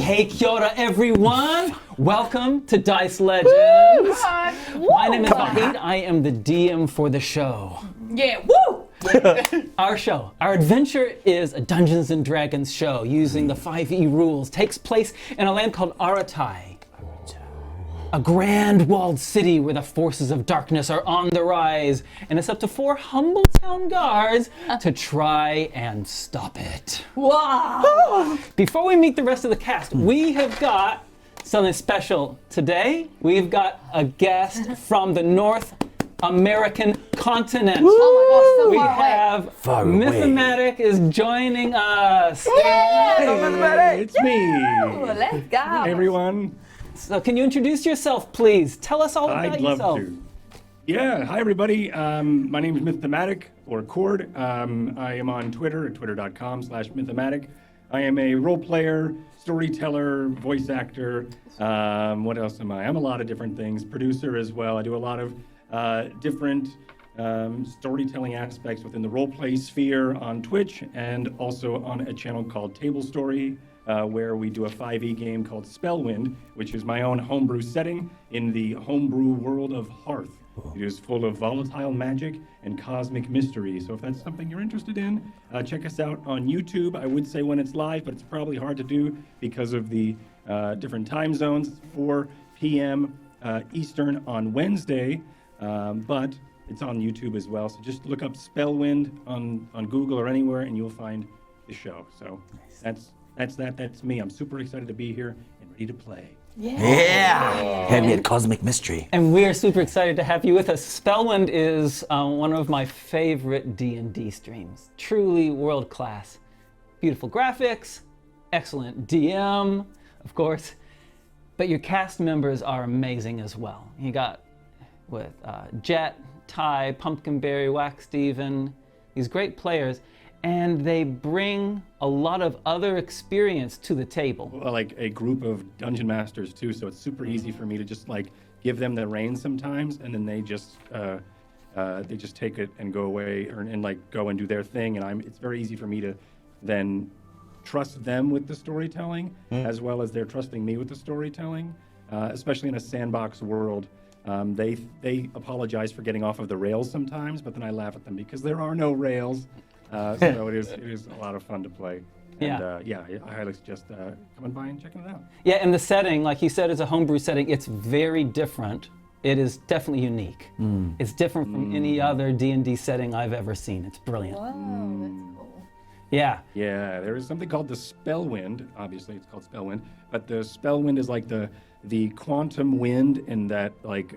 Hey, kia ora, everyone. Welcome to Dice Legends. My name is Vahid. I am the DM for the show. Yeah, woo! Our adventure is a Dungeons and Dragons show using the 5e rules. Takes place in a land called Aratai, a grand walled city where the forces of darkness are on the rise, and it's up to 4 humble town guards to try and stop it. Wow! Before we meet the rest of the cast, we have got something special today. We've got a guest from the North American continent. Oh my gosh, so We far away. have Far away. Mythematic is joining us. Hey, It's me. Ooh, let's go. Hey, everyone. So can you introduce yourself, please? Tell us all about I'd love yourself. to. Yeah, hi everybody. My name is Mythematic, or Cord. I am on Twitter at twitter.com/Mythematic. I am a role player, storyteller, voice actor. What else am I? I'm a lot of different things. Producer as well. I do a lot of different storytelling aspects within the roleplay sphere on Twitch, and also on a channel called Table Story, where we do a 5e game called Spellwind, which is my own homebrew setting in the homebrew world of Hearth. It is full of volatile magic and cosmic mystery. So if that's something you're interested in, check us out on YouTube. I would say when it's live, but it's probably hard to do because of the different time zones. It's 4 p.m. Eastern on Wednesday, but it's on YouTube as well. So just look up Spellwind on Google or anywhere, and you'll find the show. So that's me. I'm super excited to be here and ready to play. Yeah! Hand me a cosmic mystery. And we are super excited to have you with us. Spellwind is one of my favorite D&D streams. Truly world class. Beautiful graphics, excellent DM, of course, but your cast members are amazing as well. You got with Jet, Ty, Pumpkinberry, Wax Steven, these great players, and they bring a lot of other experience to the table. Well, like a group of dungeon masters too, so it's super easy for me to just like give them the reins sometimes, and then they just take it and go away and like go and do their thing, and it's very easy for me to then trust them with the storytelling as well as they're trusting me with the storytelling, especially in a sandbox world. They apologize for getting off of the rails sometimes, but then I laugh at them because there are no rails. So it is a lot of fun to play. And I highly suggest coming by and checking it out. Yeah, and the setting, like you said, is a homebrew setting. It's very different. It is definitely unique. It's different from any other D&D setting I've ever seen. It's brilliant. Wow, that's cool. Yeah. Yeah, there is something called the Spellwind. Obviously, it's called Spellwind, but the Spellwind is like the quantum wind, in that like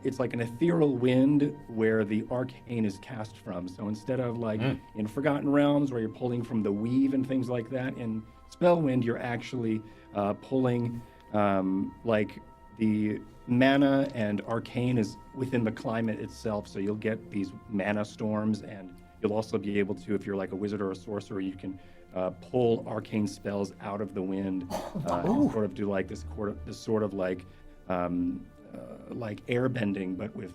it's like an ethereal wind where the arcane is cast from. So instead of like in Forgotten Realms where you're pulling from the weave and things like that, in Spellwind you're actually pulling like the mana, and arcane is within the climate itself. So you'll get these mana storms, and you'll also be able to, if you're like a wizard or a sorcerer, you can pull arcane spells out of the wind, and sort of do like this sort of like airbending, but with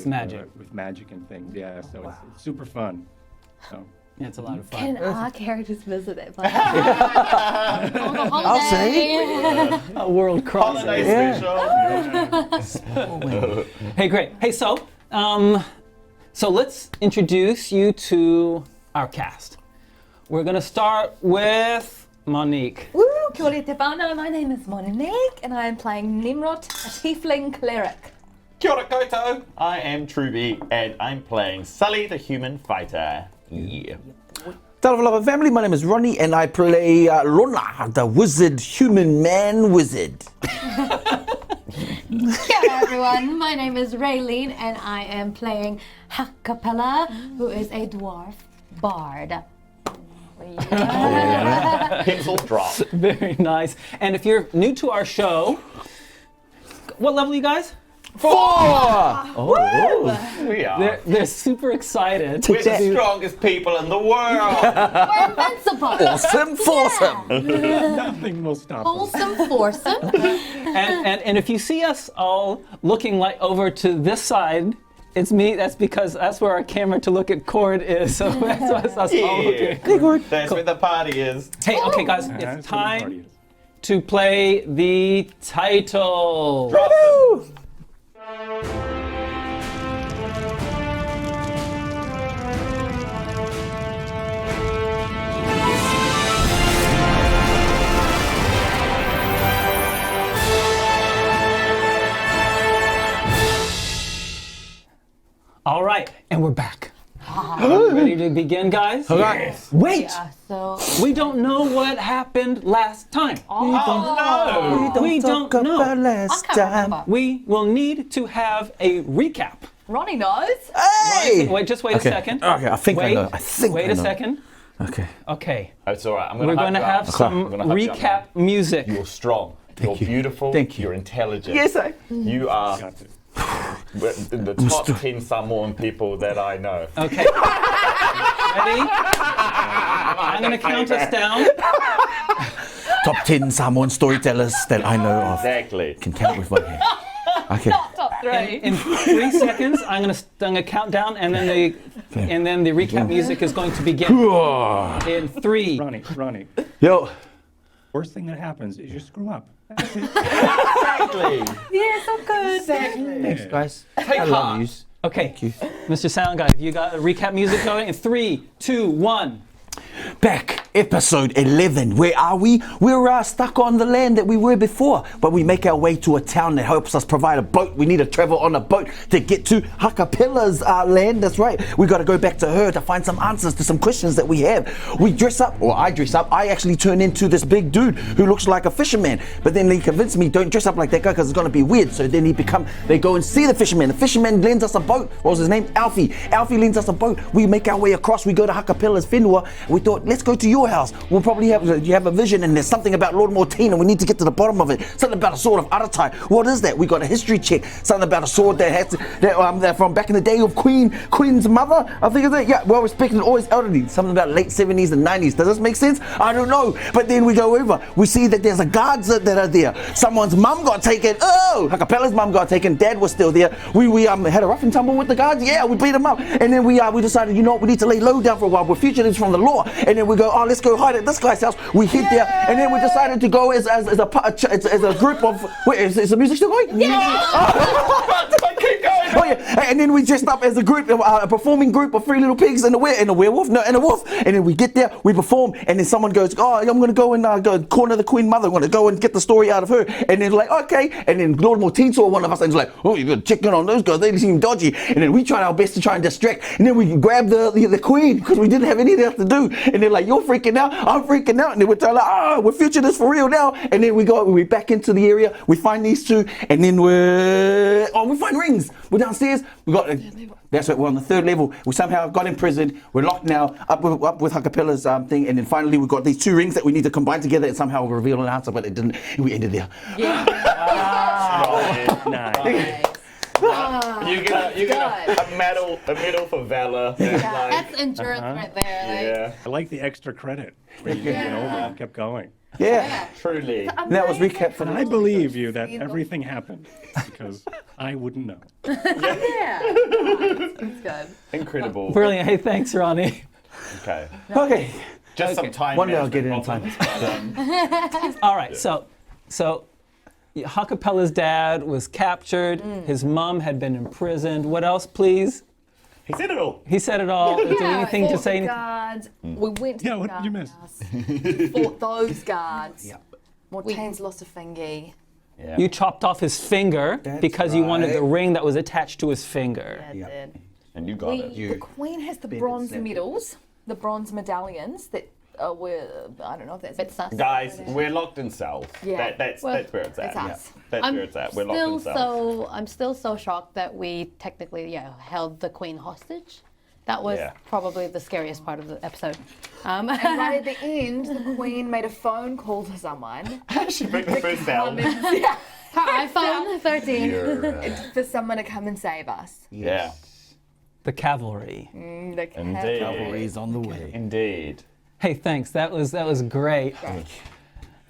magic. With magic and things. Yeah, so it's super fun. So. Yeah, it's a lot of fun. Can our characters visit it? On a holiday. I'll say. A world crossing. Hey, great. Hey, so let's introduce you to our cast. We're gonna start with Monique. Woo! Kia ora te whānau. My name is Monique, and I am playing Tnemrot, a tiefling cleric. Kia ora koutou, I am Truby, and I'm playing Sully, the human fighter. Yeah. Talawalava family, my name is Ronnie, and I play Lona, the wizard, human man wizard. Kia ora everyone, my name is Raylene and I am playing Ha-Kapella, who is a dwarf bard. Pencil drop. Very nice. And if you're new to our show, what level are you guys? 4! We are. They're super excited. We're the strongest people in the world. We're invincible. Awesome foursome! Nothing will stop us. Wholesome foursome. And if you see us all looking like over to this side, It's me. That's because that's where our camera to look at Cord is. So that's us all looking. That's where the party is. Hey, okay, guys, That's it's where the time party is. to play the title. Drop them. All right, and we're back. Ready to begin, guys? Yes. Wait, Yeah, so we don't know what happened last time. Oh, no. We don't Talk know. about last I can't time. remember. We will need to have a recap. Ronnie knows. Hey! Wait, just wait a Okay. second. Okay, I think I wait, know. I think Wait I a know. second. Okay. Okay. It's all right. We're going to have some recap music. You're strong. You're you. beautiful. Thank you. You're intelligent. Yes, I. You are Got it. in the top 10 Samoan people that I know. Okay. Ready? I'm going to count us down. Top 10 Samoan storytellers that I know of. Exactly. Can count with my hand. Okay. Top three. In 3 seconds, I'm gonna count down, and then the recap music is going to begin. In 3. Ronnie. Yo. Worst thing that happens is you screw up. Exactly. Yeah, so good. Thanks, guys. Take I love heart. yous. Okay, Mr. Sound Guy, you got recap music going? In 3, 2, 1. Back, episode 11. Where are we? We're stuck on the land that we were before, but we make our way to a town that helps us provide a boat. We need to travel on a boat to get to Ha-Kapella's land. That's right. We got to go back to her to find some answers to some questions that we have. We dress up, or I dress up. I actually turn into this big dude who looks like a fisherman, but then he convinced me, don't dress up like that guy because it's going to be weird. So then they go and see the fisherman. The fisherman lends us a boat. What was his name? Alfie. Alfie lends us a boat. We make our way across. We go to Ha-Kapella's whenua. We thought, let's go to your house. We'll probably you have a vision, and there's something about Lord Mortine, and we need to get to the bottom of it. Something about a sword of Aratai. What is that? We got a history check. Something about a sword that from back in the day of Queen's mother. I think is it. Yeah, well respected, always elderly. Something about late 70s and 90s. Does this make sense? I don't know. But then we go over. We see that there's a guards that are there. Someone's mum got taken. Oh, Ha-Kapella's mum got taken. Dad was still there. We had a rough and tumble with the guards. Yeah, we beat them up, and then we decided, you know what, we need to lay low down for a while. We're fugitives from the law, and then we go, oh, let's go hide at this guy's house. We hid there, and then we decided to go as a group of. Wait, is the music still going? Yeah. Keep going. Oh yeah, and then we dressed up as a group, a performing group of 3 little pigs and a werewolf, and a wolf. And then we get there, we perform, and then someone goes, "Oh, I'm going to go and go corner the Queen Mother. I'm going to go and get the story out of her." And then like, okay. And then Lord Mortine saw one of us and was like, "Oh, you got to check in on those guys. They seem dodgy." And then we tried our best to try and distract. And then we grabbed the Queen because we didn't have anything else to do. And they're like, "You're freaking out. I'm freaking out." And then we're like, "Oh, we're futurists for real now." And then we back into the area. We find these 2, and then we find rings. We're downstairs. That's right. We're on the 3rd level. We somehow got imprisoned. We're locked now up with Ha-Kapella's thing, and then finally we got these 2 rings that we need to combine together and somehow reveal an answer, but it didn't. And we ended there. Nice. You get a medal for valor. that's endurance right there. Yeah, I like the extra credit. Where you went over and kept going. Yeah. truly. And that was recap for And I believe you that everything happened because I wouldn't know. Yeah. That's good. Incredible. Brilliant. Hey, thanks, Ronnie. Okay. Okay. Just some time. One day I'll get it in management time. problems, All right, so Ha-Kapella's dad was captured. His mom had been imprisoned. What else, please? He said it all. He said it all. Is there anything to fought say? the guards. We went to Yeah, the what did you miss? guards. Fought those guards. Mortaine's lost a fingy. Yeah. You chopped off his finger That's because you wanted the right. ring that was attached to his finger. Yeah, it did. And you got it. The Queen has the bronze medals, the bronze medallions that were, I don't know if that's Bit sus. Guys, we're locked in cells. Yeah. That's Well, where it's at. it's us. That's where it's at. We're locked in cells. I'm still so shocked that we technically held the Queen hostage. That was Yeah. probably the scariest part of the episode. And right at the end, the Queen made a phone call to someone. She picked the first cell. Yeah, Her iPhone 13. for someone to come and save us. Yeah. The cavalry. The Indeed. Cavalry's on the way. Indeed. Hey, thanks. That was great.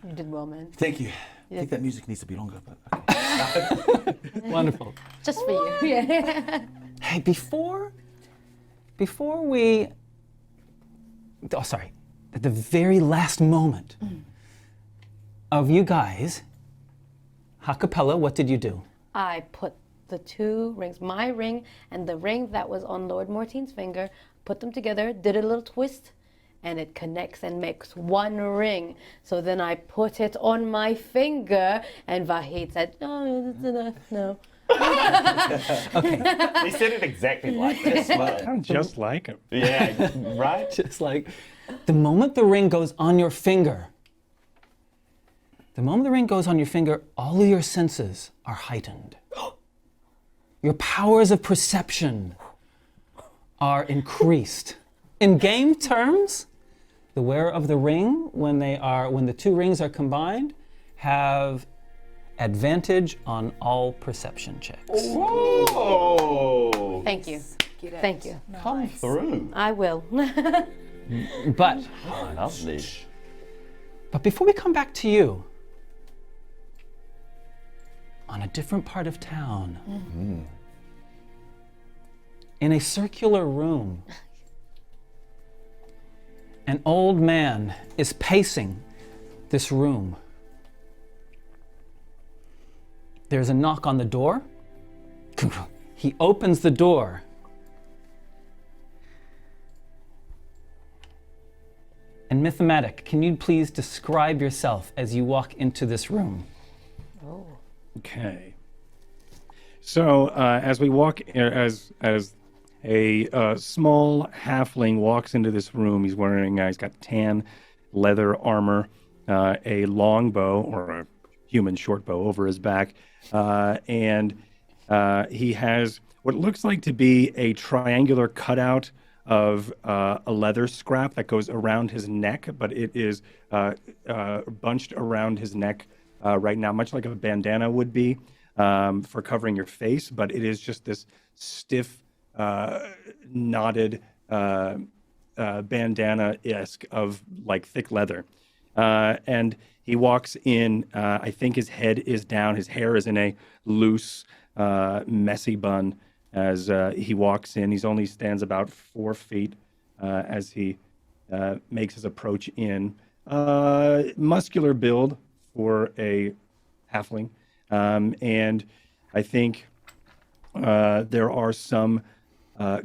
You did well, man. Thank you. I think that music needs to be longer, but okay. Wonderful. Just for you. Yeah. Hey, before we... Oh, sorry. At the very last moment of you guys, Ha-Kapella, what did you do? I put the two rings, my ring and the ring that was on Lord Mortaine's finger, put them together, did a little twist, and it connects and makes one ring. So then I put it on my finger, and Vahid said, "No, that's enough. No." He said it exactly like this. Sounds just like him. Yeah, right? Just like, the moment the ring goes on your finger, all of your senses are heightened. Your powers of perception are increased. In game terms, the wearer of the ring, when the two rings are combined, have advantage on all perception checks. Whoa! Thank you. Thank you. Come through. I will. But Lovely. before we come back to you, on a different part of town, in a circular room, an old man is pacing this room. There's a knock on the door. He opens the door. And Mythematic, can you please describe yourself as you walk into this room? Okay. So as we walk, as a small halfling walks into this room, he's got tan leather armor, a long bow or a human short bow over his back, and he has what looks like to be a triangular cutout of a leather scrap that goes around his neck, but it is bunched around his neck right now, much like a bandana would be for covering your face, but it is just this stiff, knotted bandana-esque of like thick leather. And he walks in, I think his head is down, his hair is in a loose, messy bun as he walks in. He only stands about 4 feet as he makes his approach in. Muscular build for a halfling. And I think there are some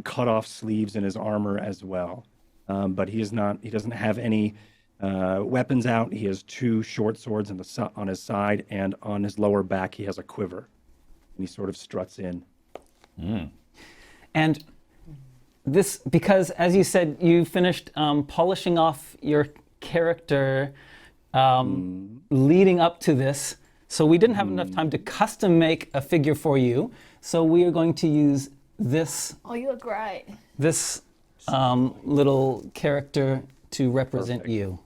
cut-off sleeves in his armor as well. But he doesn't have any weapons out. He has 2 short swords on his side, and on his lower back he has a quiver. And he sort of struts in. And this, because as you said, you finished polishing off your character leading up to this, so we didn't have enough time to custom make a figure for you. So we are going to use this. Oh, you look great. This little character to represent you.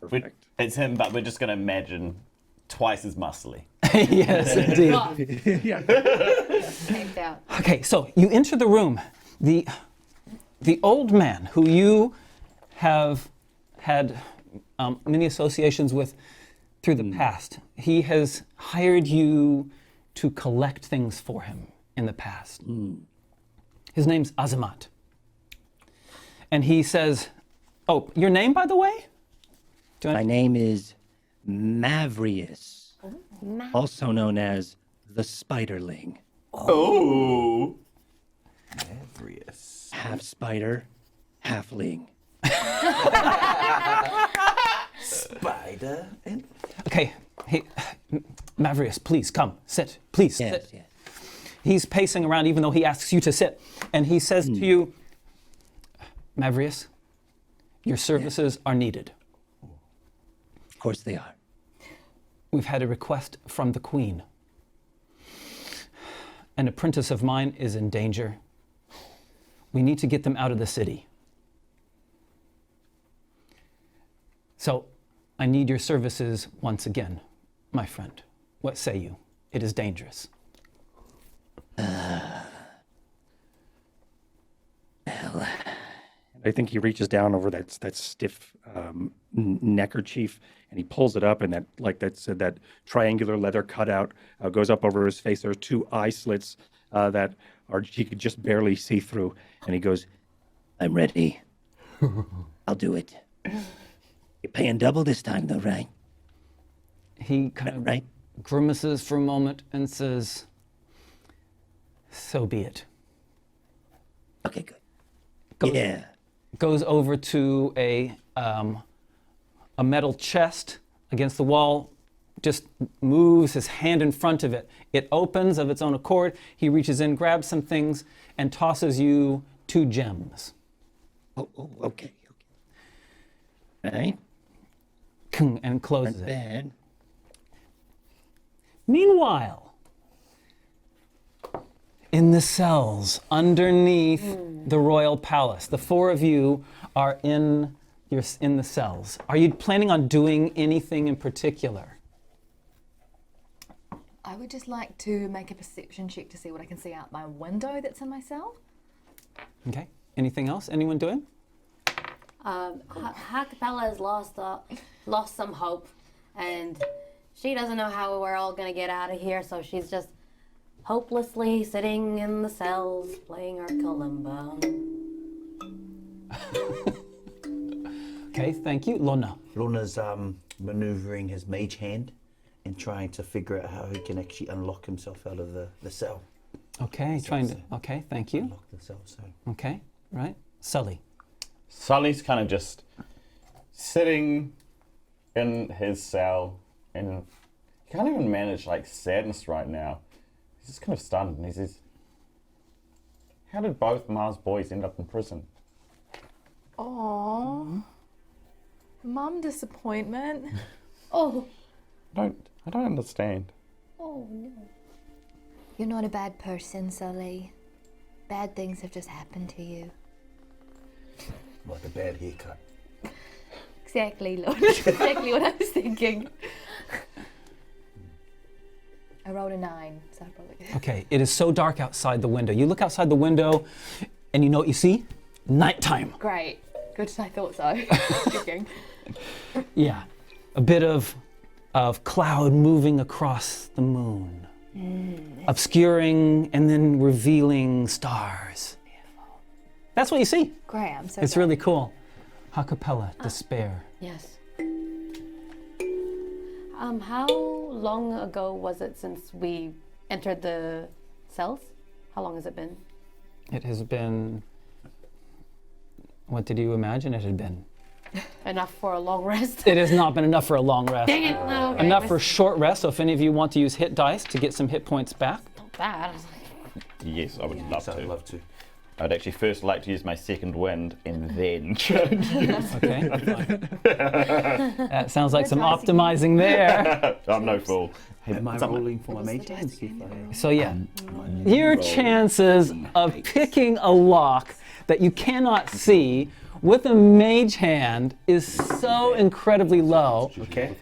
Perfect. It's him, but we're just going to imagine twice as muscly. Yes, indeed. Yeah. Taped out. Okay, so you enter the room. The old man who you have had many associations with through the past, he has hired you to collect things for him in the past. His name's Azamat. And he says, oh, your name, by the way? My name is Maverick, also known as the Spiderling. Oh! Maverick. Half spider, halfling. Spider. And Okay, hey, Maverick, please come, sit, please sit. Yes. He's pacing around even though he asks you to sit. And he says to you, Maverick, your services are needed. Of course they are. We've had a request from the Queen. An apprentice of mine is in danger. We need to get them out of the city. So I need your services once again, my friend. What say you? It is dangerous. I think he reaches down over that stiff neckerchief, and he pulls it up, and that triangular leather cutout goes up over his face. There are 2 eye slits that or she could just barely see through. And he goes, I'm ready. I'll do it. You're paying double this time, though, right? He kind of Right? grimaces for a moment and says, so be it. Okay, good. Yeah. Goes over to a metal chest against the wall, just moves his hand in front of it. It opens of its own accord. He reaches in, grabs some things, and tosses you 2 gems. Oh, okay. Right? And closes Not it. bad. Meanwhile, in the cells underneath the royal palace, the 4 of you are in the cells. Are you planning on doing anything in particular? I would just like to make a perception check to see what I can see out my window that's in my cell. Okay. Anything else? Anyone doing? Ha-Kapella has lost some hope, and she doesn't know how we're all gonna get out of here, so she's just hopelessly sitting in the cells playing her kalimba. Okay, thank you. Lona. Lona's maneuvering his mage hand and trying to figure out how he can actually unlock himself out of the cell. Okay, okay, thank you. Unlock the cell, so. Okay, right. Sully. Sully's kind of just sitting in his cell, and he can't even manage like sadness right now. He's just kind of stunned, and he says, "How did both Mars boys end up in prison?" Aww. Mum disappointment. Oh, I don't understand. oh no. You're not a bad person, Sully. Bad things have just happened to you. Like a bad haircut. Exactly, Lord. Exactly what I was thinking. I rolled a 9, so I probably good. Okay, it is so dark outside the window. You look outside the window, and you know what you see? Nighttime. Great. Good, I thought so. Joking. Yeah, a bit of cloud moving across the moon, obscuring and then revealing stars. That's what you see. Great, I'm so It's glad. really cool. Ha-Kapella, despair. Yes. How long ago was it since we entered the cells? How long has it been? It has been. What did you imagine it had been? Enough for a long rest? It has not been enough for a long rest. Dang it! No, okay. Enough for a short rest. So if any of you want to use hit dice to get some hit points back, Not bad. Yes, I would love So to. I'd love to. I'd actually first like to use my second wind and then change. okay. That sounds like some optimizing there. I'm no fool. Am I rolling for my mage hand? See if I... So yeah, your chances of picking a lock that you cannot see with a mage hand is so incredibly low. Okay.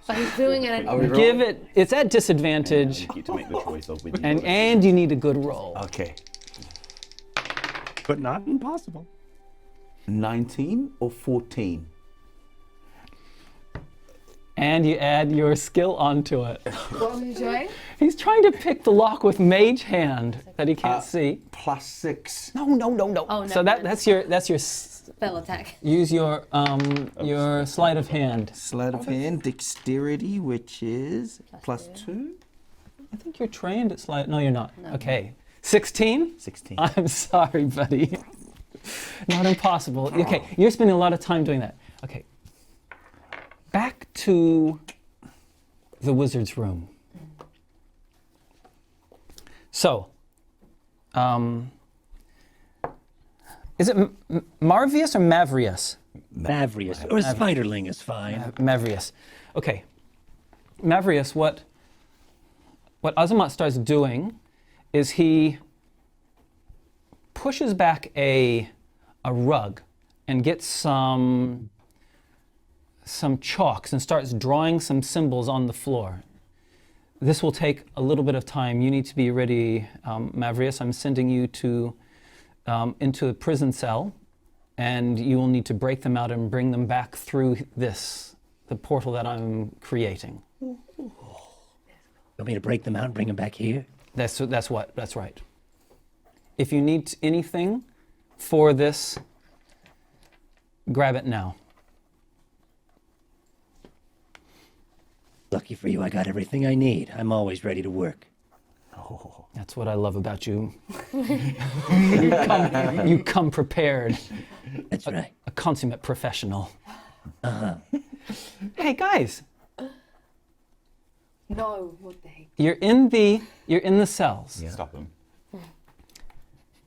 But he's doing it. Give it. It's at disadvantage, You get to make the choice of when you and you need a good roll. Okay. But not impossible. 19 or 14? And you add your skill onto it. What were you doing? He's trying to pick the lock with mage hand that he can't see. Plus 6. No. Oh, So never mind. that's your Spell attack. use your sleight of hand. Sleight of hand, dexterity, which is plus 2. I think you're trained at sleight. No, you're not. Okay. 16? 16. I'm sorry, buddy. Not impossible. Okay, you're spending a lot of time doing that. Okay. Back to the wizard's room. So, is it Marvius or Mavrius? Maverick or Spiderling is fine. Mavrius. Okay. Mavrius, what Azamat starts doing is he pushes back a rug and gets some chalks and starts drawing some symbols on the floor. This will take a little bit of time. You need to be ready, Mavrius. I'm sending you into a prison cell, and you will need to break them out and bring them back through the portal that I'm creating. Want me to break them out and bring them back here? That's right. If you need anything for this, grab it now. Lucky for you, I got everything I need. I'm always ready to work. That's what I love about you. You come prepared. That's right. A consummate professional. Hey guys, No, what the heck? you're in the cells, Stop him.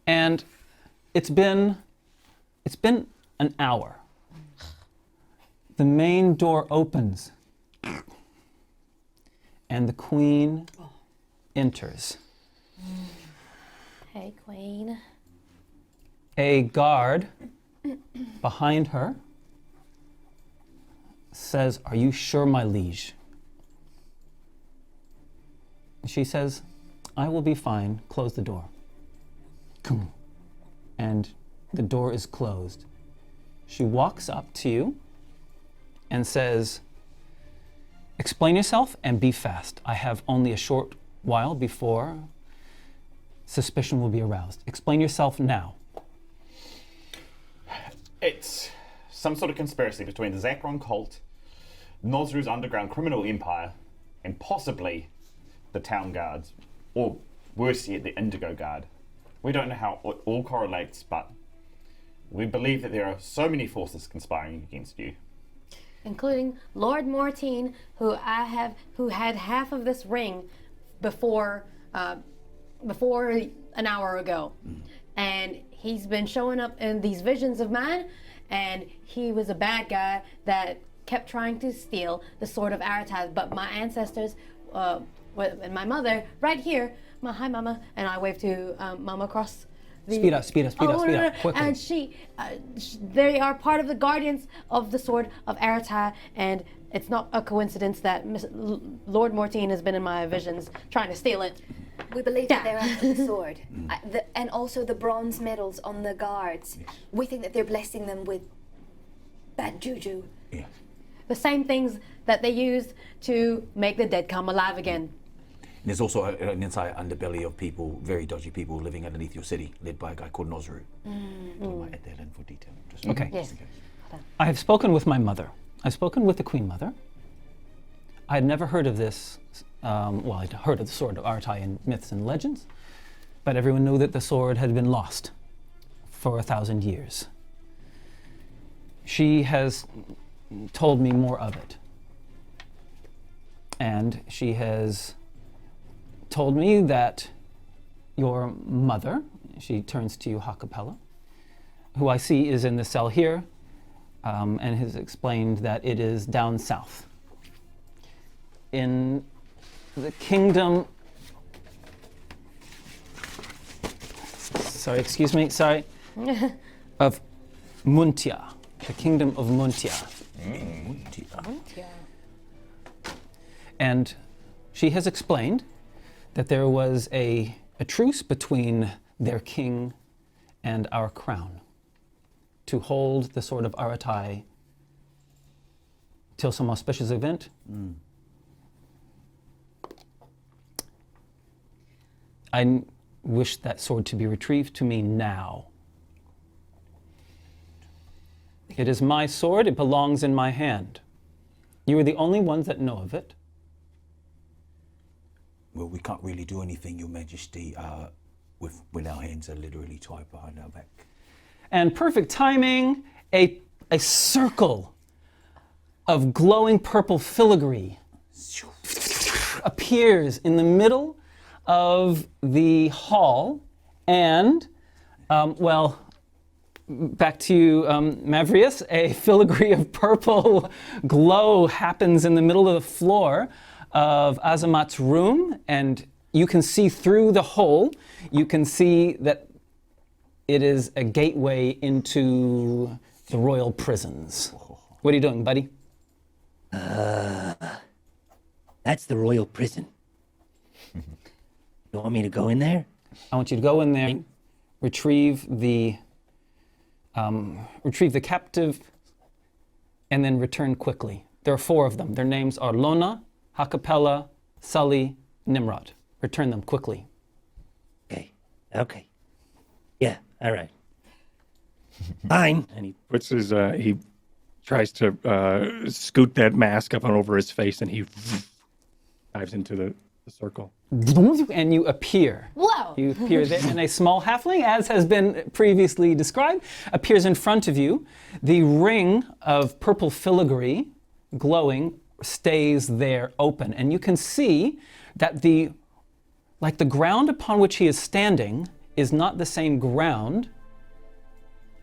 and it's been an hour. The main door opens, and the queen enters. Hey, Queen. A guard behind her says, "Are you sure, my liege?" She says, "I will be fine. Close the door." And the door is closed. She walks up to you and says, "Explain yourself and be fast. I have only a short while before suspicion will be aroused. Explain yourself now." It's some sort of conspiracy between the Zakron cult, Nosru's underground criminal empire, and possibly the town guards, or worse yet, the Indigo Guard. We don't know how it all correlates, but we believe that there are so many forces conspiring against you. Including Lord Mortine, who had half of this ring before an hour ago. And he's been showing up in these visions of mine, and he was a bad guy that kept trying to steal the Sword of Aratai. But my ancestors, and my mother, right here, hi Mama, and I wave to Mama across the... Speed up, quickly. And they are part of the guardians of the Sword of Aratai, and it's not a coincidence that Lord Mortine has been in my visions trying to steal it. We believe that they're after the sword. And also the bronze medals on the guards. We think that they're blessing them with bad juju. Yeah. The same things that they used to make the dead come alive again. And there's also an entire underbelly of people, very dodgy people, living underneath your city, led by a guy called Nosru. I might add that in for detail. Okay. Yes. I have spoken with my mother. I've spoken with the Queen Mother. I had never heard of this. I'd heard of the Sword of Aratai in myths and legends, but everyone knew that the sword had been lost for 1,000 years. She has told me more of it. And she has told me that your mother, she turns to you, Ha-Kapella, who I see is in the cell here, and has explained that it is down south. In the kingdom... of Muntia. The kingdom of Muntia. Muntia. And she has explained that there was a truce between their king and our crown to hold the Sword of Aratai till some auspicious event. I wish that sword to be retrieved to me now. It is my sword, it belongs in my hand. You are the only ones that know of it. Well, we can't really do anything, Your Majesty, when our hands are literally tied behind our back. And perfect timing, a circle of glowing purple filigree appears in the middle of the hall, and, back to you, Maverick, a filigree of purple glow happens in the middle of the floor of Azamat's room, and you can see through the hole. You can see that it is a gateway into the royal prisons. What are you doing, buddy? That's the royal prison. You want me to go in there? I want you to go in there, retrieve the captive, and then return quickly. There are 4 of them. Their names are Lona, Ha-Kapella, Sully, Tnemrot. Return them quickly. Okay. Yeah, all right. Fine. And he Puts his, he tries to scoot that mask up and over his face, and he dives into the circle. And you appear. Whoa! You appear there, and a small halfling, as has been previously described, appears in front of you. The ring of purple filigree, glowing, stays there open, and you can see that the ground upon which he is standing is not the same ground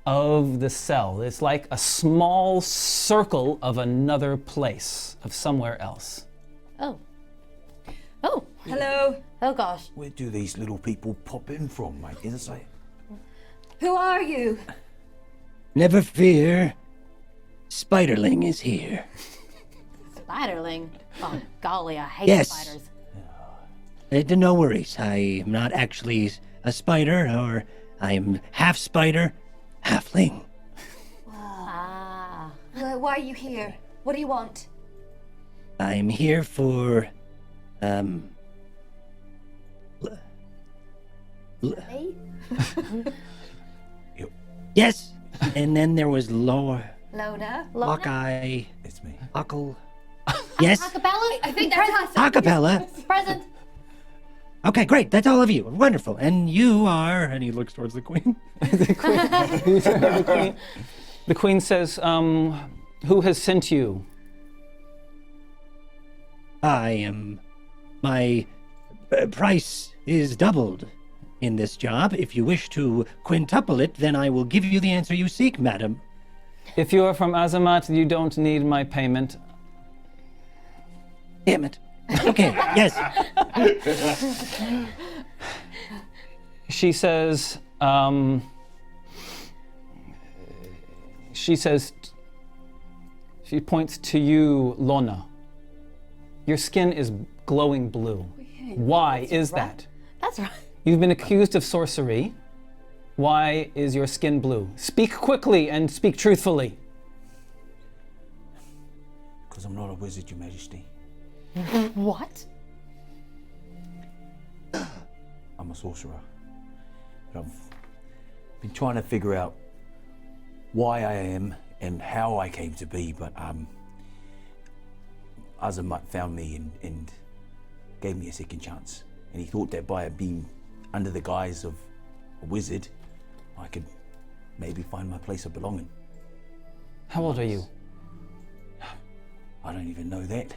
of the cell. It's like a small circle of another place, of somewhere else. Oh. Oh. Hello. Oh gosh. Where do these little people pop in from, mate? Is it? Who are you? Never fear. Spiderling is here. Spiderling. Oh golly, I hate Yes. spiders. No worries. I'm not actually a spider, or I'm half spider, halfling. Ah. Why are you here? What do you want? I'm here for, Me? yes. And then there was Lona? Lockeye, It's me. Huckle. Yes, Ha-Kapella? I think that's us. Ha-Kapella. Present. Okay, great. That's all of you. Wonderful. And you are. And he looks towards the queen. The queen says, who has sent you? I am. My price is doubled in this job. If you wish to quintuple it, then I will give you the answer you seek, madam. If you are from Azamat, you don't need my payment. Damn it. Okay, yes. She says, she points to you, Lona. Your skin is glowing blue. Why is that? That's right. You've been accused of sorcery. Why is your skin blue? Speak quickly and speak truthfully. Because I'm not a wizard, Your Majesty. What? I'm a sorcerer. But I've been trying to figure out why I am and how I came to be, but Azamat found me and gave me a second chance. And he thought that by being under the guise of a wizard, I could maybe find my place of belonging. How old are you? I don't even know that.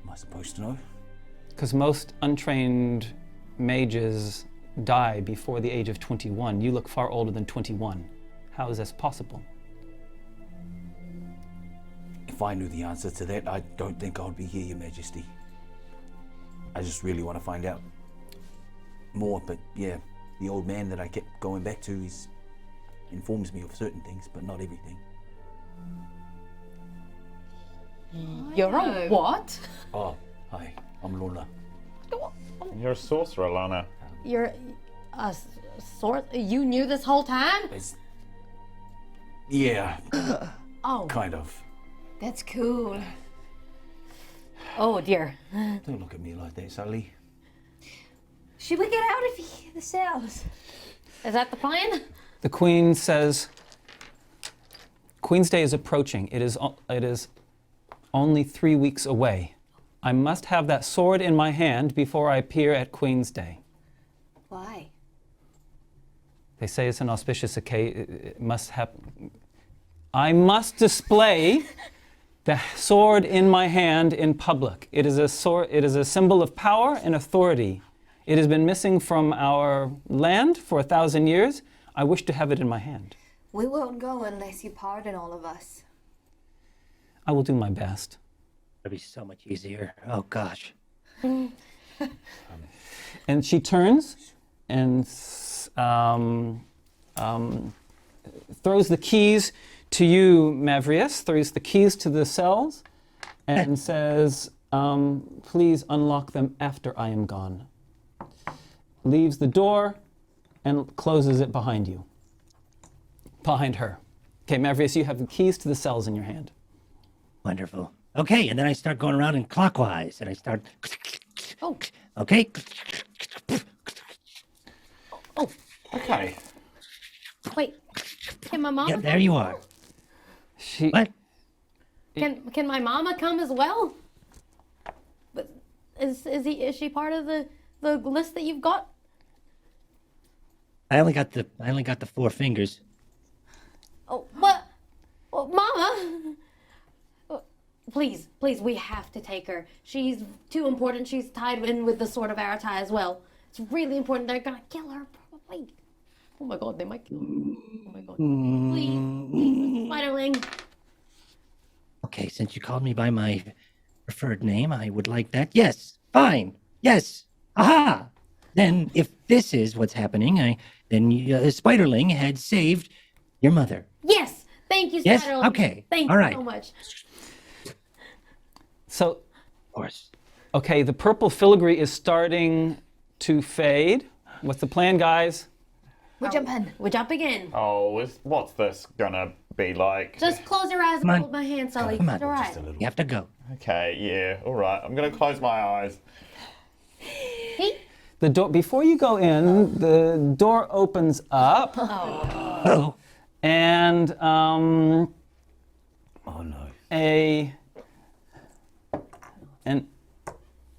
Am I supposed to know? Because most untrained mages die before the age of 21. You look far older than 21. How is this possible? If I knew the answer to that, I don't think I'd be here, Your Majesty. I just really want to find out more, but yeah, the old man that I kept going back to informs me of certain things, but not everything. You're a what? Oh, hi, I'm Lona. You're a sorcerer, Lona. You're a sort. You knew this whole time? Yeah, Oh. kind of. That's cool. Oh dear. Don't look at me like that, Sully. Should we get out of the cells? Is that the plan? The queen says, Queen's Day is approaching. It is only 3 weeks away. I must have that sword in my hand before I appear at Queen's Day. Why? They say it's an auspicious occasion. It must happen. I must display the sword in my hand in public. It is a sword. It is a symbol of power and authority. It has been missing from our land for 1,000 years. I wish to have it in my hand. We won't go unless you pardon all of us. I will do my best. That'd be so much easier. Oh gosh. And she turns and throws the keys to you, Maverick, throws the keys to the cells and says, please unlock them after I am gone. Leaves the door and closes it behind you. Behind her. Okay, Maverick, you have the keys to the cells in your hand. Wonderful. Okay, and then I start going around in clockwise, and I start. Oh. Okay. Oh. Okay. Wait, can my mama? Yeah, there you are. She. What? Can my mama come as well? But is she part of the list that you've got? I only got the 4 fingers. Oh, what? Well, Mama! Please, we have to take her. She's too important. She's tied in with the Sword of Aratai as well. It's really important. They're gonna kill her, probably. Oh my god, they might kill her. Oh my god. Please, Spiderling. Okay, since you called me by my preferred name, I would like that. Yes, fine. Yes. Aha! Then, if this is what's happening, then Spiderling had saved your mother. Yes! Thank you, Yes? Spiderling. Okay. Thank All you right. so much. So, Of course. okay, the purple filigree is starting to fade. What's the plan, guys? We're jumping. We're jumping in. Oh, what's this gonna be like? Just close your eyes Come and on. hold my hand, Sully. Come on. It's all right. You have to go. Okay, yeah, all right. I'm gonna close my eyes. The door, before you go in, the door opens up, Oh. and Oh no. an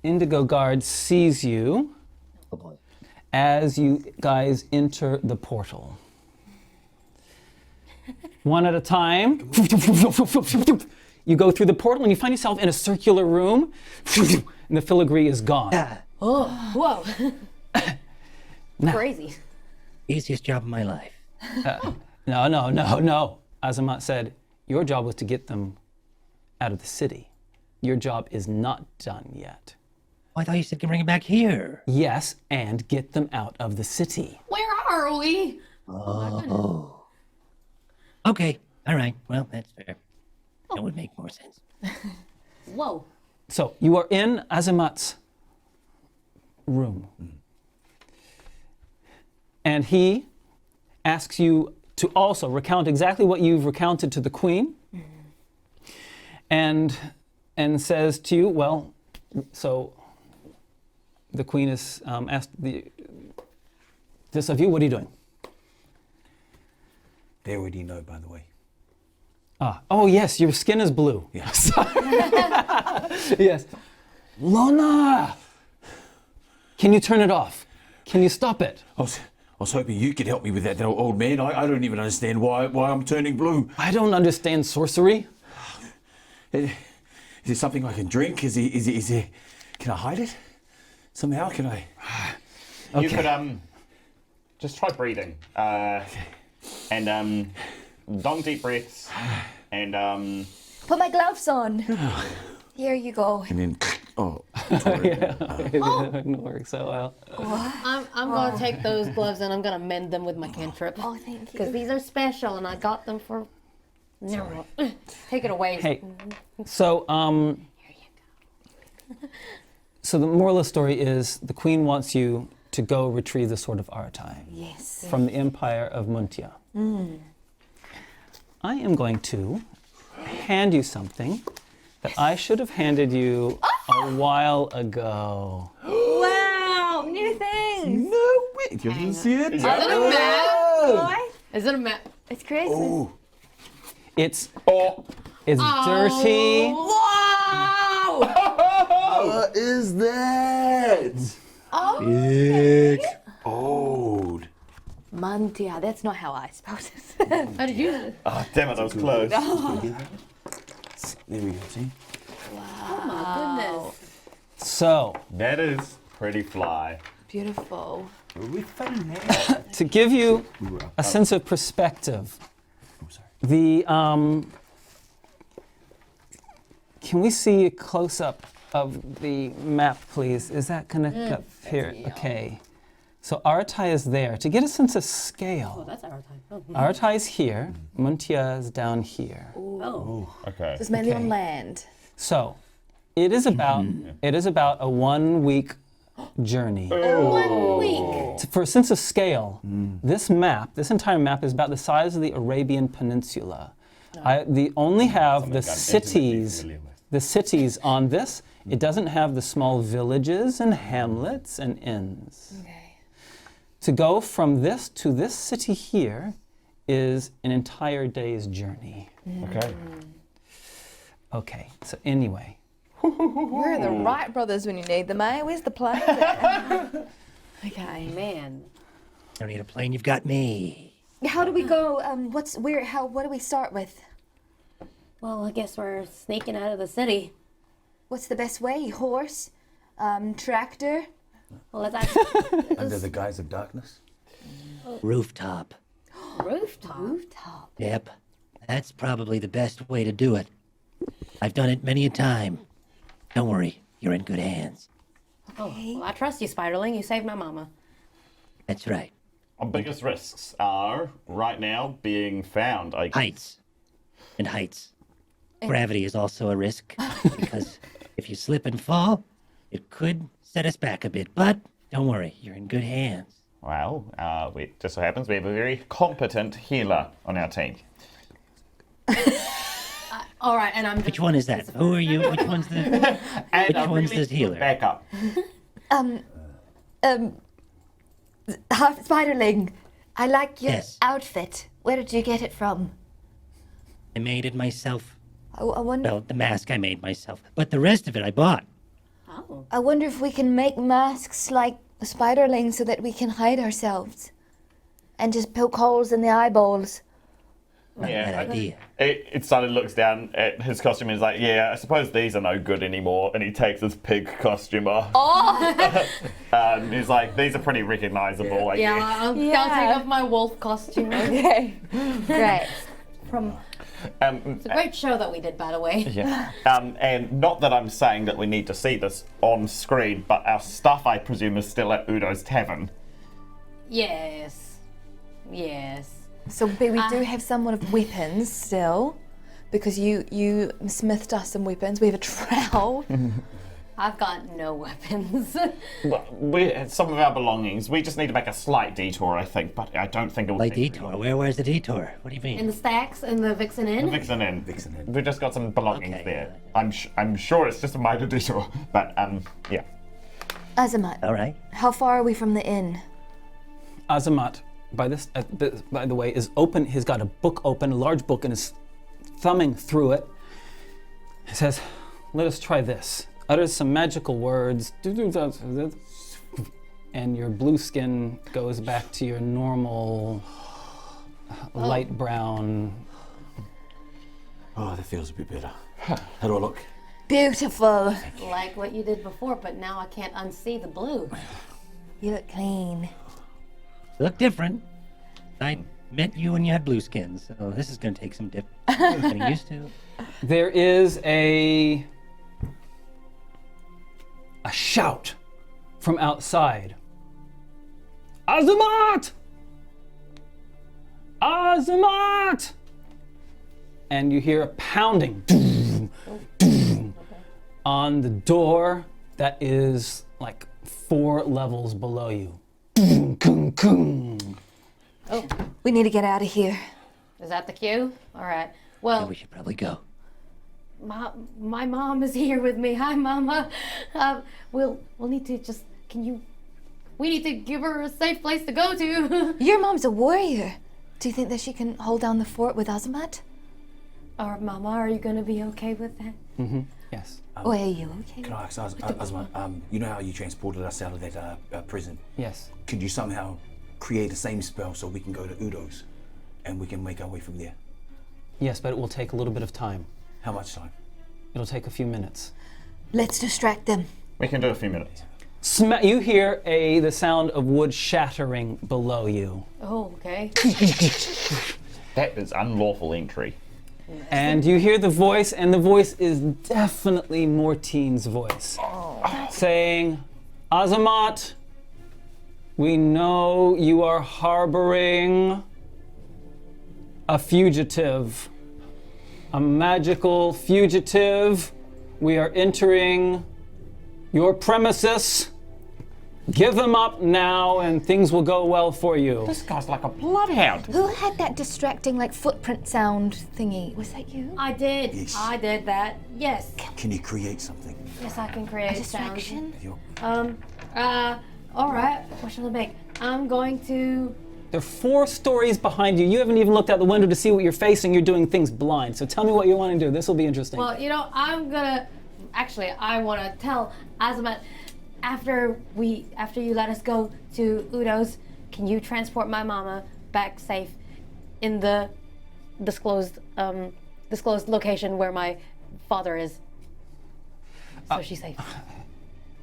indigo guard sees you Oh boy. as you guys enter the portal. One at a time, you go through the portal and you find yourself in a circular room, and the filigree is gone. Oh, whoa. Crazy. Easiest job of my life. No. Azamat said, your job was to get them out of the city. Your job is not done yet. Oh, I thought you said bring it back here. Yes, and get them out of the city. Where are we? Oh. Okay. All right. Well, that's fair. That would make more sense. Whoa. So you are in Azamat's room. And he asks you to also recount exactly what you've recounted to the queen. And says to you, well, so the queen has asked this of you, what are you doing? They already know, by the way. Oh yes, your skin is blue. Yes. Yes. Lona! Can you turn it off? Can you stop it? I was hoping you could help me with that old man. I don't even understand why I'm turning blue. I don't understand sorcery. Is it something I can drink? Is it? Can I hide it? Somehow, can I? You could just try breathing. And long deep breaths. And Put my gloves on. Here you go. And then, It didn't work so well. I'm gonna take those gloves and I'm gonna mend them with my cantrip. Oh, thank you. Because these are special and I got them for Tnemrot. Take it away. Hey, so so the moral of the story is the queen wants you to go retrieve the Sword of Aratai Yes. from the Empire of Muntia. I am going to hand you something that I should have handed you a while ago. Wow, new things. no way. You didn't see it? Is it a map? Boy, Is it a map? it's Christmas. It's dirty. Wow! What is that? Oh, Big. Old. Muntia. That's not how I spelled it. How did you do it? oh, damn it, that was close. There we go, see? Oh my goodness. So, That is pretty fly. Beautiful. to give you a sense of perspective, the can we see a close-up of the map, please? Is that gonna up here? Okay. So Aratai is there. To get a sense of scale, That's our time. Oh. Aratai is here, Muntia is down here. Okay. It's mainly Okay. on land. So it is about a 1 week journey. 1 week. For a sense of scale, this entire map is about the size of the Arabian Peninsula. They only have the cities on this. It doesn't have the small villages and hamlets and inns. Okay. To go from this to this city here is an entire day's journey. Okay. Okay, so anyway. We're the Wright brothers when you need them, eh? Where's the plane? Okay. Man. Don't need a plane, you've got me. How do we go? What do we start with? Well, I guess we're sneaking out of the city. What's the best way? Horse? Tractor? Well, let's actually... Under the guise of darkness? Rooftop. Rooftop? Rooftop. Yep. That's probably the best way to do it. I've done it many a time. Don't worry, you're in good hands. Oh, well, I trust you, Spiderling. You saved my mama. That's right. Our biggest risks are, right now, being found. Heights. And heights. Gravity is also a risk, because if you slip and fall, it could set us back a bit. But don't worry, you're in good hands. Well, just so happens we have a very competent healer on our team. All right, and I'm... Which one is that? Who are you? Which one's the... And Which a one's really the healer? Backup. Spiderling, I like your Yes. outfit. Where did you get it from? I made it myself. I wonder. Well, the mask I made myself. But the rest of it I bought. Oh. I wonder if we can make masks like Spiderling so that we can hide ourselves, and just poke holes in the eyeballs. Yeah, Bad idea. It suddenly looks down at his costume and is like, yeah, I suppose these are no good anymore. And he takes his pig costume off. Oh! He's like, these are pretty recognizable. Like, Yeah, I'll take off my wolf costume. Okay. Great. From... Um, It's a great show that we did, by the way. yeah. And not that I'm saying that we need to see this on screen, but our stuff, I presume, is still at Udo's Tavern. Yes. Yes. So, but we do have somewhat of weapons still, because you smithed us some weapons. We have a trowel. I've got no weapons. But some of our belongings, we just need to make a slight detour, I think, but I don't think it will Like take detour. Where's the detour? What do you mean? In the stacks in the Vixen Inn. Vixen Inn. Vixen Inn. We've just got some belongings Okay. there. I'm sure it's just a minor detour, but yeah. Azamat, All right. how far are we from the inn? Azamat, by the way, is open. He's got a book open, a large book, and is thumbing through it. He says, "Let us try this." Utters some magical words, and your blue skin goes back to your normal light brown. Oh, that feels a bit better. How do I look? Beautiful. Like what you did before, but now I can't unsee the blue. You look clean. You look different. I met you when you had blue skin, so this is going to take some getting used to. There is a shout from outside. Azamat! Azamat! And you hear a pounding on the door that is like 4 levels below you. We need to get out of here. Is that the cue? All right. Yeah, Well, we should probably go. my mom is here with me. Hi, Mama. We'll need to just. We need to give her a safe place to go to. Your mom's a warrior. Do you think that she can hold down the fort with Azamat? Or Mama, are you gonna be okay with that? Yes. Or are you okay? Can I ask, Asma, you know how you transported us out of that prison? Yes. Could you somehow create the same spell so we can go to Udo's and we can make our way from there? Yes, but it will take a little bit of time. How much time? It'll take a few minutes. Let's distract them. We can do a few minutes. You hear the sound of wood shattering below you. Oh, okay. That is unlawful entry. And you hear the voice, and the voice is definitely Mortine's voice, saying, Azamat, we know you are harboring a fugitive, a magical fugitive. We are entering your premises. Give him up now, and things will go well for you. This guy's like a bloodhound. Who had that distracting, like, footprint sound thingy? Was that you? I did. Yes. I did that. Yes. Can you create something? Yes, I can create A distraction? sounds. All right. What shall I make? I'm going to. There are 4 stories behind you. You haven't even looked out the window to see what you're facing. You're doing things blind. So tell me what you want to do. This will be interesting. Well, I'm gonna. Actually, I want to tell Azamat after you let us go to Udo's, can you transport my mama back safe in the disclosed location where my father is, so she's safe.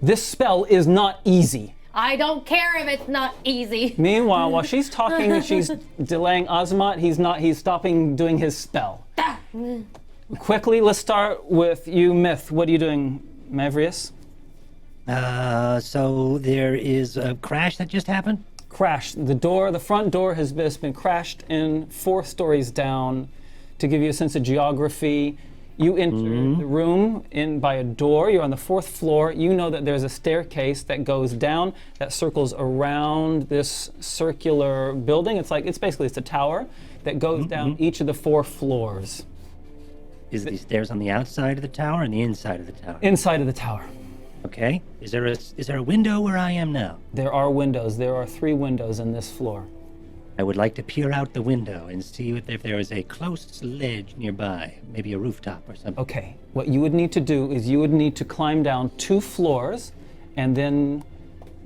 This spell is not easy. I don't care if it's not easy. Meanwhile, while she's talking, she's delaying Azamat. He's stopping doing his spell. Quickly, let's start with you, Myth. What are you doing, Maverick? So there is a crash that just happened? Crash. The front door has been crashed in 4 stories down. To give you a sense of geography, you enter the room by a door. You're on the 4th floor. You know that there's a staircase that goes down that circles around this circular building. It's basically a tower that goes down each of the 4 floors. Is the stairs on the outside of the tower and the inside of the tower? Inside of the tower. Okay. Is there a window where I am now? There are windows. There are 3 windows in this floor. I would like to peer out the window and see if there is a close ledge nearby, maybe a rooftop or something. Okay. What you would need to do is you would need to climb down 2 floors and then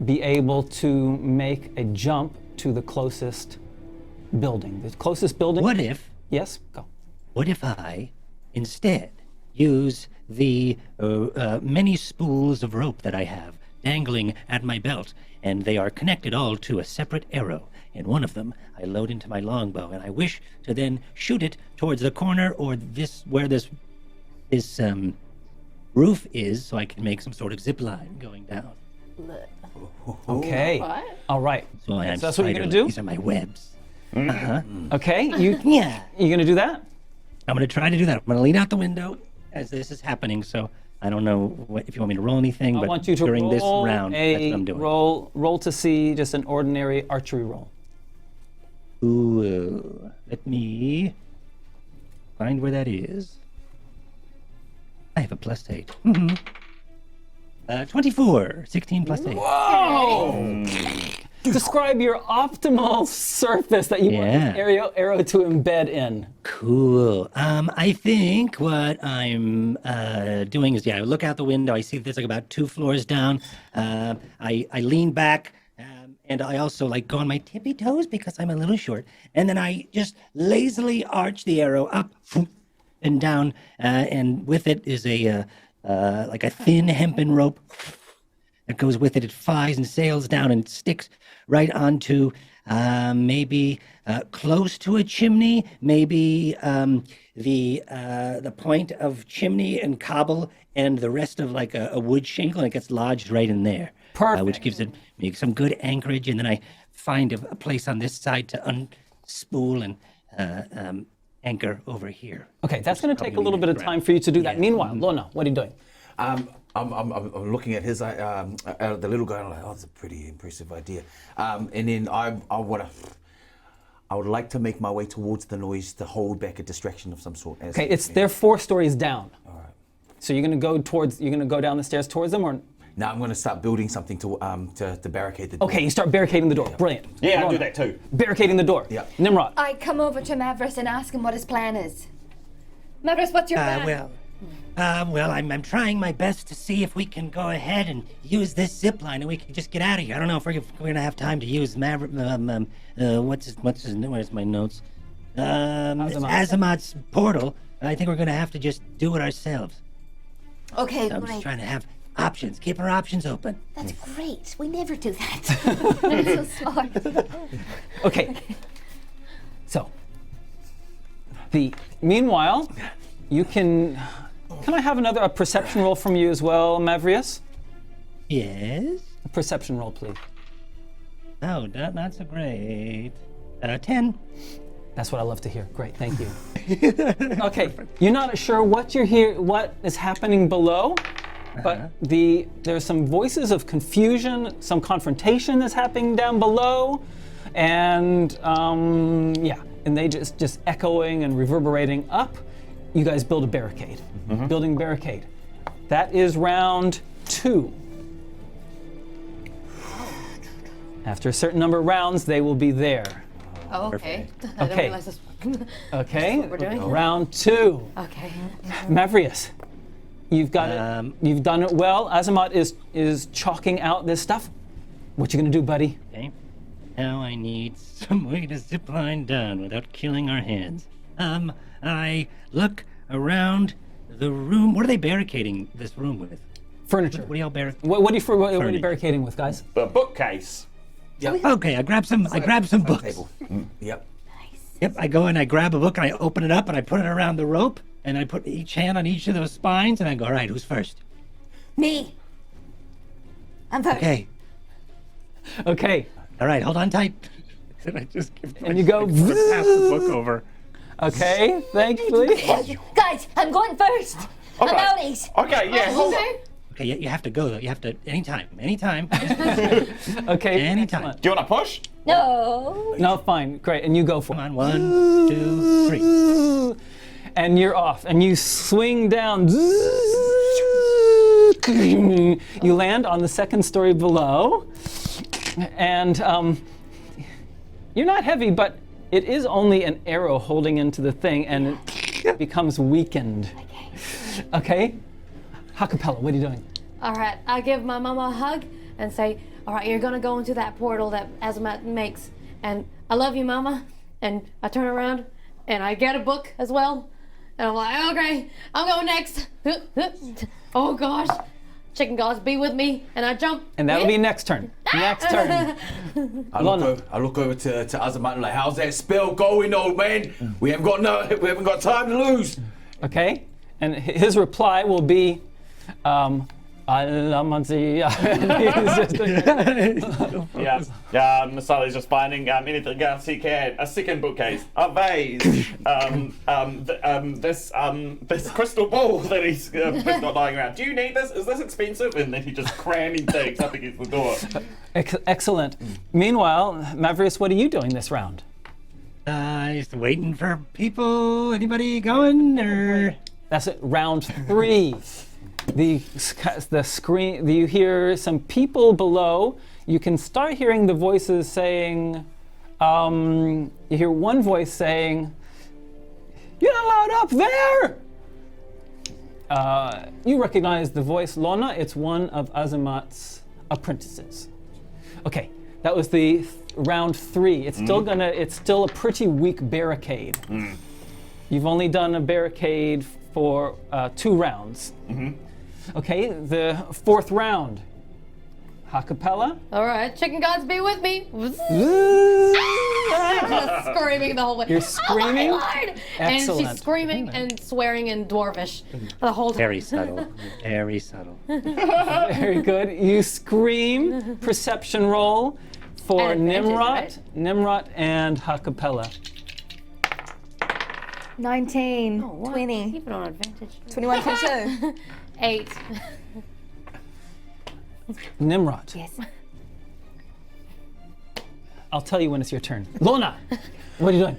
be able to make a jump to the closest building. The closest building. What if? Yes, go. What if I instead use the many spools of rope that I have dangling at my belt, and they are connected all to a separate arrow, and one of them I load into my longbow, and I wish to then shoot it towards the corner or where this roof is, so I can make some sort of zip line going down. Okay. What? All right. So I'm that's what you're gonna Spiderling. do? These are my webs. Okay. Yeah. You gonna do that? I'm going to try to do that. I'm going to lean out the window as this is happening, so I don't know if you want me to roll anything, I but want you to during this roll round, that's what I'm doing. Roll to see just an ordinary archery roll. Ooh, let me find where that is. I have a +8. 24, 16 + 8. Whoa! Describe your optimal surface that you want this arrow to embed in. Cool. I think what I'm doing is, I look out the window. I see there's about 2 floors down. I lean back, and I also go on my tippy toes because I'm a little short. And then I just lazily arch the arrow up and down, and with it is a thin hempen rope that goes with it. It flies and sails down and sticks right onto maybe close to a chimney, maybe the point of chimney and cobble and the rest of a wood shingle, and it gets lodged right in there. Perfect. Which gives it some good anchorage, and then I find a place on this side to unspool and anchor over here. Okay, that's going to take a little bit of time for you to do that. Meanwhile, Lona, what are you doing? I'm looking at his the little guy, and I'm like, oh, that's a pretty impressive idea. And then I would like to make my way towards the noise to hold back a distraction of some sort. Okay, they're 4 stories down. All right. So you're gonna go down the stairs towards them, or? Now I'm going to start building something to barricade the door. Okay, you start barricading the door. Brilliant. Yeah, I'll Lona, do that too. Barricading the door. Yeah. Nimrod. I come over to Maverick and ask him what his plan is. Maverick, what's your plan? I'm trying my best to see if we can go ahead and use this zip line and we can just get out of here. I don't know if we're gonna have time to use Maverick. Where's my notes? Azamat's portal. I think we're gonna have to just do it ourselves. Okay, I'm just great. trying to have options. Keep our options open. That's great. We never do that. That's so smart. Okay. So, meanwhile, you can I have a perception roll from you as well, Mavrius? Yes? A perception roll, please. Oh, not so great. 10. That's what I love to hear. Great, thank you. Okay, you're not sure what is happening below, but there's some voices of confusion, some confrontation is happening down below, and and they just echoing and reverberating up. You guys build a barricade. Building barricade. That is round 2. After a certain number of rounds, they will be there. Oh, okay. I didn't Okay. realize this. Okay. what we're doing? Round 2. Okay. Maverick, you've got it. You've done it well. Azamat is chalking out this stuff. What you gonna do, buddy? Okay. Now I need some way to zip line down without killing our hands. I look around the room. What are they barricading this room with? Furniture. What are y'all barricading? What are you barricading with, guys? The bookcase. Okay, I grab some books. Table. Yep. Yep, I go and I grab a book and I open it up and I put it around the rope and I put each hand on each of those spines and I go, all right, who's first? Me. I'm first. Okay. Okay. All right, hold on tight. And I just give And you go. pass the book over. Okay. Thankfully. Guys, I'm going first. I'm Okay. outies. Okay, yeah, hold on. Okay, you have to go though. You have to anytime. Okay. Anytime. excellent. Do you want to push? No. No, fine. Great. And you go for Come it. on, 1, 2, 3. And you're off. And you swing down. You land on the second story below. And you're not heavy, but it is only an arrow holding into the thing, and it becomes weakened. Okay? Ha-Kapella, what are you doing? All right, I give my mama a hug and say, all right, you're gonna go into that portal that Azamat makes, and I love you, mama. And I turn around and I get a book as well, and I'm like, okay, I'm going next. Oh gosh, chicken gods, be with me, and I jump. And that'll be next turn. Next turn. I Lona. look over to Azamat and like, how's that spell going, old man? We haven't got time to lose. Okay? And his reply will be, Yeah. Sully's just finding anything else he can. A second bookcase, a vase, this crystal ball that he's got lying around. Do you need this? Is this expensive? And then he just cramming things up against the door. Excellent. Meanwhile, Maverick, what are you doing this round? Just waiting for people. Anybody going or? That's it. Round 3. The screen. You hear some people below. You can start hearing the voices saying. You hear one voice saying, "You're not allowed up there." You recognize the voice, Lona. It's one of Azamat's apprentices. Okay, that was the round 3. It's still It's still a pretty weak barricade. You've only done a barricade for 2 rounds. Okay, the 4th round. Ha-Kapella. All right, chicken gods, be with me. Screaming the whole way. You're screaming? Oh my lord! And Excellent. she's screaming and swearing in dwarvish the whole time. Very subtle. Very subtle. Very good. You scream. Perception roll for And advantage, Tnemrot, right? Tnemrot, and Ha-Kapella. 19, Oh, wow. 20, Even on advantage. 21, 22. 8. Tnemrot. Yes. I'll tell you when it's your turn. Lona, what are you doing?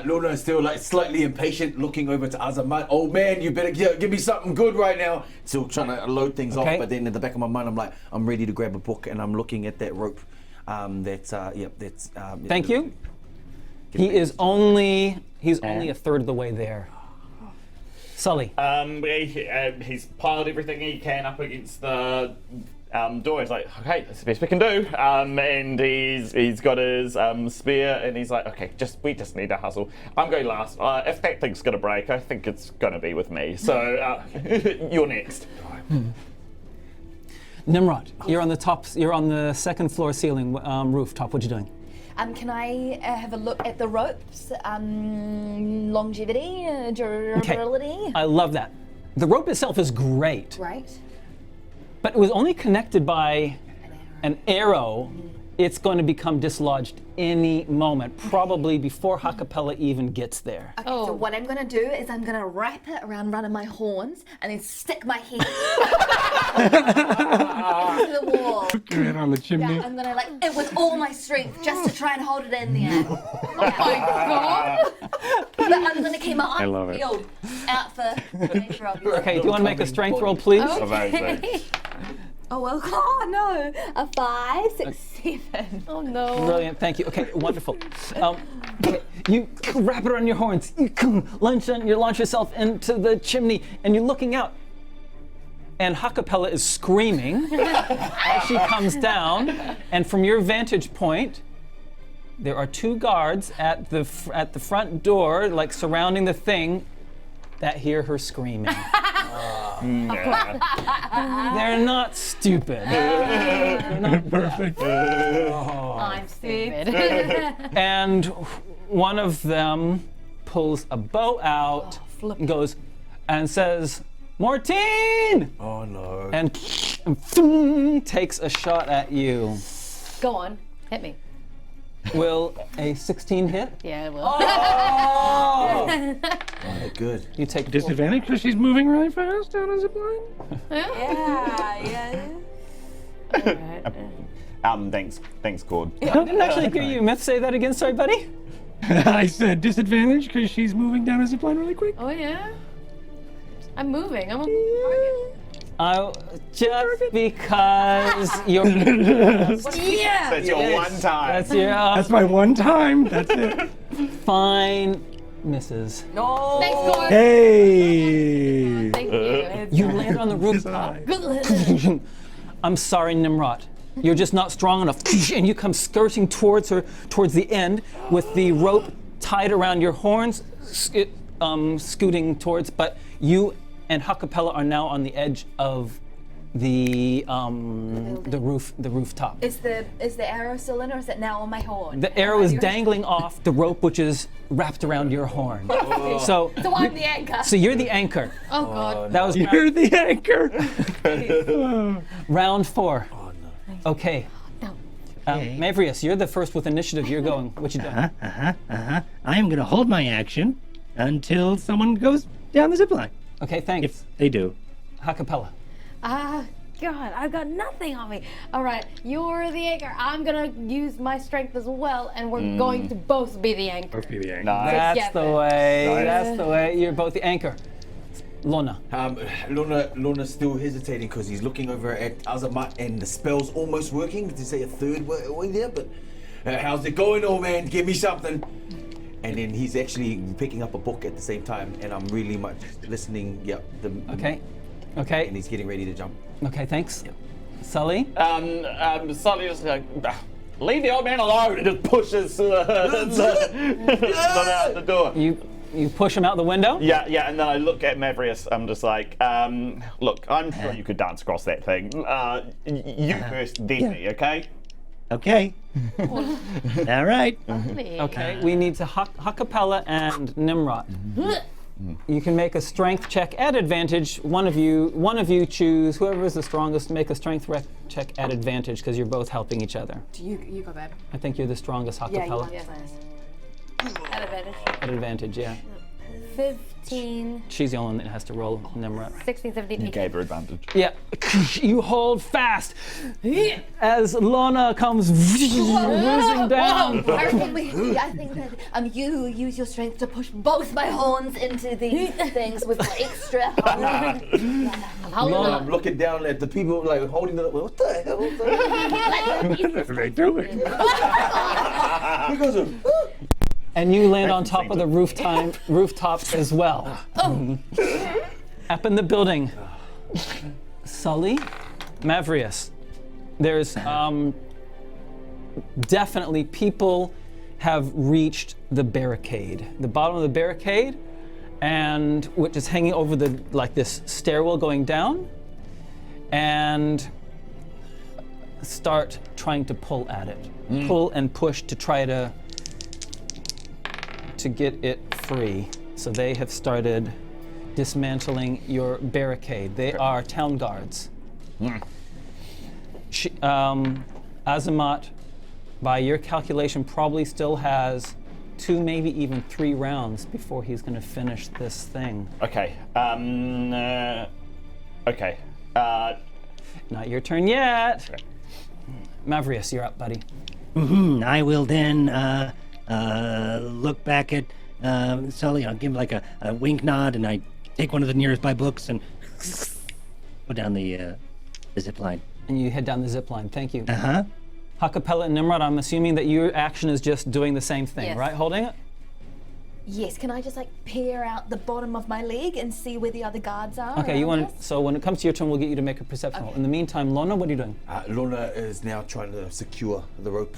Lona is still like slightly impatient, looking over to Azamat. Oh man, you better give me something good right now. Still trying to load things Okay. off, but then in the back of my mind, I'm like, I'm ready to grab a book, and I'm looking at that rope. Thank you. He's only a third of the way there. Sully. He's piled everything he can up against the door. He's like, okay, that's the best we can do. And he's got his spear, and he's like, okay, we just need to hustle. I'm going last. If that thing's gonna break, I think it's gonna be with me. So you're next. Tnemrot, you're on the top. You're on the 2nd floor ceiling rooftop. What you doing? Can I have a look at the ropes? Longevity, durability. I love that. The rope itself is great, Right. but it was only connected by an arrow. It's going to become dislodged any moment, probably before Ha-Kapella even gets there. Okay, so what I'm gonna do is I'm gonna wrap it around one of my horns and then stick my head into the wall. Your head on the chimney. Yeah, I'm gonna it with all my strength just to try and hold it in there. Oh my god! But I'm gonna keep my I love eyes it. peeled out for nature, obviously. Okay, do you want to make a strength roll, please? Amazing. Oh, well, oh no. A 5, 6, 7. Oh no. Brilliant, thank you. Okay, wonderful. Okay, you wrap it around your horns, you launch yourself into the chimney, and you're looking out. And Ha-Kapella is screaming as she comes down, and from your vantage point, there are 2 guards at the front door, like surrounding the thing, that hear her screaming. They're not stupid. They're not Perfect. I'm stupid. And one of them pulls a bow out, goes, and says, "Mortine!" Oh no. And takes a shot at you. Go on, hit me. Will a 16 hit? Yeah, it will. Oh, good. You take Disadvantage because she's moving really fast down a zip line? Yeah. Thanks, Cord. I didn't actually hear you. Myth, say that again. Sorry, buddy. I said disadvantage because she's moving down a zip line really quick. Oh yeah. I'm moving. I'm a target. Just because you're. Yeah. That's your one time. That's your That's my one time. That's it. fine misses. No. Thanks, Gord. Hey. Thank you. You land on the rooftop. I'm sorry, Tnemrot. You're just not strong enough. And you come skirting towards her, towards the end, with the rope tied around your horns, scooting towards. But you and Ha-Kapella are now on the edge of the rooftop. Is the arrow still in, or is it now on my horn? The arrow is dangling off the rope, which is wrapped around your horn. So I'm the anchor. So you're the anchor. Oh God. That was You're the anchor. round 4. Oh no. Okay. No. Maverick, you're the first with initiative. You're going. What you doing? I am going to hold my action until someone goes down the zip line. Okay, thanks. If they do. Ha-Kapella. God, I've got nothing on me. All right, you're the anchor. I'm gonna use my strength as well, and we're going to both be the anchor. Must be the anchor. Nice. That's the way. Nice. That's the way. You're both the anchor. Lona. Lona's still hesitating because he's looking over at Azamat and the spell's almost working. To say a third way there, but how's it going, old man? Give me something. And then he's actually picking up a book at the same time, and I'm really much listening. Yep. Okay. And Okay. he's getting ready to jump. Okay, thanks. Sully. Sully just like, leave the old man alone, and just pushes Lona out the door. You push him out the window? Yeah, and then I look at Maverick. I'm just like, look, I'm sure you could dance across that thing. You first, then me, okay? Okay. All right. Okay. We need to Ha-Kapella and Tnemrot. You can make a strength check at advantage. One of you choose whoever is the strongest. Make a strength check at advantage because you're both helping each other. You got that. I think you're the strongest, Ha-Kapella. At advantage. At advantage, yeah. 15, She's the only one that has to roll Tnemrot. 16, 17, 18. Gave her advantage. Yeah. You hold fast as Lona comes whizzing down. I think that you use your strength to push both my horns into these things with my extra. I'm looking down at the people like holding it up. What the hell? What are they doing? He goes, And you land on top of the rooftop as well. Up in the building. Sully, Maverick, there's definitely people have reached the barricade, the bottom of the barricade, and which is hanging over the this stairwell going down, and start trying to pull at it, pull and push to try to get it free. So they have started dismantling your barricade. They are town guards. Azamat, by your calculation, probably still has 2, maybe even 3 rounds before he's going to finish this thing. Okay. Okay. Not your turn yet. Okay. Maverick, you're up, buddy. I will then look back at Sully. I'll give him like a wink nod, and I take one of the nearest by books and go down the zip line. And you head down the zip line. Thank you. Uh-huh. Ha-Kapella and Tnemrot, I'm assuming that your action is just doing the same thing, Yes. right? Holding it? Yes, can I just like peer out the bottom of my leg and see where the other guards are? Okay, you around want us? to, so when it comes to your turn, we'll get you to make a perception roll. In the meantime, Lona, what are you doing? Lona is now trying to secure the rope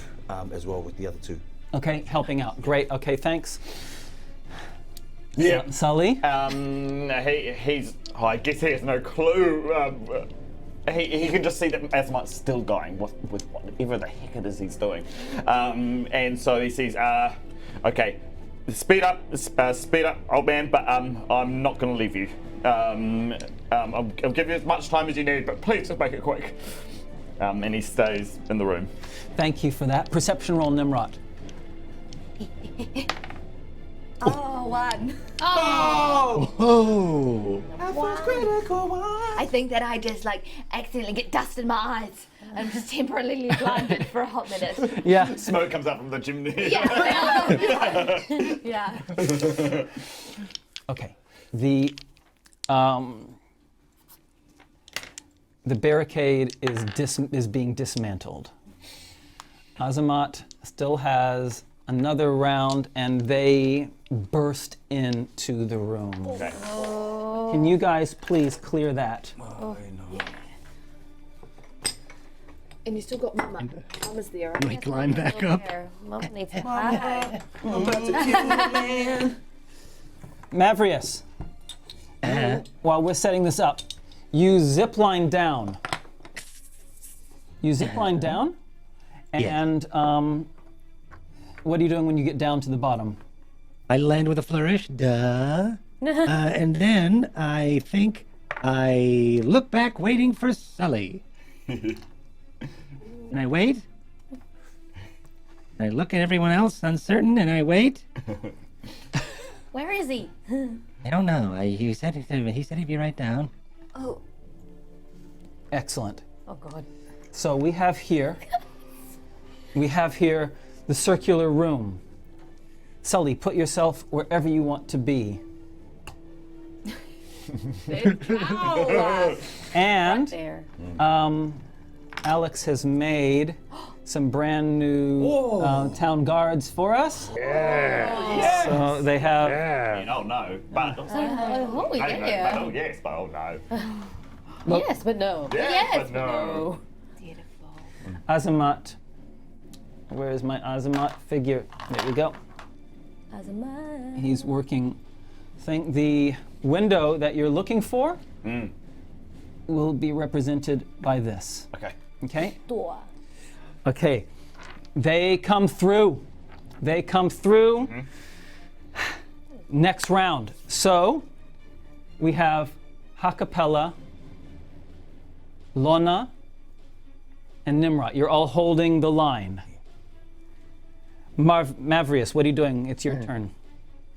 as well with the other two. Okay, helping out. Great. Okay, thanks. Yeah. Sully? He's. Oh, I guess he has no clue. He can just see that Azamat's still going with whatever the heck it is he's doing. And so he says, okay, speed up, old man, but I'm not going to leave you. I'll give you as much time as you need, but please just make it quick. And he stays in the room. Thank you for that. Perception roll, Tnemrot. Oh, 1. Oh! I think that I just like accidentally get dust in my eyes. I'm just temporarily blinded for a hot minute. Yeah. Smoke comes out from the chimney. Yeah. Yeah. Okay. The barricade is being dismantled. Azamat still has another round, and they burst into the room. Okay. Can you guys please clear that? And you still got Mama. Mama's there. Right? We climb back up. Mom needs to hide. Maverick, while we're setting this up, you zip line down. You zip line down, and what are you doing when you get down to the bottom? I land with a flourish, duh. And then I think I look back waiting for Sully. And I wait. I look at everyone else uncertain and I wait. Where is he? I don't know. He said he'd be right down. Oh, Excellent. Oh God. So we have here the circular room. Sully, put yourself wherever you want to be. And There. Alex has made some brand new town guards for us. So they have. Oh no, but Oh I don't know, yeah. but oh yes, but oh no. Yes, but no. Yes, but no. Azamat. Where is my Azamat figure? There we go. Azamat. He's working thing. The window that you're looking for will be represented by this. Okay. Okay? Door. Okay. They come through. They come through. Next round. So we have Ha-Kapella, Lona, and Tnemrot. You're all holding the line. Maverick, what are you doing? It's your turn.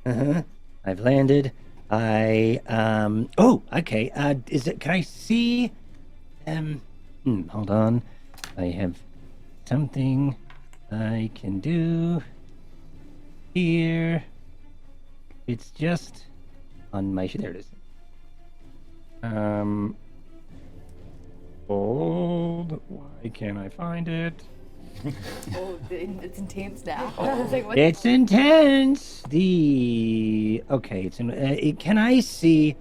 I've landed. Oh, okay. Can I see? Hold on. I have something I can do here. It's just on my. There it is. Hold. Why can't I find it? oh, it's intense now. I was like, what? It's intense. Okay. Can I see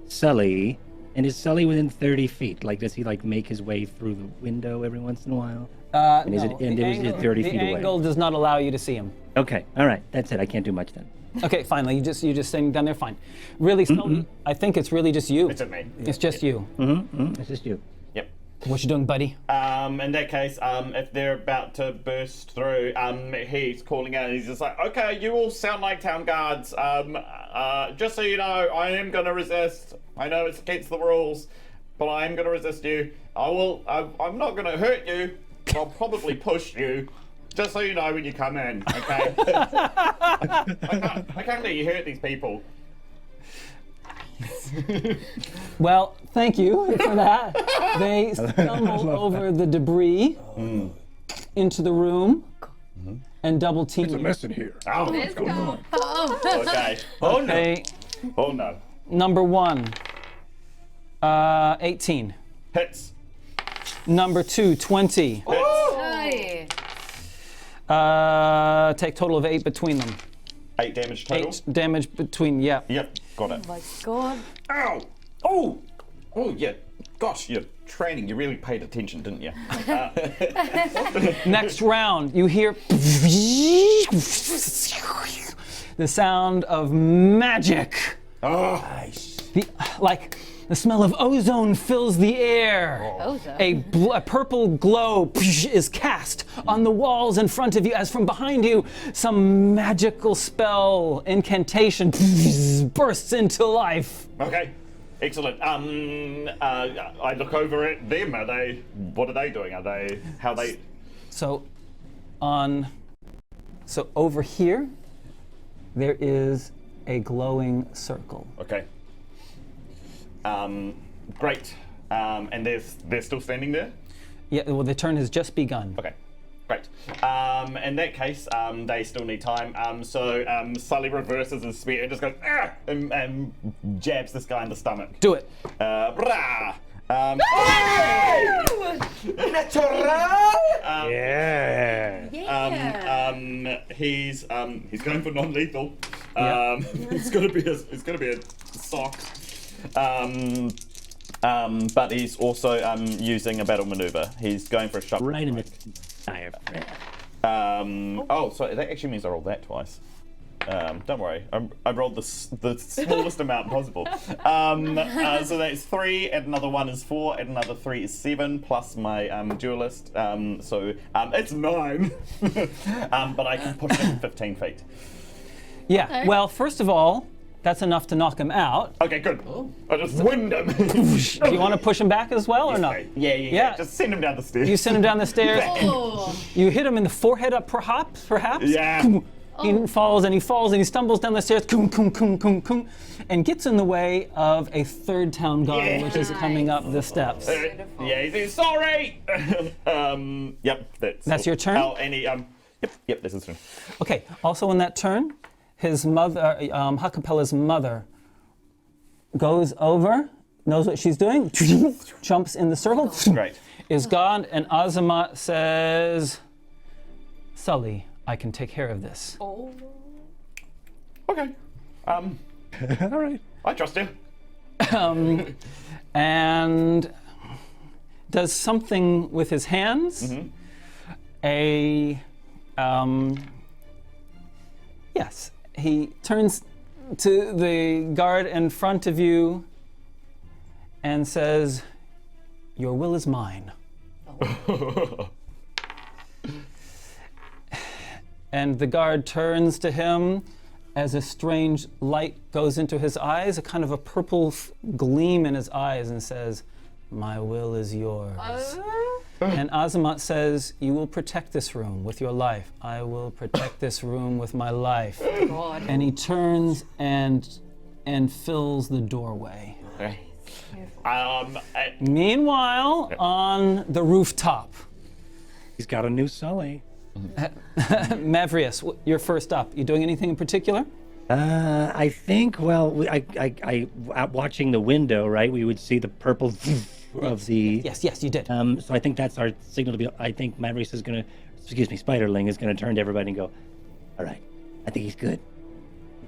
Sully? And is Sully within 30 feet? Like, does he like make his way through the window every once in a while? And is No, it 30 feet the away? angle does not allow you to see him. Okay. All right. That's it. I can't do much then. Okay, fine. You just standing down there. Fine. Really, Sully, I think it's really just you. It's at me. It's just you. It's just you. Yep. What you doing, buddy? In that case, if they're about to burst through, he's calling out and he's just like, okay, you all sound like town guards. Just so you know, I am going to resist. I know it's against the rules, but I am going to resist you. I'm not going to hurt you. I'll probably push you. Just so you know when you come in, okay? I can't let you hurt these people. Well, thank you for that. They stumble over the debris into the room and double team. It's a mess in here. Oh, what's going on? Okay. Oh no. Okay, Oh no. number 1. 18. Hits. Number 2, 20. Hey. Take total of 8 between them. 8 damage total. 8 damage between, yeah. Yep, got it. Oh my god. Ow! Oh! Oh, yeah. Gosh, you're training. You really paid attention, didn't you? Next round, you hear the sound of magic. Oh, The smell of ozone fills the air. Ozone? A purple glow is cast on the walls in front of you as from behind you, some magical spell, incantation bursts into life. okay. Excellent. I look over at them. What are they doing? How they? So over here, there is a glowing circle. Okay. Great. And they're still standing there? Yeah, well, the turn has just begun. Okay. Great. In that case, they still need time. So Sully reverses his spear and just goes, ah! And jabs this guy in the stomach. Do it. Brah! He's going for non-lethal. It's gonna be a sock. But he's also using a battle maneuver. He's going for a shot. Right in the tire. Oh, so that actually means I rolled that twice. Don't worry, I rolled the smallest amount possible. So that's 3, and another 1 is 4, and another 3 is 7, plus my duelist. So it's 9. But I can push him 15 feet. Yeah, Okay. well, first of all, that's enough to knock him out. Okay, good. I just wind him. Do you want to push him back as well, or not? Yeah. Just send him down the stairs. You send him down the stairs. Oh. You hit him in the forehead up, perhaps. Yeah. He falls and he he stumbles down the stairs, and gets in the way of a third town guard, which is coming up the steps. Yeah, he's sorry. Yep, That's your turn? Oh, and he, yep, this is turn. Okay, also in that turn, his mother, Ha-Kapella's mother, goes over, knows what she's doing, jumps in the circle, Great. is gone, and Azamat says, Sully, I can take care of this. Oh. Okay. All right. I trust you. And does something with his hands. Yes, he turns to the guard in front of you and says, your will is mine. And the guard turns to him as a strange light goes into his eyes, a kind of a purple gleam in his eyes, and says, my will is yours. And Azamat says, you will protect this room with your life. I will protect this room with my life. God. And he turns and fills the doorway. Okay. Meanwhile, on the rooftop, He's got a new Sully. Maverick, you're first up. You doing anything in particular? I think, well, I watching the window, right, we would see the purple of the... Yes, you did. So I think that's our signal to be... I think Maverick is going to... Excuse me, Spiderling is going to turn to everybody and go, all right, I think he's good.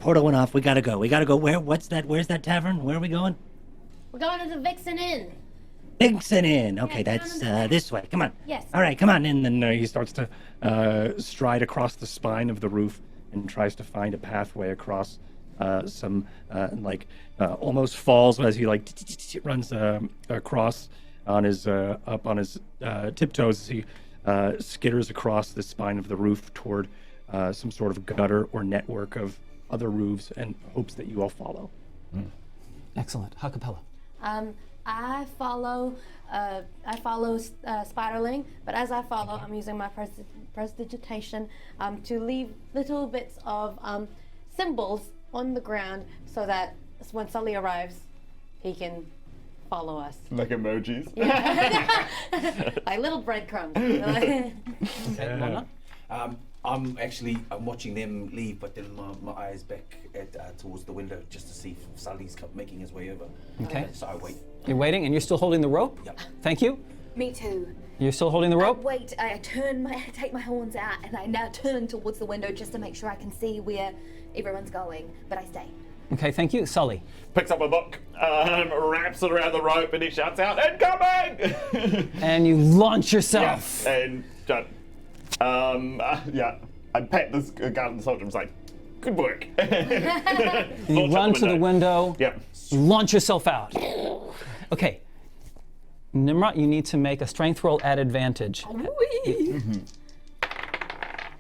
Portal went off. We got to go. Where's that tavern? Where are we going? We're going to the Vixen Inn. Vixen Inn. Okay, down that's on the left. this way. Come on. Yes. All right, come on. And then He starts to stride across the spine of the roof and tries to find a pathway across some almost falls as he runs across on his up on his tiptoes as he skitters across the spine of the roof toward some sort of gutter or network of other roofs and hopes that you all follow. Excellent. Ha-Kapella. I follow Spiderling, but as I follow, I'm using my prestidigitation to leave little bits of symbols on the ground so that when Sully arrives, he can follow us. Like emojis. Like little breadcrumbs. Lona? I'm watching them leave, but then my eyes back towards the window just to see if Sully's making his way over. Okay. So I wait. You're waiting, and you're still holding the rope? Yep. Thank you. Me too. You're still holding the rope? Wait, I take my horns out and I now turn towards the window just to make sure I can see where everyone's going, but I stay. Okay, thank you. Sully. Picks up a book, wraps it around the rope, and he shouts out, "Incoming!" And you launch yourself. Yeah, and yeah, I pat this garden soldier and say, "Good work." You run to the window. Yep. You launch yourself out. Okay. Tnemrot, you need to make a strength roll at advantage.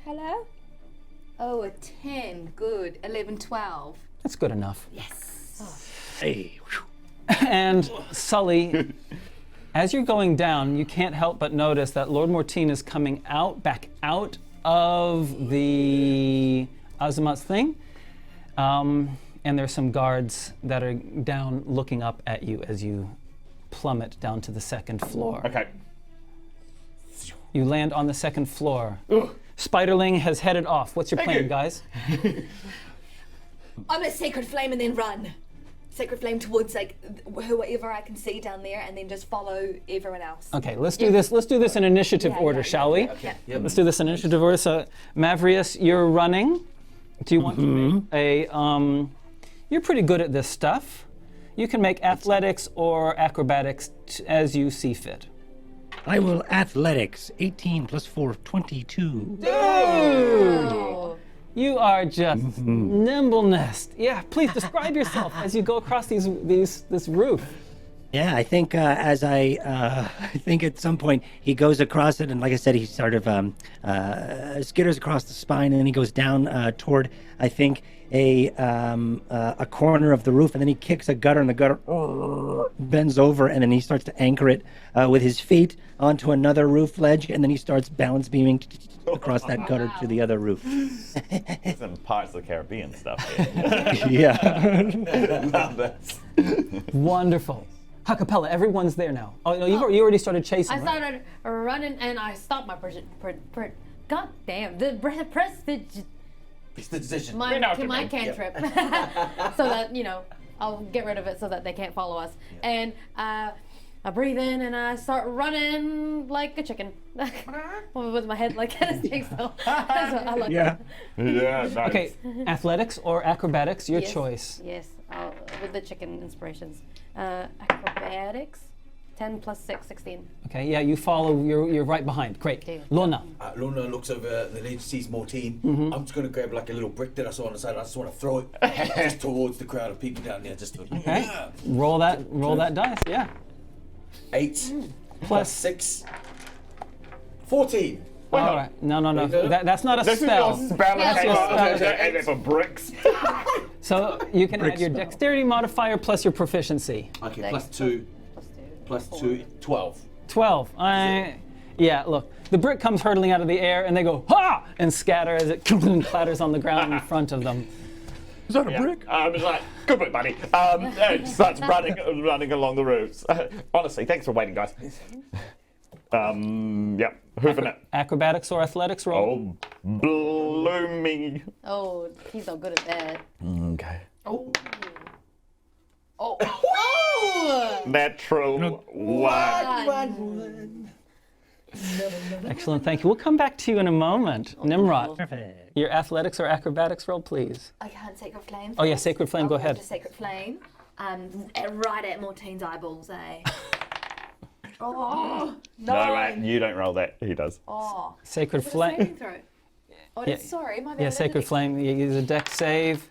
Hello? Oh, a 10. Good. 11, 12. That's good enough. Yes. Hey. And Sully, as you're going down, you can't help but notice that Lord Mortine is coming back out of the Azimuth's thing. And there's some guards that are down looking up at you as you plummet down to the second floor. Okay. You land on the second floor. Spiderling has headed off. What's your plan, guys? I'm a sacred flame and then run. Sacred flame towards like whoever I can see down there, and then just follow everyone else. Okay, let's do this. Let's do this in initiative order, shall we? Okay. Let's do this in initiative order. So, Maverick, you're running. Do you want to make a? You're pretty good at this stuff. You can make athletics or acrobatics as you see fit. I will athletics. 18 plus 4, 22. You are just nimbleness. Yeah, please describe yourself as you go across this roof. Yeah, I think I think at some point he goes across it, and like I said, he sort of skitters across the spine, and then he goes down toward, I think, a corner of the roof, and then he kicks a gutter, and the gutter bends over, and then he starts to anchor it with his feet onto another roof ledge, and then he starts balance beaming across that gutter to the other roof. Some Pirates of the Caribbean stuff here. Yeah. Love this. Wonderful. Ha-Kapella, everyone's there now. Oh, no, you already started chasing, I right? started running and I stopped my God damn, the prestige. Prestidigitation. My cantrip. So that, I'll get rid of it so that they can't follow us. Yeah. And I breathe in and I start running like a chicken. With my head like a jigsaw. That's what I like. Yeah. Yeah, nice. Okay, athletics or acrobatics, your Yes, choice. Yes, with the chicken inspirations. Acrobatics, 10 plus 6, 16. Okay, yeah, you follow, you're right behind. Great. Okay. Lona. Lona looks over the ledge, sees Mortine. I'm just going to grab like a little brick that I saw on the side. I just want to throw it just towards the crowd of people down there. Just to, Okay. Roll that dice, yeah. 8 plus 6. 14. All right. No. That's not a This spell. is your spell. That's your spell. And it's for bricks. So you can add your spell. dexterity modifier plus your proficiency. Okay, plus 2. Plus 2, 12. 12. Yeah, look. The brick comes hurtling out of the air and they go, ha! And scatter as it clatters on the ground in front of them. Is that a brick? I was like, good book, buddy. And starts running along the roofs. Honestly, thanks for waiting, guys. Yep, hoofing it. Acrobatics or athletics roll? Oh, blooming. Oh, he's so good at that. Okay. Oh. Natural one. Excellent, thank you. We'll come back to you in a moment. Tnemrot, Perfect. your athletics or acrobatics roll, please. I can't Sacred Flame. Oh yeah, first. Sacred Flame, I'll go ahead. to Sacred Flame. Right at Mortine's eyeballs, eh? Oh, No, right, you don't roll that. He does. Oh. Sacred Saving Flame. throw. Oh, Yeah. sorry, my bad. Yeah, Sacred Flame, you use a dex save.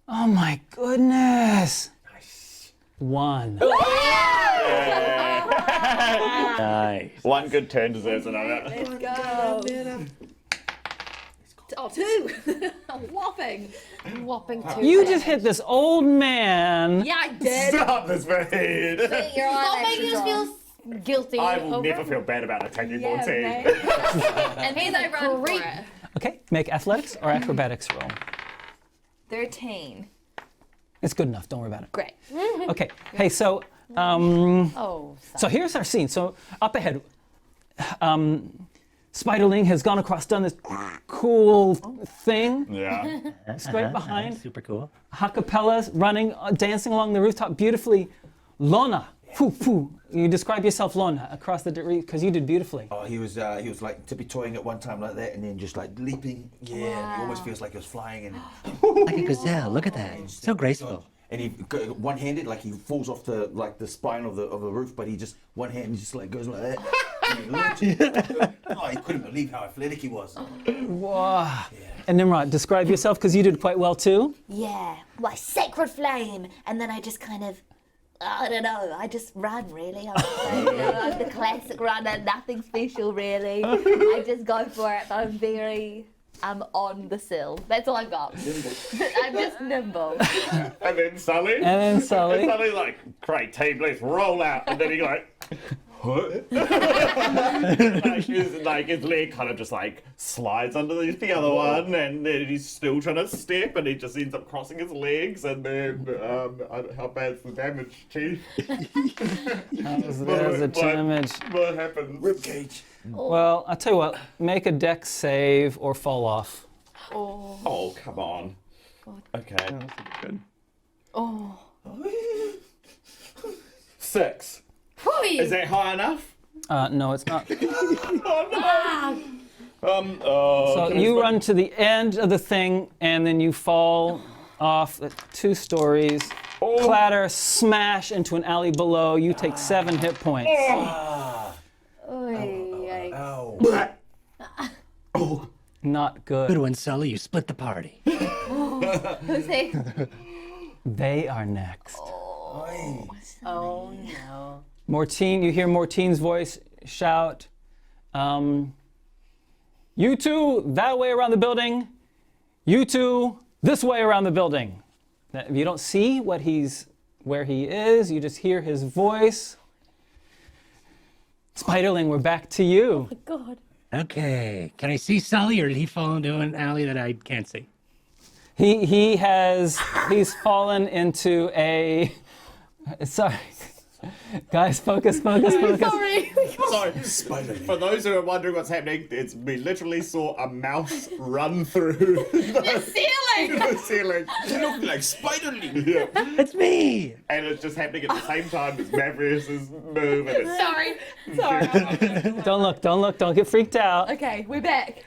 Oh my goodness. Nice. 1. Nice. One good turn deserves another. Let's go. Oh, 2. I'm whopping. Whopping 2. You just hit this old man. Yeah, I did. Stop this feed. You're Stop on making us feel guilty. I will over. never feel bad about attacking Yeah, 14. mate. And he's I run for creep. it. Okay, make athletics or acrobatics roll. 13. It's good enough, don't worry about it. Great. Okay, hey, so Oh, so here's our scene. So up ahead, Spiderling has gone across, done this cool thing. Yeah. Straight behind. Super cool. Ha-Kapella's running, dancing along the rooftop beautifully. Lona, Phew, phew. You describe yourself, Lona, across the because you did beautifully. Oh, he was like tippy-toeing at one time like that, and then just like leaping. Yeah, he almost feels like he was flying. And Like a gazelle. Look at that. So graceful. and he one-handed, like he falls off the spine of the roof, but he just one hand he just like goes like that. And he launches. Oh, he couldn't believe how athletic he was. Wow. And Tnemrot, describe yourself because you did quite well too. Yeah, my sacred flame. And then I just kind of, I don't know, I just run really. I'm the classic runner, nothing special really. I just go for it, but I'm on the sill. That's all I got. I'm just nimble. And then Sully. And Sully. Like, great team, let's roll out. And then he like, what? like his leg kind of just like slides underneath the other one, and then he's still trying to step, and he just ends up crossing his legs, and then how bad's the damage, Chief? There's the damage. What happens? Ribcage. Well, I'll tell you what, make a dex save or fall off. Oh, come on. Okay. Good. Oh. 6. Is that high enough? No, it's not. Oh no. So you run to the end of the thing, and then you fall off 2 stories, clatter, smash into an alley below. You take 7 hit points. Oh. Not Good good. one, Sully. You split the party. Who's they? They are next. Oh no. Mortine, you hear Mortine's voice shout, you two, that way around the building. You two, this way around the building. Now, you don't see where he is, you just hear his voice. Spiderling, we're back to you. God. Okay. Can I see Sully, or did he fall into an alley that I can't see? He's fallen into a, sorry. Guys, focus. Sorry. Sorry. For those who are wondering what's happening, we literally saw a mouse run through the Ceiling. the ceiling. You look like Spiderling. Yeah. It's me. And it's just happening at the same time as Maverick's move. And it's, Sorry. Don't look, don't get freaked out. Okay, we're back.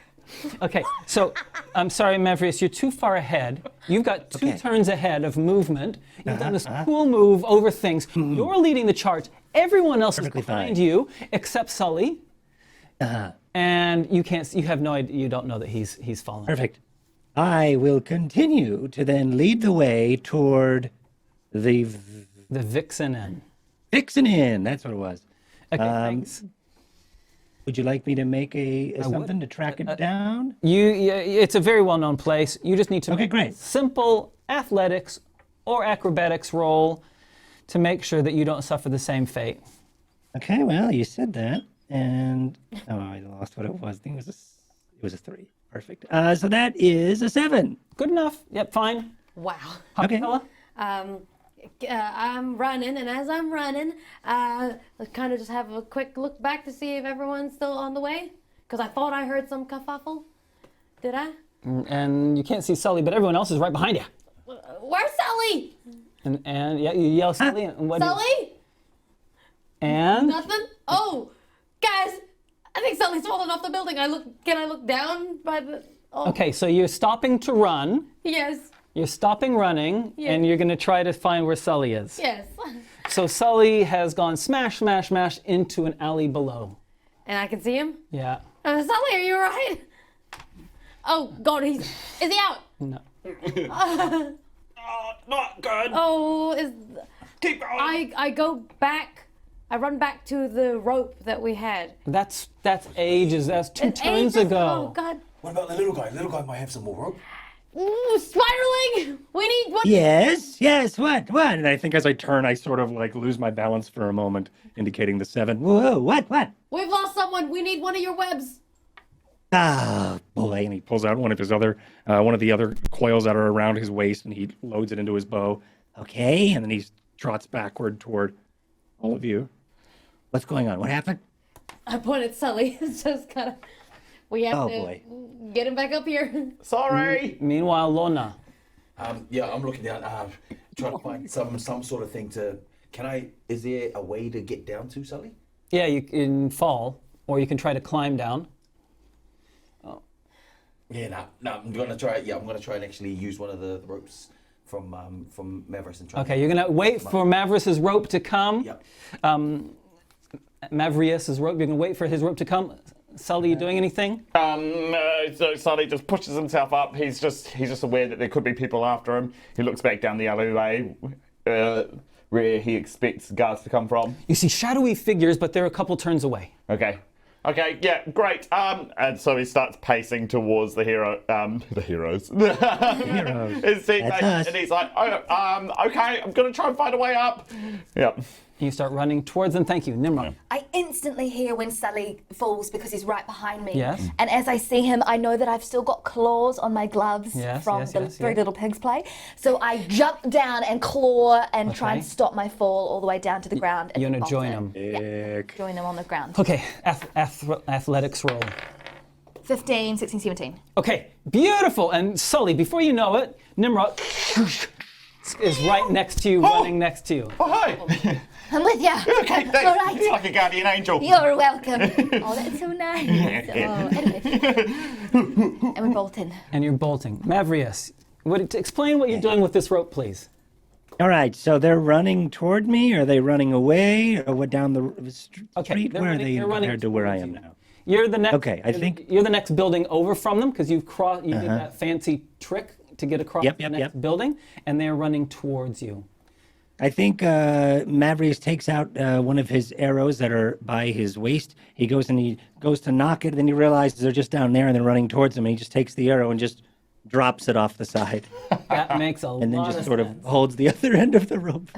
Okay, so I'm sorry, Maverick, you're too far ahead. You've got 2 turns ahead of movement. You've done this cool move over things. You're leading the charge. Everyone else Perfectly is behind fine. you, except Sully. And you can't. You have no idea. You don't know that he's fallen. Perfect. I will continue to then lead the way toward the The Vixen Inn. Vixen Inn. That's what it was. Okay, thanks. Would you like me to make something to track it down? It's a very well-known place. You just need to make great. a simple athletics or acrobatics roll to make sure that you don't suffer the same fate. Okay, well, you said that, and I lost what it was. I think it was a 3. Perfect. So that is a 7. Good enough. Yep, fine. Wow. Okay. Ha-Kapella? I'm running, and as I'm running, I kind of just have a quick look back to see if everyone's still on the way. Because I thought I heard some kerfuffle. Did I? And you can't see Sully, but everyone else is right behind you. Where's Sully? And yeah, you yell Sully. And what? Sully? And Nothing? Oh, guys, I think Sully's fallen off the building. Can I look down by the... Oh, okay, so you're stopping to run. yes, You're stopping running, Yeah. and you're going to try to find where Sully is. yes. So Sully has gone smash, smash, smash into an alley below. And I can see him? Yeah. Sully, are you all right? Oh, God, is he out? No. not good. Oh, Keep going. I go back. I run back to the rope that we had. That's ages. That's 2 It's turns ages- ago. Oh, God. What about the little guy? Little guy might have some more rope. Ooh, Spiderling! We need one. Yes, what? And I think as I turn, I sort of like lose my balance for a moment, indicating the 7. Whoa, what? We've lost someone. We need one of your webs. Oh, boy. And he pulls out one of the other coils that are around his waist, and he loads it into his bow. Okay, and then he trots backward toward all of you. What's going on? What happened? I point at Sully. It's just kind of... We have to boy. get him back up here. Sorry. Meanwhile, Lona. Yeah, I'm looking down, trying to find some sort of thing to Is there a way to get down to Sully? Yeah, you can fall, or you can try to climb down. Yeah, no, I'm gonna try. Yeah, I'm gonna try and actually use one of the ropes from Maverick and try. Okay, you're gonna wait for Maverick's rope to come. Yep. Maverick's rope. You're gonna wait for his rope to come. Sully, you doing anything? So Sully just pushes himself up. He's just aware that there could be people after him. He looks back down the alleyway where he expects guards to come from. You see shadowy figures, but they're a couple turns away. Okay, yeah, great. And so he starts pacing towards the heroes. Heroes. His teammates, us. and he's like, okay, I'm gonna try and find a way up. Yep. You start running towards them. Thank you, Tnemrot. I instantly hear when Sully falls because he's right behind me. Yes. And as I see him, I know that I've still got claws on my gloves from the Three Little Pigs play. So I jump down and claw and try and stop my fall all the way down to the ground. You're gonna bolt join it. them. Yeah, join them on the ground. Okay, athletics roll. 15, 16, 17. Okay, beautiful. And Sully, before you know it, Tnemrot is right next to you, running next to you. Oh, hi. I'm with you. Okay, thanks. All right. You're like a guardian angel. You're welcome. Oh, that's so nice. Anyway. And we're bolting. And you're bolting. Maverick, explain what you're doing with this rope, please. All right, so they're running toward me, or are they running away, or what down the street? they're Where running- are they they're running compared to where I am towards you. now? You're the next. Okay, I think- you're the next building over from them because you did that fancy trick to get across the next building, and they're running towards you. I think Maverick takes out one of his arrows that are by his waist. He goes to knock it, then he realizes they're just down there and they're running towards him, and he just takes the arrow and just drops it off the side. That makes a And then lot just of sort sense. of holds the other end of the rope.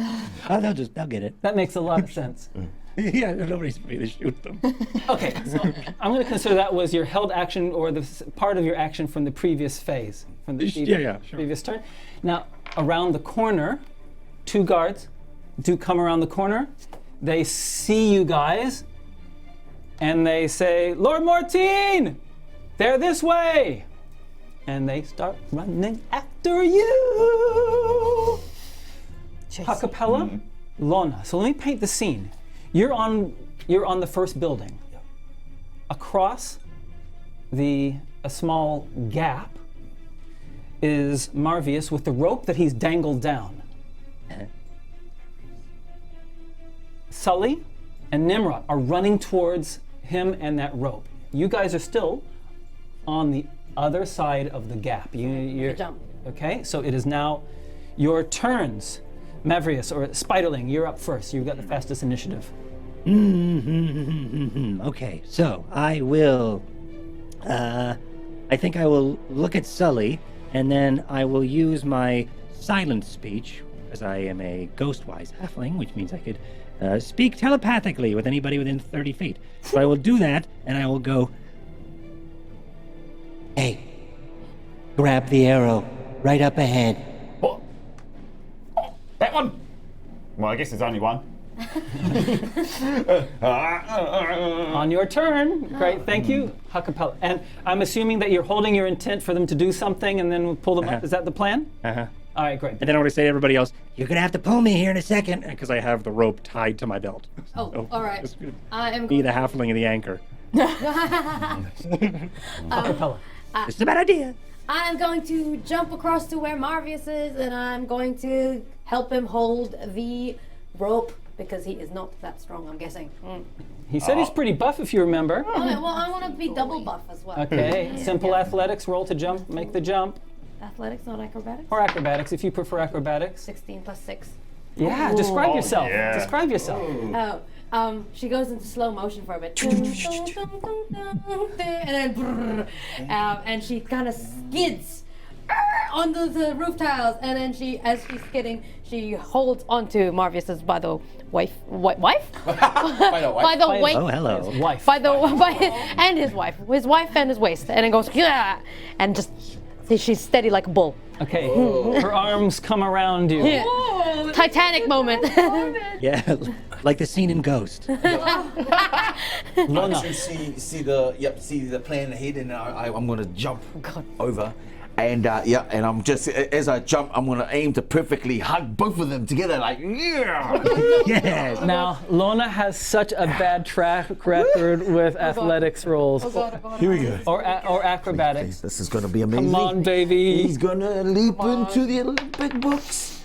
They'll get it. That makes a lot of sense. Yeah, nobody's free to shoot them. Okay, so I'm going to consider that was your held action or the part of your action from the previous phase, from the sure. previous turn. Now, around the corner, 2 guards do come around the corner. They see you guys, and they say, Lord Mortine, they're this way. And they start running after you. Ha-Kapella, Lona. So let me paint the scene. You're on the first building. Across a small gap is Marvius with the rope that he's dangled down. Sully and Tnemrot are running towards him and that rope. You guys are still on the other side of the gap. You're Jump. okay, so it is now your turns. Maverick or Spiderling, you're up first. You've got the fastest initiative. Okay, so I will. I think I will look at Sully, and then I will use my silent speech, as I am a ghost-wise halfling, which means I could speak telepathically with anybody within 30 feet. So I will do that, and I will go, hey, grab the arrow right up ahead. What? Oh, that one? Well, I guess there's only one. On your turn. Great, thank you, Ha-Kapella. And I'm assuming that you're holding your intent for them to do something and then we'll pull them up. Is that the plan? Uh-huh. All right, great. And then I want to say to everybody else, you're going to have to pull me here in a second, because I have the rope tied to my belt. Oh, all right. It's gonna I am be the halfling of the anchor. Ha-Kapella. It's a bad idea. I'm going to jump across to where Marvius is, and I'm going to help him hold the rope because he is not that strong, I'm guessing. He said he's pretty buff, if you remember. Oh, well, I want to be double buff as well. Okay, simple athletics, roll to jump, make the jump. Athletics, not acrobatics. Or acrobatics, if you prefer acrobatics. 16 plus 6. Yeah, describe yourself. yeah. Describe yourself. She goes into slow motion for a bit. And then, and she kind of skids onto the roof tiles. And then as she's skidding, she holds onto Marvius's by the wife? By the waist. Oh, hello. Wife. And his wife and his waist. And it goes, yeah, and just, she's steady like a bull. Okay, her arms come around you. Yeah. Titanic moment. Yeah, like the scene in Ghost. Lona. See the plan ahead, and I'm gonna jump over, And and I'm just, as I jump, I'm gonna aim to perfectly hug both of them together, like, yeah! Yes. Now, Lona has such a bad track record with athletics rolls. Here we go. Or acrobatics. This is gonna be amazing. Come on, baby. He's gonna leap into the Olympic books.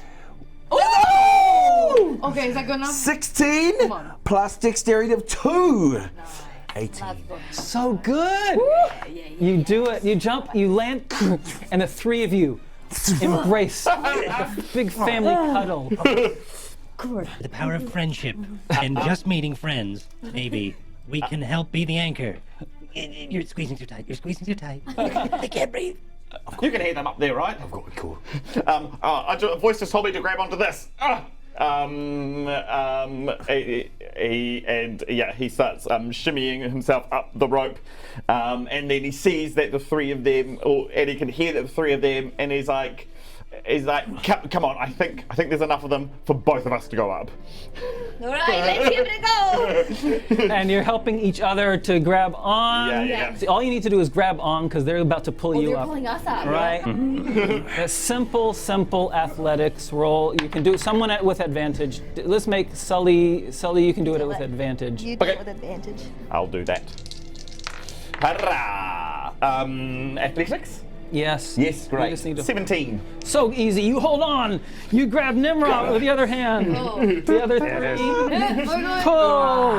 Okay, is that good enough? 16 plus dexterity of 2. 18. So good. You do it. You jump, you land, and the three of you embrace like a big family cuddle. The power of friendship and just meeting friends. Maybe we can help be the anchor. You're squeezing too tight. You're squeezing too tight. I can't breathe. You can hear them up there, right? I've got it, cool. A voice just told me to grab onto this. He starts shimmying himself up the rope, and then he sees that the three of them, and he can hear that the three of them, and he's like, come on, I think there's enough of them for both of us to go up. All right, let's give it a go. And you're helping each other to grab on. Yeah. See, all you need to do is grab on because they're about to pull you They're up. pulling us up. Right? A simple athletics roll. You can do someone with advantage. Let's make Sully, you can do it with advantage. You do it with advantage. I'll do that. Hurrah! Athletics? Yes. Yes, You great. just need to... 17. So easy. You hold on. You grab Tnemrot with the other hand. The other three. Pull.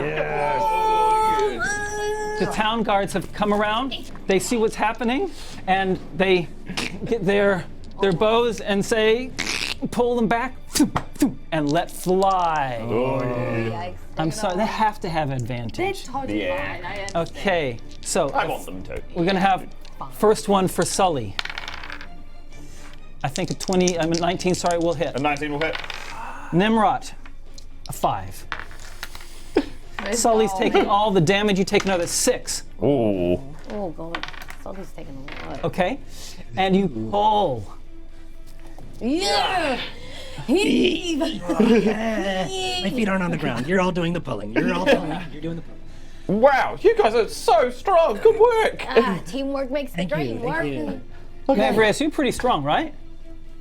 The town guards have come around. They see what's happening, and they get their bows and say, pull them back, and let fly. Yikes. I'm sorry. They have to have They're advantage. totally Yeah. fine. I understand. Okay. So I want them to. we're gonna have first one for Sully. I think a 19, sorry, will hit. A 19 will hit. Tnemrot, a 5. Sully's taking all the damage. You take another 6. Ooh. Oh, God. Sully's taking a lot. Okay? And you pull. Yeah! Heave! My feet aren't on the ground. You're all doing the pulling. You're all pulling. You're doing the pulling. Wow, you guys are so strong. Good work. Teamwork makes the Thank you. dream work. Thank you. Maverick, you're pretty strong, right?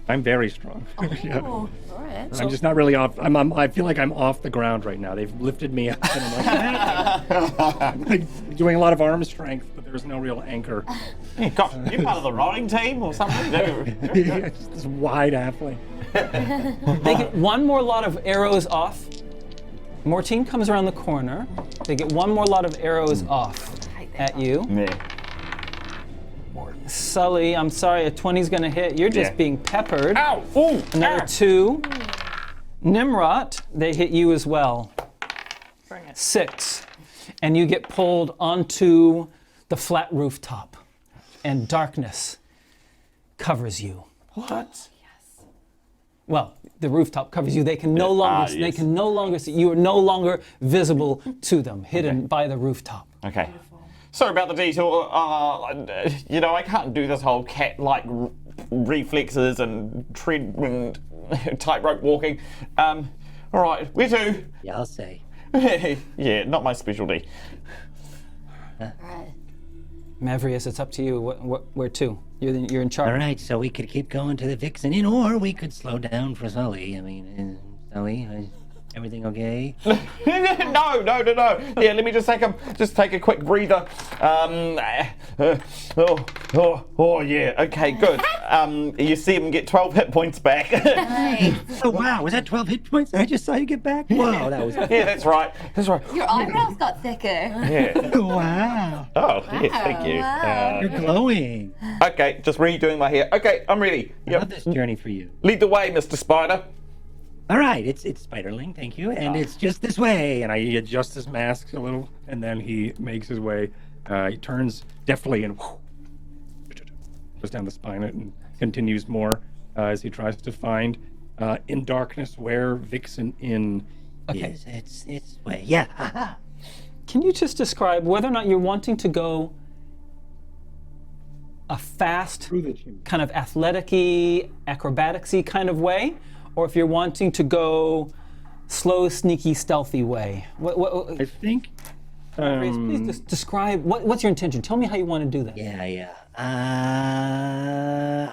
I'm very strong. Yeah. All right. I'm just not really off. I feel like I'm off the ground right now. They've lifted me up, and I'm like doing a lot of arm strength, but there's no real anchor. Gosh, you part of the rowing team or something? It's just this wide halfling. They get one more lot of arrows off. Mortine comes around the corner. They get one more lot of arrows off at you. Yeah. Sully, I'm sorry, a 20's gonna hit. You're just Yeah. being peppered. Ow! Ooh! Another 2. Tnemrot, they hit you as well. 6. And you get pulled onto the flat rooftop, and darkness covers you. What? Well, the rooftop covers you. They can no longer. They yes. can no longer see. You are no longer visible to them, hidden by the rooftop. Okay. Sorry about the detour. I can't do this whole cat-like reflexes and tread and tightrope walking. All right, where to? Yeah, I'll say. Yeah, not my specialty. Right. Maverick, it's up to you. Where to? You're in charge. All right, so we could keep going to the Vixen Inn, or we could slow down for Sully. I mean, Sully, everything okay? No. Yeah, let me just take a quick breather. Yeah. Okay, good. You see him get 12 hit points back. Oh, wow, was that 12 hit points I just saw you get back? Wow, that was... Yeah, that's right. Your eyebrows got thicker. Yeah. Wow, Oh, yeah, thank you. you're glowing. Okay, just redoing my hair. Okay, I'm ready. I Yep. love this journey for you. Lead the way, Mr. Spider. All right, it's Spiderling, thank you, and it's just this way. And I adjust his mask a little, and then he makes his way. He turns deftly and goes down the spine and continues more as he tries to find in darkness where Vixen Inn Okay. is. It's way. Yeah. Haha. Can you just describe whether or not you're wanting to go a fast, through the chimney. kind of athletic-y, acrobatics-y kind of way, or if you're wanting to go slow, sneaky, stealthy way? I think Please just describe, what's your intention? Tell me how you want to do that. Yeah.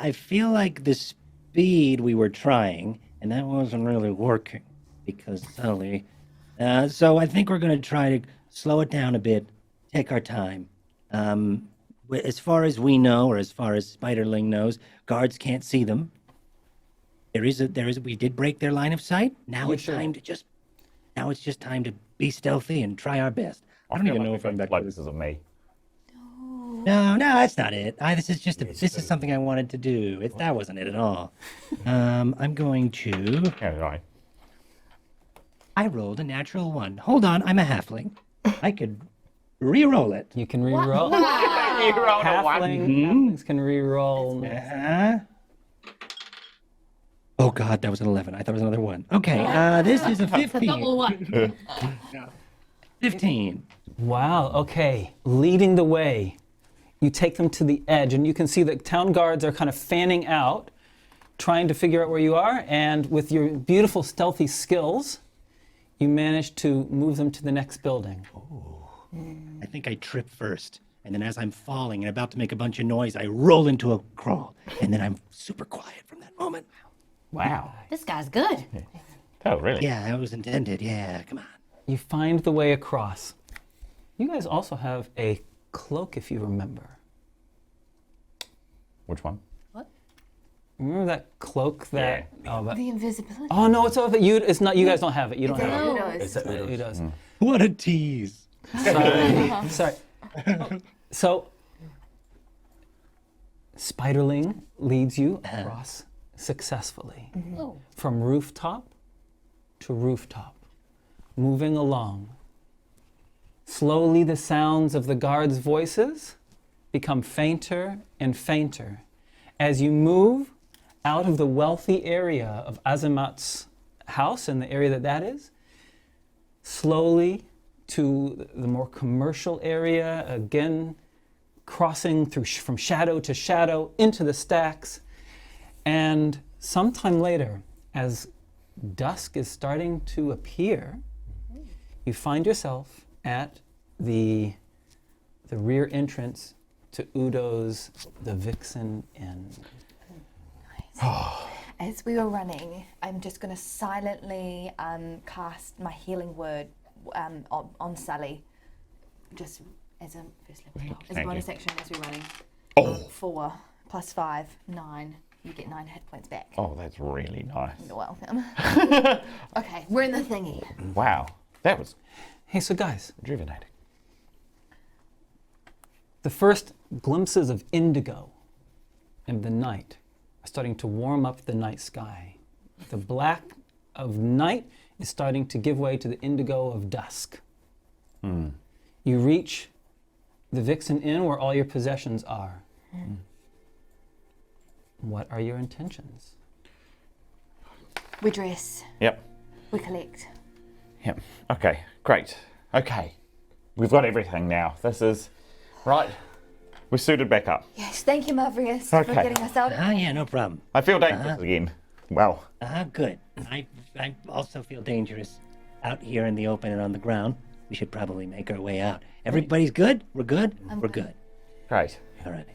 I feel like the speed we were trying, and that wasn't really working because Sully. So I think we're going to try to slow it down a bit, take our time. As far as we know, or as far as Spiderling knows, guards can't see them. We did break their line of sight. Now it's just time to be stealthy and try our best. I don't even know if I'm that like close. this is me. No, that's not it. This is something I wanted to do. That wasn't it at all. I'm going to. Yeah, right. I rolled a natural 1. Hold on, I'm a halfling. I could re-roll it. You can re-roll. You rolled a 1. Halflings can re-roll. Uh-huh. Oh God, that was an 11. I thought it was another 1. Okay, this is a 15. Double 1. 15. Wow, okay. Leading the way. You take them to the edge, and you can see that town guards are kind of fanning out, trying to figure out where you are, and with your beautiful stealthy skills, you manage to move them to the next building. I think I trip first, and then as I'm falling and about to make a bunch of noise, I roll into a crawl, and then I'm super quiet from that moment. Wow. This guy's good. Oh, really? Yeah, that was intended. Yeah, come on. You find the way across. You guys also have a cloak, if you remember. Which one? Remember that cloak that? Yeah. Oh, The invisibility. oh no, it's over. It's not. You guys don't have it. You don't have it. No. Who does? What a tease. Sorry. So, Spiderling leads you across successfully from rooftop to rooftop, moving along. Slowly, the sounds of the guards' voices become fainter and fainter as you move out of the wealthy area of Azamat's house and the area that is, slowly to the more commercial area, again crossing through from shadow to shadow into the stacks. And sometime later, as dusk is starting to appear, you find yourself at the rear entrance to Udo's The Vixen Inn. As we were running, I'm just going to silently cast my healing word on Sully, just as a first level roll, as a bonus action as we're running. 4 plus 5, 9. You get 9 hit points back. Oh, that's really nice. You're welcome. Okay, we're in the thingy. Wow. That was Hey, so guys, rejuvenating. the first glimpses of indigo in the night are starting to warm up the night sky. The black of night is starting to give way to the indigo of dusk. You reach the Vixen Inn where all your possessions are. What are your intentions? We dress. Yep. We collect. Yep. Okay. Great. Okay. We've got everything now. This is right. We're suited back up. Yes, thank you, Maverick, for Okay. getting us out. Yeah, no problem. I feel dangerous again. Well, Good. I also feel dangerous out here in the open and on the ground. We should probably make our way out. Everybody's good? We're good? We're good. great. All right.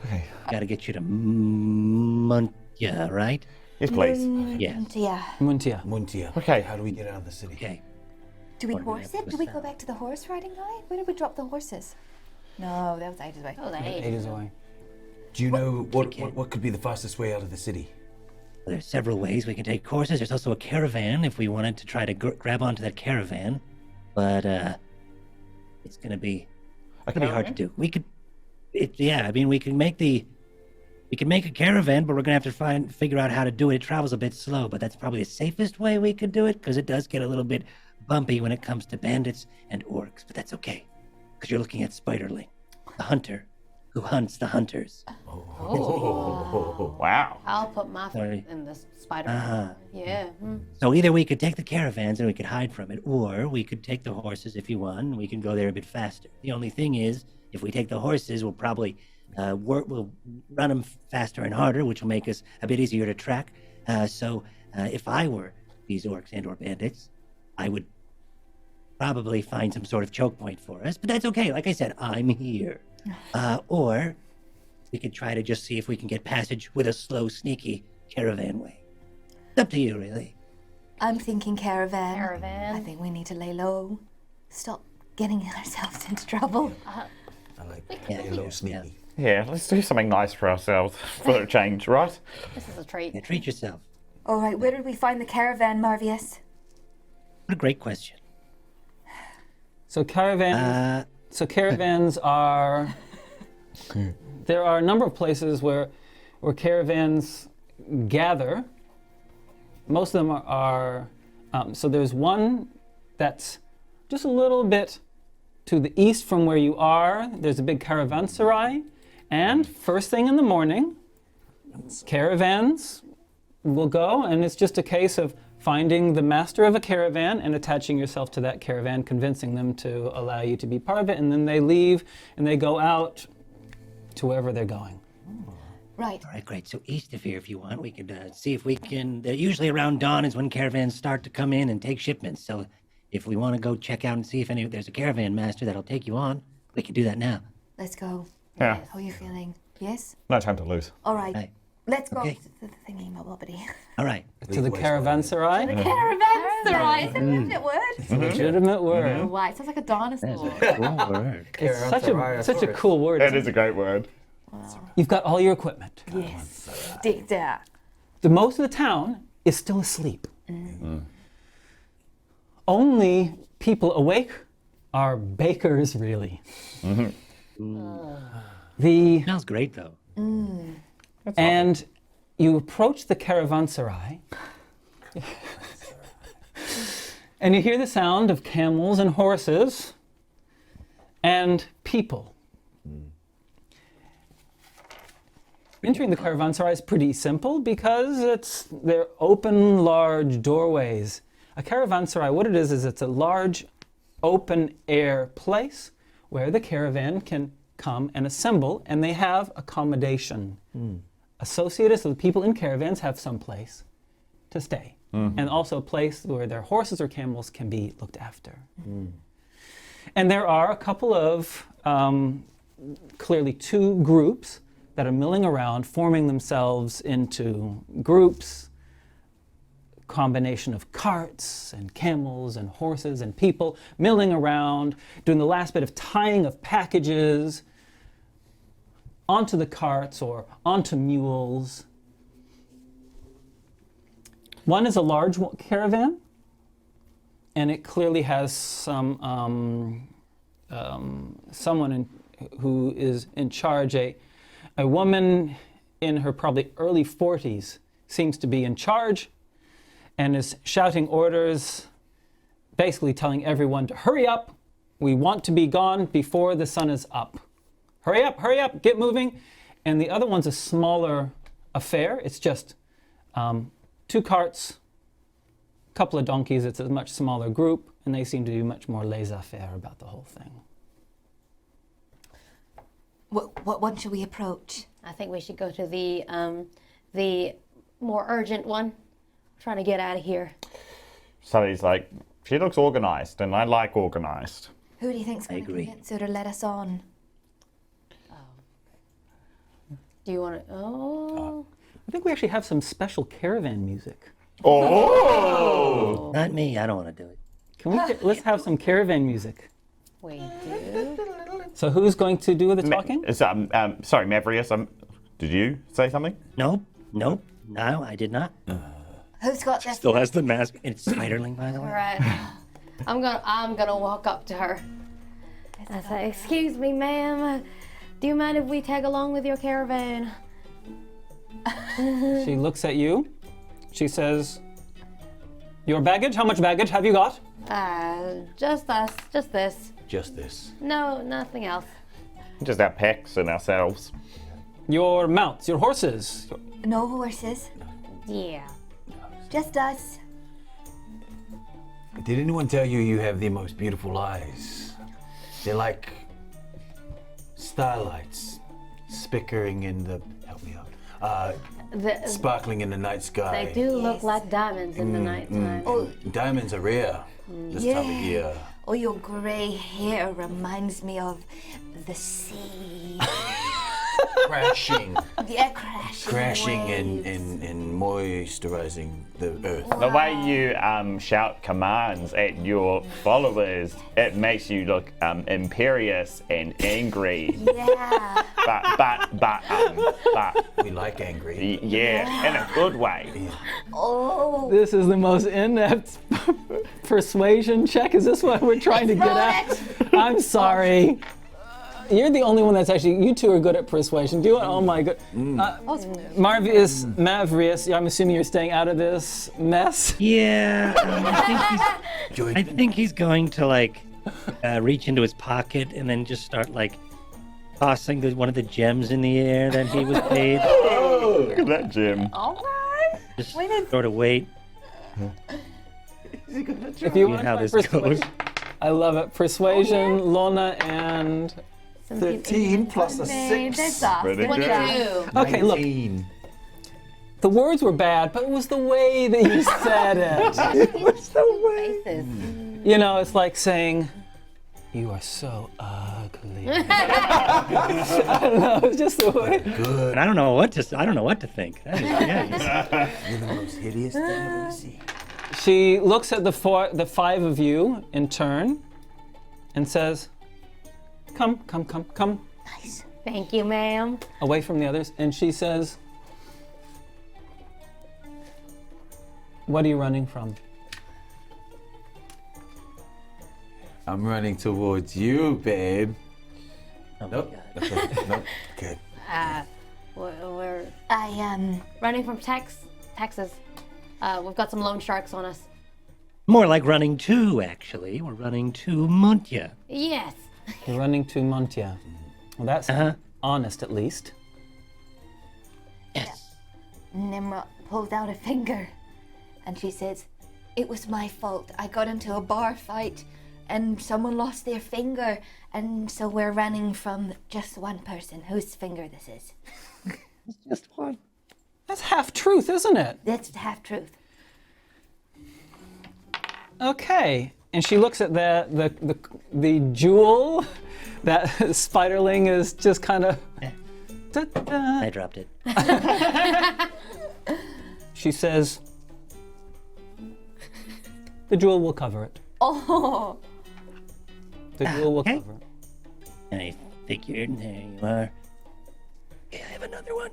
Okay. Gotta get you to Muntia, right? Yes, please. Yeah. Yeah. Muntia. Muntia. Okay. How do we get out of the city? Okay. Do we horse it? Do we go back to the horse riding guy? Where did we drop the horses? No, that was ages away. Oh, they Ages away. Do you know what could be the fastest way out of the city? There's several ways we can take horses. There's also a caravan if we wanted to try to grab onto that caravan. But it's gonna be hard to do. We could we can make a caravan, but we're gonna have to figure out how to do it. It travels a bit slow, but that's probably the safest way we could do it, because it does get a little bit bumpy when it comes to bandits and orcs, but that's okay, because you're looking at Spiderling, the hunter who hunts the hunters. Wow. I'll put my foot in the spider. Yeah. So either we could take the caravans and we could hide from it, or we could take the horses if you want, and we can go there a bit faster. The only thing is, if we take the horses, we'll probably we'll run them faster and harder, which will make us a bit easier to track. So if I were these orcs and or bandits, I would probably find some sort of choke point for us, but that's okay. Like I said, I'm here. Or we could try to just see if we can get passage with a slow, sneaky caravan way. It's up to you, really. I'm thinking caravan. Caravan. I think we need to lay low. Stop getting ourselves into trouble. I like a little sneaky. Yeah, let's do something nice for ourselves for a change, right? This is a treat. Yeah, treat yourself. All right, where did we find the caravan, Marvius? What a great question. So caravans are. There are a number of places where caravans gather. Most of them are. So there's one that's just a little bit to the east from where you are. There's a big caravanserai, and first thing in the morning, caravans will go, and it's just a case of finding the master of a caravan and attaching yourself to that caravan, convincing them to allow you to be part of it, and then they leave and they go out to wherever they're going. Right. All right, great. So east of here, if you want, we could see if we can... usually around dawn is when caravans start to come in and take shipments. So if we want to go check out and see if there's a caravan master that'll take you on, we can do that now. Let's go. Yeah. How are you feeling? Yes? No time to lose. All right. Right. Let's go Okay. to the thingy, my wobbity. All right. To the caravanserai? Caravanserai, is it a legitimate word? It's a legitimate word. Wow, it sounds like a dinosaur. Cool word. It's such a cool word. It is a great word. You've got all your equipment. Yes. Dig that. The most of the town is still asleep. Only people awake are bakers, really. The Smells great, though. And you approach the caravanserai, and you hear the sound of camels and horses and people. Entering the caravanserai is pretty simple because they're open, large doorways. A caravanserai, what it is it's a large, open-air place where the caravan can come and assemble, and they have accommodation associated, so the people in caravans have some place to stay, and also a place where their horses or camels can be looked after. And there are a couple of, clearly two groups that are milling around, forming themselves into groups, combination of carts and camels and horses and people milling around, doing the last bit of tying of packages onto the carts or onto mules. One is a large caravan, and it clearly has someone who is in charge. A woman in her probably early 40s seems to be in charge and is shouting orders, basically telling everyone to hurry up. We want to be gone before the sun is up. Hurry up, get moving. And the other one's a smaller affair. It's just 2 carts, a couple of donkeys. It's a much smaller group, and they seem to be much more laissez-faire about the whole thing. What one should we approach? I think we should go to the more urgent one. Trying to get out of here. Sully's like, she looks organized, and I like organized. Who do you think's going to agree. convince her to let us on? Do you want to? Oh. I think we actually have some special caravan music. Oh! Not me. I don't want to do it. Can we let's have some caravan music. We do. So who's going to do the talking? Sorry, Maverick. Did you say something? Nope. No, I did not. Who's got this? Still has the mask. It's Spiderling, by the way. All right. I'm gonna walk up to her. I say, "Excuse me, ma'am. Do you mind if we tag along with your caravan?" She looks at you. She says, "Your baggage? How much baggage have you got?" Just us. Just this. Just this. No, nothing else. Just our packs and ourselves. Your mounts, your horses. No horses. Yeah. Just us. Did anyone tell you you have the most beautiful eyes? They're like starlights, spickering in the, help me out, sparkling in the night sky. They do look like diamonds in the nighttime. Oh, Diamonds are rare this time of year. Oh, your grey hair reminds me of the sea. Crashing. Yeah, crashing and waves. moisturizing the earth. The way you shout commands at your followers, it makes you look imperious and angry. Yeah. But We like angry. yeah, in a good way. Oh. This is the most in-depth persuasion check. Is this what we're trying to get at? I'm sorry. You're the only one that's actually, you two are good at persuasion. Do you want, oh my god. Marvius, Maverick, I'm assuming you're staying out of this mess? Yeah, I think he's going to like reach into his pocket and then just start like tossing one of the gems in the air that he was paid. Oh, look at that gem. All right. Just sort of wait. If you want how to this try goes. persuasion, I love it. Persuasion, Lona, and 13 plus a 6. Pretty good. 22. okay, look. 19. The words were bad, but it was the way that you said it. What's the way? Faces. You know, it's like saying, "You are so ugly." I don't know. It's just the way. Good. And I don't know what to think. That is, yeah, You're the most hideous thing I've ever seen. She looks at the five of you in turn, and says, "Come, come, come, come." Nice. Thank you, ma'am. Away from the others, and she says, "What are you running from?" I'm running towards you, babe. Oh my Nope. God. Okay. Nope. Good. We're I running from taxes. We've got some loan sharks on us. More like running to, actually. We're running to Muntia. Yes. You're running to Muntia. Well, that's honest, at least. Yes. Tnemrot pulled out a finger, and she says, "It was my fault. I got into a bar fight, and someone lost their finger, and so we're running from just one person. Whose finger this is? Just one. That's half truth, isn't it? That's half truth." Okay. And she looks at the jewel that Spiderling is just kind of. I dropped it. She says, "The jewel will cover it. Oh. The jewel will Okay. cover it." I figured. There you are. Okay, I have another one.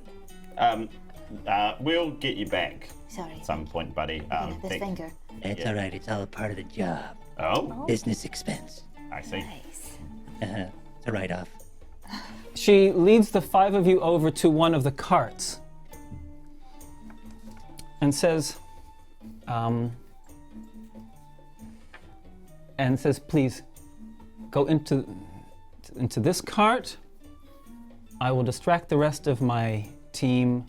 We'll get you back Sorry. at some point, buddy. This finger. That's all right. It's all a part of the job. Oh, Business expense. I see. Nice. It's a write-off. She leads the five of you over to one of the carts and says, "Please go into this cart. I will distract the rest of my team.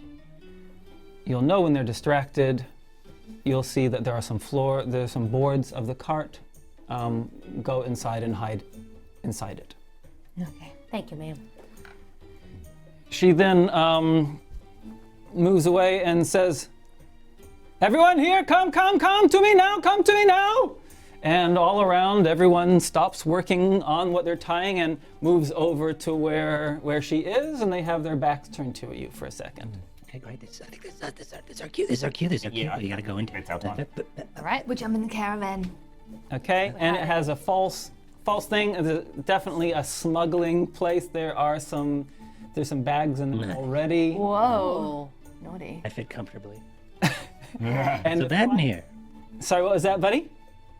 You'll know when they're distracted. You'll see that there's some boards of the cart. Go inside and hide inside it." Okay. Thank you, ma'am. She then moves away and says, "Everyone here, come to me now, come to me now." And all around, everyone stops working on what they're tying and moves over to where she is, and they have their backs turned to you for a second. Okay, great. This our cue. This our cue. Yeah. You gotta go into It's our time. All right. We'll jump in the caravan. Okay, and it has a false thing. There's definitely a smuggling place. There's some bags in there already. Whoa. Naughty. I fit comfortably. And So bad in here. sorry, what was that, buddy?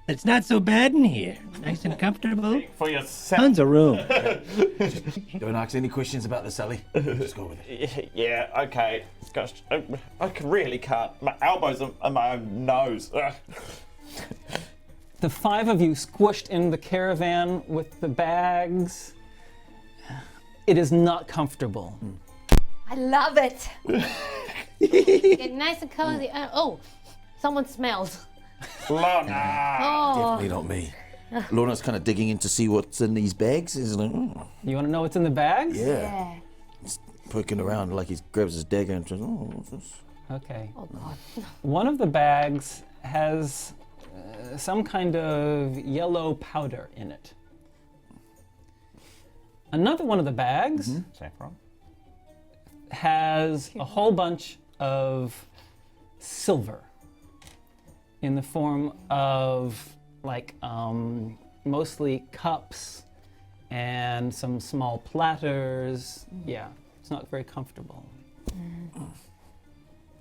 It's not so bad in here. Nice and comfortable. For yourself. Tons of room. Don't ask any questions about the Sully. Just go with it. Yeah, okay. Gosh, I really can't. My elbows are my own nose. Ugh. The five of you squished in the caravan with the bags. It is not comfortable. I love it. Get nice and cozy. Someone smells. Lona. Oh, Definitely not me. Lona's kind of digging in to see what's in these bags. He's like, You want to know what's in the bags? yeah. He's poking around like he grabs his dagger and says, "Oh, what's this?" Okay. oh God. One of the bags has some kind of yellow powder in it. Another one of the bags Saffron. has a whole bunch of silver in the form of like mostly cups and some small platters. Yeah, it's not very comfortable.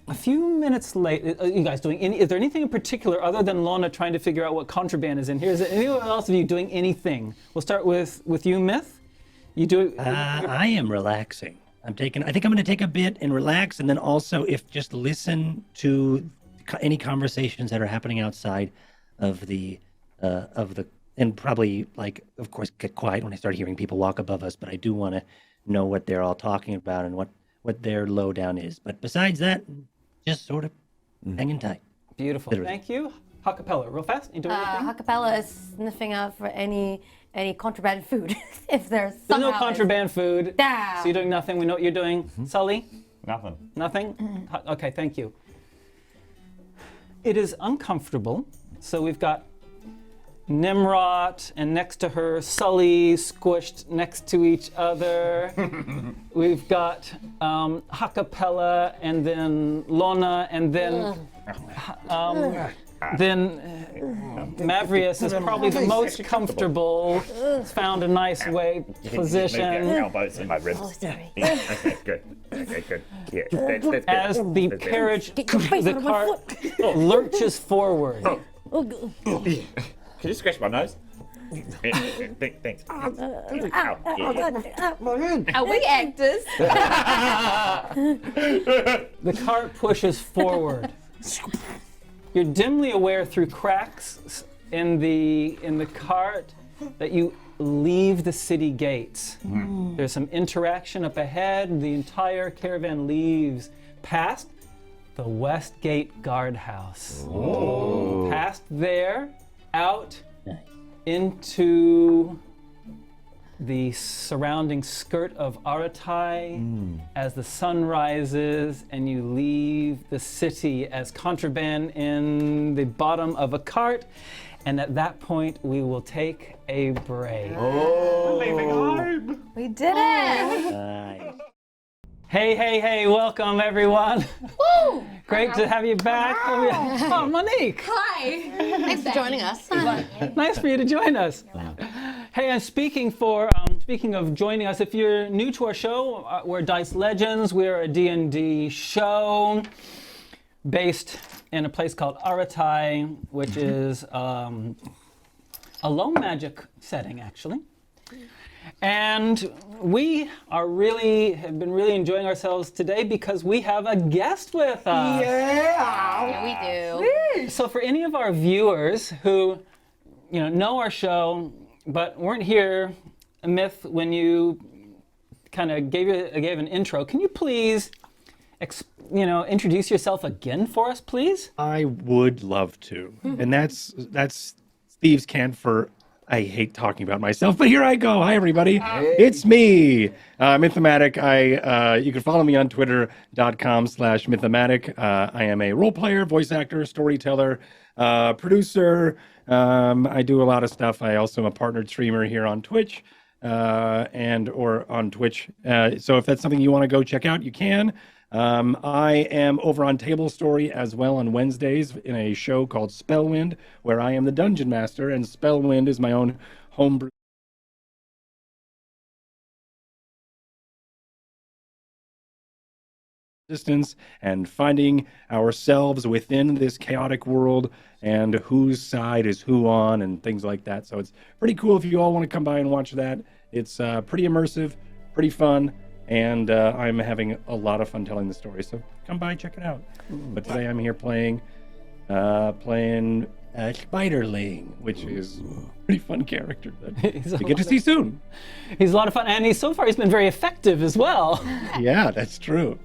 A few minutes later, you guys doing is there anything in particular other than Lona trying to figure out what contraband is in here? Is there anyone else of you doing anything? We'll start with you, Myth. You do. I am relaxing. I think I'm going to take a bit and relax, and then also just listen to any conversations that are happening outside of the and probably of course get quiet when I start hearing people walk above us. But I do want to know what they're all talking about and what their lowdown is. But besides that, just sort of hanging tight. Beautiful. Literally. Thank you. Ha-Kapella, real fast. You doing anything? Ha-Kapella is sniffing out for any contraband food. If there's There's no somehow contraband food. Damn. So you're doing nothing. We know what you're doing. Sully? Nothing. Nothing? Okay, thank you. It is uncomfortable. So we've got Tnemrot and next to her Sully squished next to each other. We've got Ha-Kapella and then Lona and then Maverick is probably the most comfortable. It's found a nice way position. Elbows in my ribs. Oh, sorry. Yeah, okay, good. Okay, good. Yeah, that's good. As the carriage, the cart lurches forward. Can you scratch my nose? Thanks. Ow. Yeah. Are we actors? The cart pushes forward. You're dimly aware through cracks in the cart that you leave the city gates. There's some interaction up ahead. The entire caravan leaves past the West Gate guardhouse. Past there, out into the surrounding skirt of Aratai as the sun rises and you leave the city as contraband in the bottom of a cart. And at that point, we will take a break. Leaving home. We did it! Nice. Hey, welcome everyone. Woo! Great to have you back. Oh, Monique. Hi. Thanks for joining us. Nice for you to join us. Hey, and speaking of joining us, if you're new to our show, we're Dice Legends. We're a D&D show based in a place called Aratai, which is a low magic setting, actually. And we have been really enjoying ourselves today because we have a guest with us. Yeah, we do. So for any of our viewers who, know our show but weren't here, Myth, when you kind of gave an intro, can you please, introduce yourself again for us, please? I would love to. And that's Steve's cant for I hate talking about myself, but here I go. Hi, everybody. It's me, Mythematic. You can follow me on twitter.com/Mythematic. I am a role player, voice actor, storyteller, producer. I do a lot of stuff. I also am a partnered streamer here on Twitch or on Twitch. So if that's something you want to go check out, you can. I am over on Table Story as well on Wednesdays in a show called Spellwind, where I am the Dungeon Master, and Spellwind is my own homebrew resistance and finding ourselves within this chaotic world and whose side is who on and things like that. So it's pretty cool if you all want to come by and watch that. It's pretty immersive, pretty fun. And I'm having a lot of fun telling the story, so come by, check it out. But today I'm here playing Spiderling, which is a pretty fun character that you get to see soon. He's a lot of fun, and he's been very effective as well. Yeah, that's true.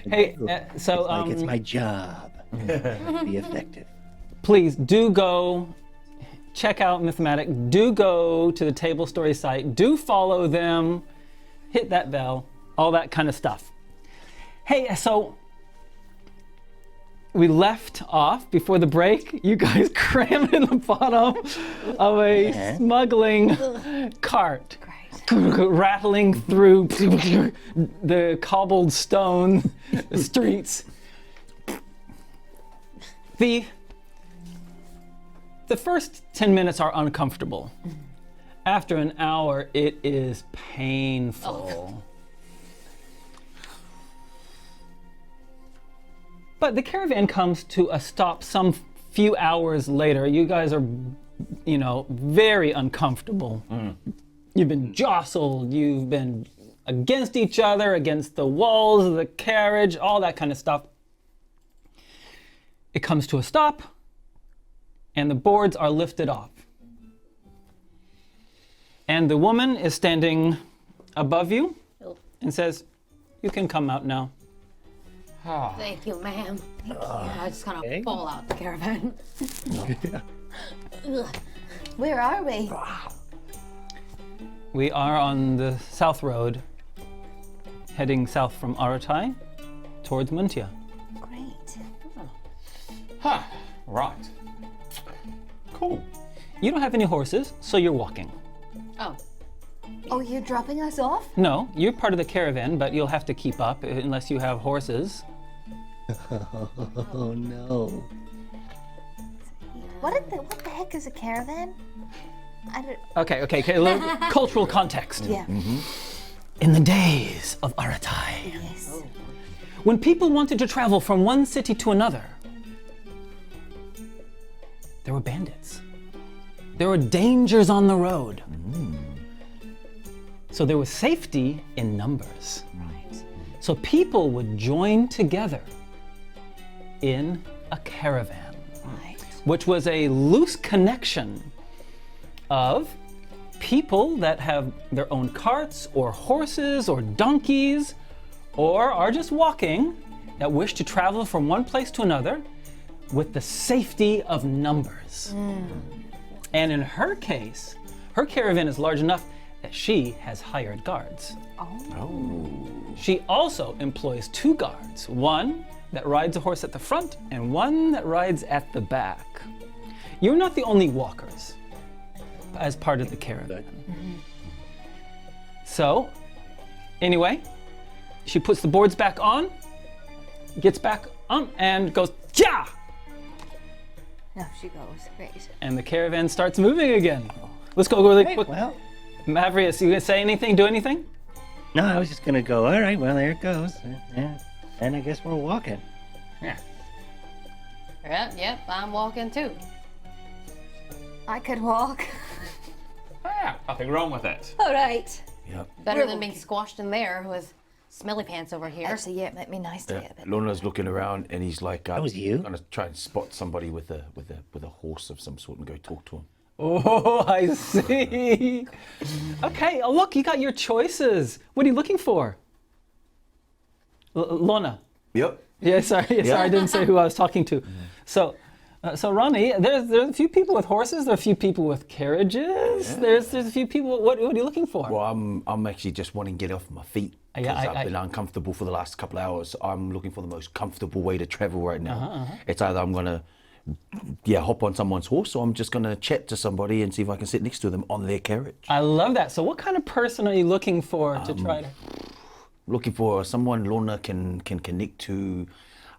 Hey, so it's my job to be effective. Please do go check out Mythematic. Do go to the Table Story site. Do follow them. Hit that bell, all that kind of stuff. Hey, so we left off before the break. You guys crammed in the bottom of a smuggling cart, rattling through the cobbled stone streets. The first 10 minutes are uncomfortable. After an hour, it is painful. But the caravan comes to a stop some few hours later. You guys are, very uncomfortable. You've been jostled, you've been against each other, against the walls of the carriage, all that kind of stuff. It comes to a stop, and the boards are lifted off. And the woman is standing above you and says, "You can come out now." Thank you, ma'am. I just kind of fall out the caravan. Where are we? We are on the south road, heading south from Aratai towards Muntia. Great. Right. Cool. You don't have any horses, so you're walking. Oh, you're dropping us off? No, you're part of the caravan, but you'll have to keep up unless you have horses. Oh no. What the heck is a caravan? I don't. Okay, a little cultural context. Yeah. In the days of Aratai, Yes. when people wanted to travel from one city to another, there were bandits. There were dangers on the road. So there was safety in numbers. Right. So people would join together in a caravan, Right. which was a loose connection of people that have their own carts or horses or donkeys or are just walking that wish to travel from one place to another with the safety of numbers. And in her case, her caravan is large enough that she has hired guards. She also employs 2 guards, one that rides a horse at the front and one that rides at the back. You're not the only walkers as part of the caravan. So, anyway, she puts the boards back on, gets back on, and goes, "Yeah!" No, she goes. Great. And the caravan starts moving again. Let's go really quick. Well, Maverick, you gonna say anything, do anything? no, I was just gonna go. All right, well, there it goes. Yeah, and I guess we're walking. Yep, I'm walking too. I could walk. Nothing wrong with it. All right. Better than being squashed in there with smelly pants over here. Actually, yeah, it might be nice to get a bit. Lona's looking around and he's like, That was you? Gonna try and spot somebody with a horse of some sort and go talk to him. Oh, I see. Okay, oh look, you got your choices. What are you looking for? Lona. Yep. Yeah, sorry, I didn't say who I was talking to. So Ronnie, there's a few people with horses. There are a few people with carriages. Yeah. There's a few people. What are you looking for? Well, I'm actually just wanting to get off my feet. Yeah, I've been uncomfortable for the last couple of hours. I'm looking for the most comfortable way to travel right now. It's either I'm gonna, hop on someone's horse, or I'm just gonna chat to somebody and see if I can sit next to them on their carriage. I love that. So, what kind of person are you looking for to try to? Looking for someone Lona can connect to.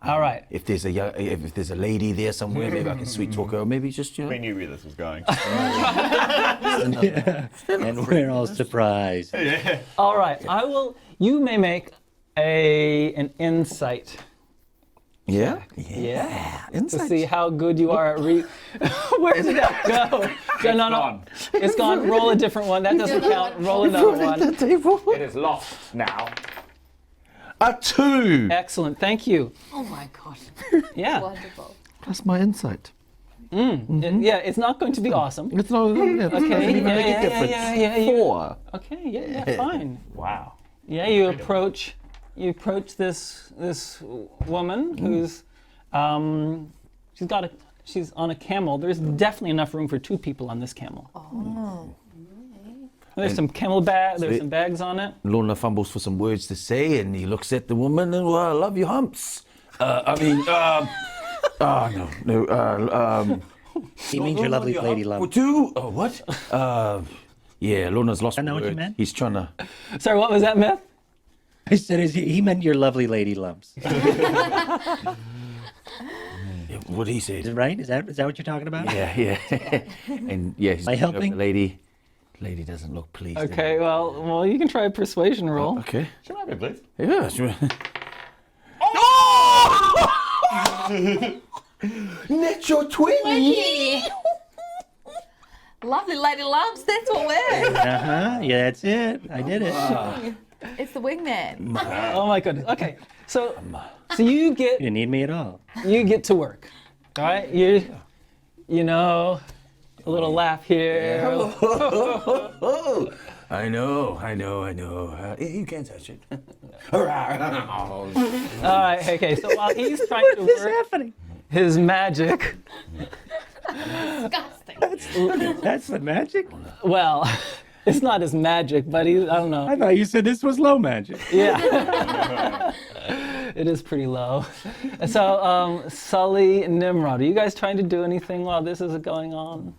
All right. If there's a lady there somewhere, maybe I can sweet talk her, or maybe just We knew where this was going. And we're all surprised. All right. You may make an insight. Yeah. To see how good you are at Where did that go? No. It's gone. Roll a different one. That doesn't count. Roll another one. It is lost now. A 2. Excellent. Thank you. Oh my god. Yeah. Wonderful. That's my insight. Yeah, it's not going to be awesome. It's not. Okay. Yeah. 4. Okay. Fine. Wow. Yeah. You approach this woman who's she's on a camel. There's definitely enough room for 2 people on this camel. Oh. There's some camel bag. There's some bags on it. Lona fumbles for some words to say, and he looks at the woman and, well, I love your humps. Oh, no. He means your lovely lady love. Two? Oh, what? Yeah, Lona's lost. I know what you meant. He's trying to. Sorry, what was that, Myth? I said he meant your lovely lady loves. What he Is said. it right? Is that what you're talking about? Yeah. And yeah, he's Am I helping? The lady. Lady doesn't look pleased. Okay, well, you can try a persuasion roll. Okay. She might be pleased. Yeah. Natural 20. Lovely lady loves. That's what we're. Yeah, that's it. I did it. It's the wingman. Oh my goodness. Okay, so you You didn't need me at all. get to work. All right, you know, a little laugh here. I know. You can't touch it. All right, okay. So while he's trying to work happening? his magic, Disgusting. That's the magic? well, it's not his magic, but I don't know. I thought you said this was low magic. Yeah. It is pretty low. So, Sully and Tnemrot, are you guys trying to do anything while this is going on?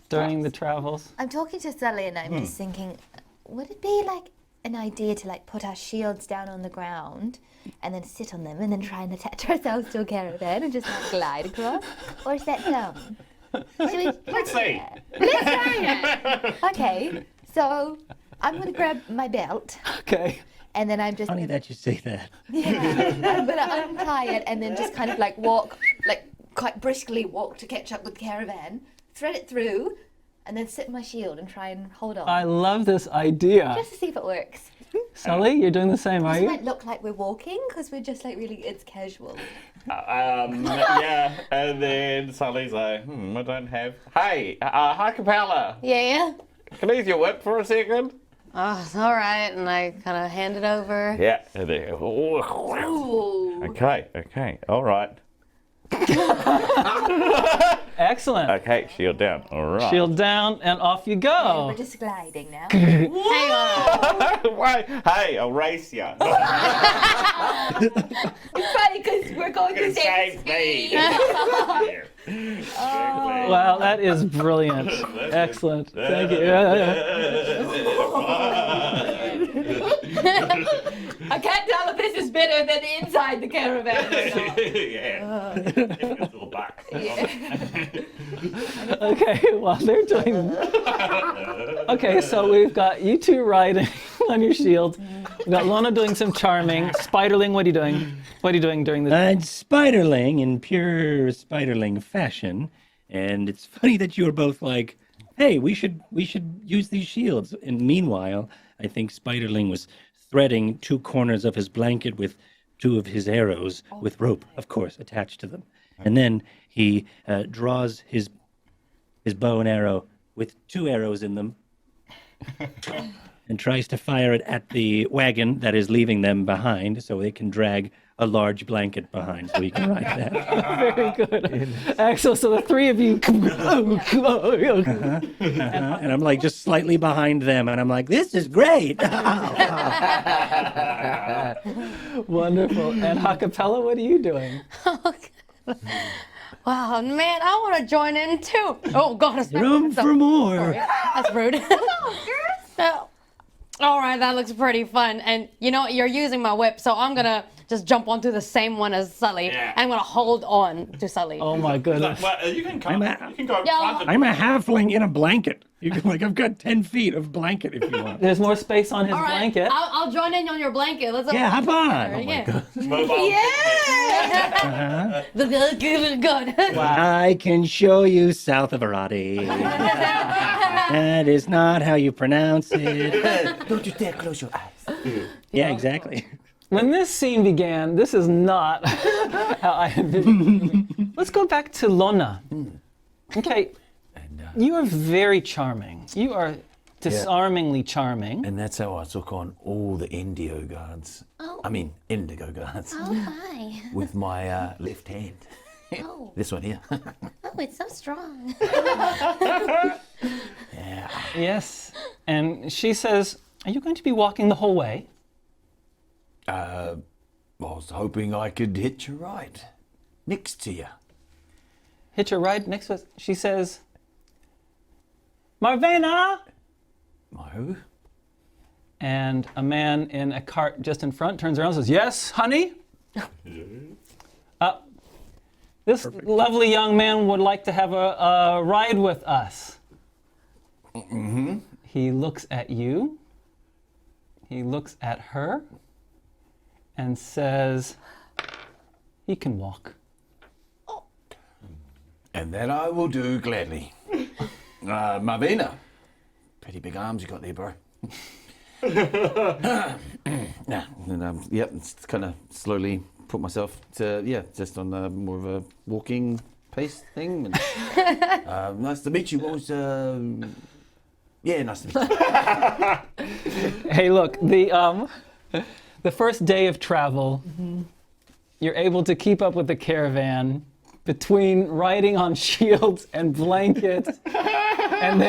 During the travels? I'm talking to Sully and I'm just thinking, would it be like an idea to like put our shields down on the ground and then sit on them and then try and attach ourselves to a caravan and just like glide across? Or is that dumb? Let's see. Let's try it. Okay, so I'm gonna grab my belt Okay. and then I'm just Funny that you say that. I'm gonna untie it and then just kind of like walk, like quite briskly walk to catch up with the caravan, thread it through, and then sit in my shield and try and hold on. I love this idea. Just to see if it works. Sully, you're doing the same, are It you? might look like we're walking because we're just like really, it's casual. Yeah, and then Sully's like, I don't have. Hey, Ha-Kapella, Yeah. can I use your whip for a second? Oh, it's all right. And I kind of hand it over. Yeah. And then, Okay, all right. Excellent. Okay, shield down. All right. Shield down and off you We're go. just gliding now. Hang on. Wait, hey, I'll race you. It's funny because we're going the same Save me. speed. Wow, that is brilliant. Excellent. Thank you. I can't tell if this is better than inside the caravan or not. Yeah. It's all back. Okay, while they're doing. Okay, so we've got you two riding on your shield. We've got Lona doing some charming. Spiderling, what are you doing? What are you doing during the? And Spiderling in pure Spiderling fashion. And it's funny that you were both like, hey, we should use these shields. And meanwhile, I think Spiderling was threading two corners of his blanket with two of his arrows with rope, of course, attached to them. And then he draws his bow and arrow with two arrows in them and tries to fire it at the wagon that is leaving them behind so they can drag a large blanket behind so he can ride that. Very good. Excellent. So the three of you. And I'm like just slightly behind them and I'm like, this is great. Wonderful. And Ha-Kapella, what are you doing? Wow, man, I want to join in too. Oh, God. It's Room for more. That's rude. All right, that looks pretty fun. And you know, you're using my whip, so I'm going to just jump onto the same one as Sully. Yeah. And I'm going to hold on to Sully. Oh my goodness. Well, you can come. I'm You can go. Yeah. front and- I'm a halfling in a blanket. You can, like, I've got 10 feet of blanket if you want. There's more space on his All right, blanket. I'll join in on your blanket. Let's Yeah, hop on. yeah. Mobile. Good. I can show you south of Aratai. That is not how you pronounce it. Don't you dare close your eyes. Yeah, exactly. When this scene began, this is not how I envisioned it. Let's go back to Lona. Okay, you are very charming. You are disarmingly charming. And that's how I took on all the Indigo guards. Indigo guards. Oh, hi. With my left hand. Oh. This one here. Oh, it's so strong. Yeah. Yes. And she says, are you going to be walking the whole way? I was hoping I could hitch a ride. next to you. Hitch a ride next to us. She says, Marvena! No. And a man in a cart just in front turns around and says, yes, honey? This lovely young man would like to have a ride with us. Mm-hmm. He looks at you. He looks at her and says, he can walk. And that I will do gladly. Marvena. Pretty big arms you got there, bro. Yeah, and, yep, it's kind of slowly put myself to, just on more of a walking pace thing. And, nice to meet you. What was, nice to meet you. Hey, look, the first day of travel, you're able to keep up with the caravan between riding on shields and blankets, and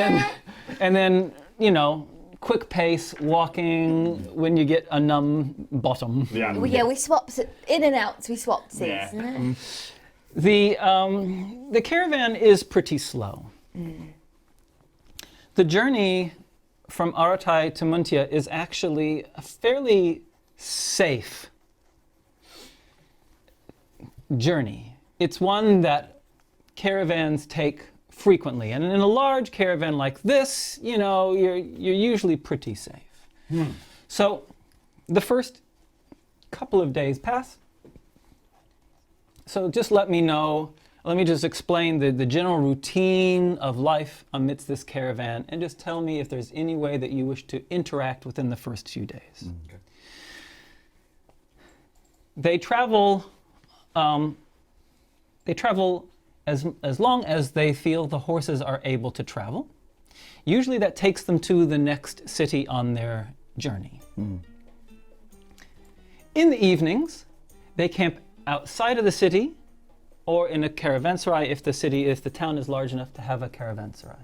then, you know, quick pace walking when you get a numb bottom. Yeah, we swapped in and out. We swapped seats. Yeah. The caravan is pretty slow. The journey from Aratai to Muntia is actually a fairly safe journey. It's one that caravans take frequently, and in a large caravan like this, you know, you're usually pretty safe. So the first couple of days pass. So just let me just explain the general routine of life amidst this caravan, and just tell me if there's any way that you wish to interact within the first few days. Okay. They travel as long as they feel the horses are able to travel. Usually that takes them to the next city on their journey. In the evenings, they camp outside of the city or in a caravanserai if the town is large enough to have a caravanserai.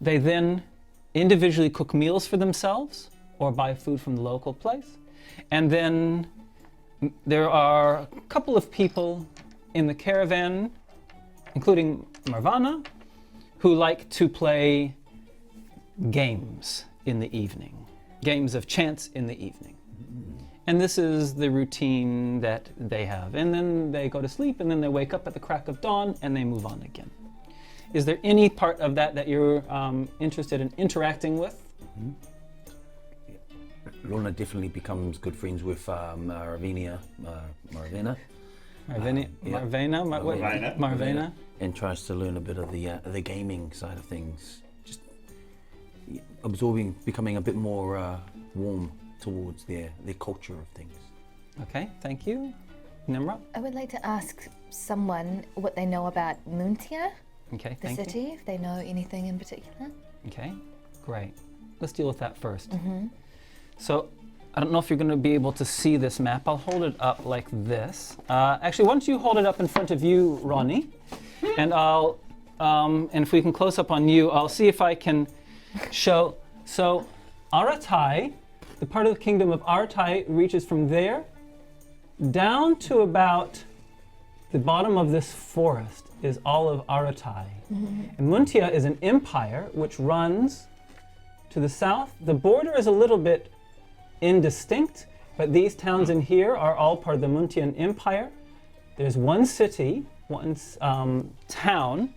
They then individually cook meals for themselves or buy food from the local place. And then there are a couple of people in the caravan, including Marvana, who like to play games in the evening, games of chance in the evening. And this is the routine that they have. And then they go to sleep, and then they wake up at the crack of dawn, and they move on again. Is there any part of that you're interested in interacting with? Lona definitely becomes good friends with Marvena. Marvena. And tries to learn a bit of the gaming side of things. Just absorbing, becoming a bit more warm towards their culture of things. Okay, thank you. Tnemrot? I would like to ask someone what they know about Muntia, okay, the city, if they know anything in particular. Okay, great. Let's deal with that first. So, I don't know if you're going to be able to see this map. I'll hold it up like this. Actually, why don't you hold it up in front of you, Ronnie? And I'll, and if we can close up on you, I'll see if I can show. So, Aratai, the part of the kingdom of Aratai, reaches from there down to about the bottom of this forest is all of Aratai. And Muntia is an empire which runs to the south. The border is a little bit indistinct, but these towns in here are all part of the Muntian Empire. There's one city, one town,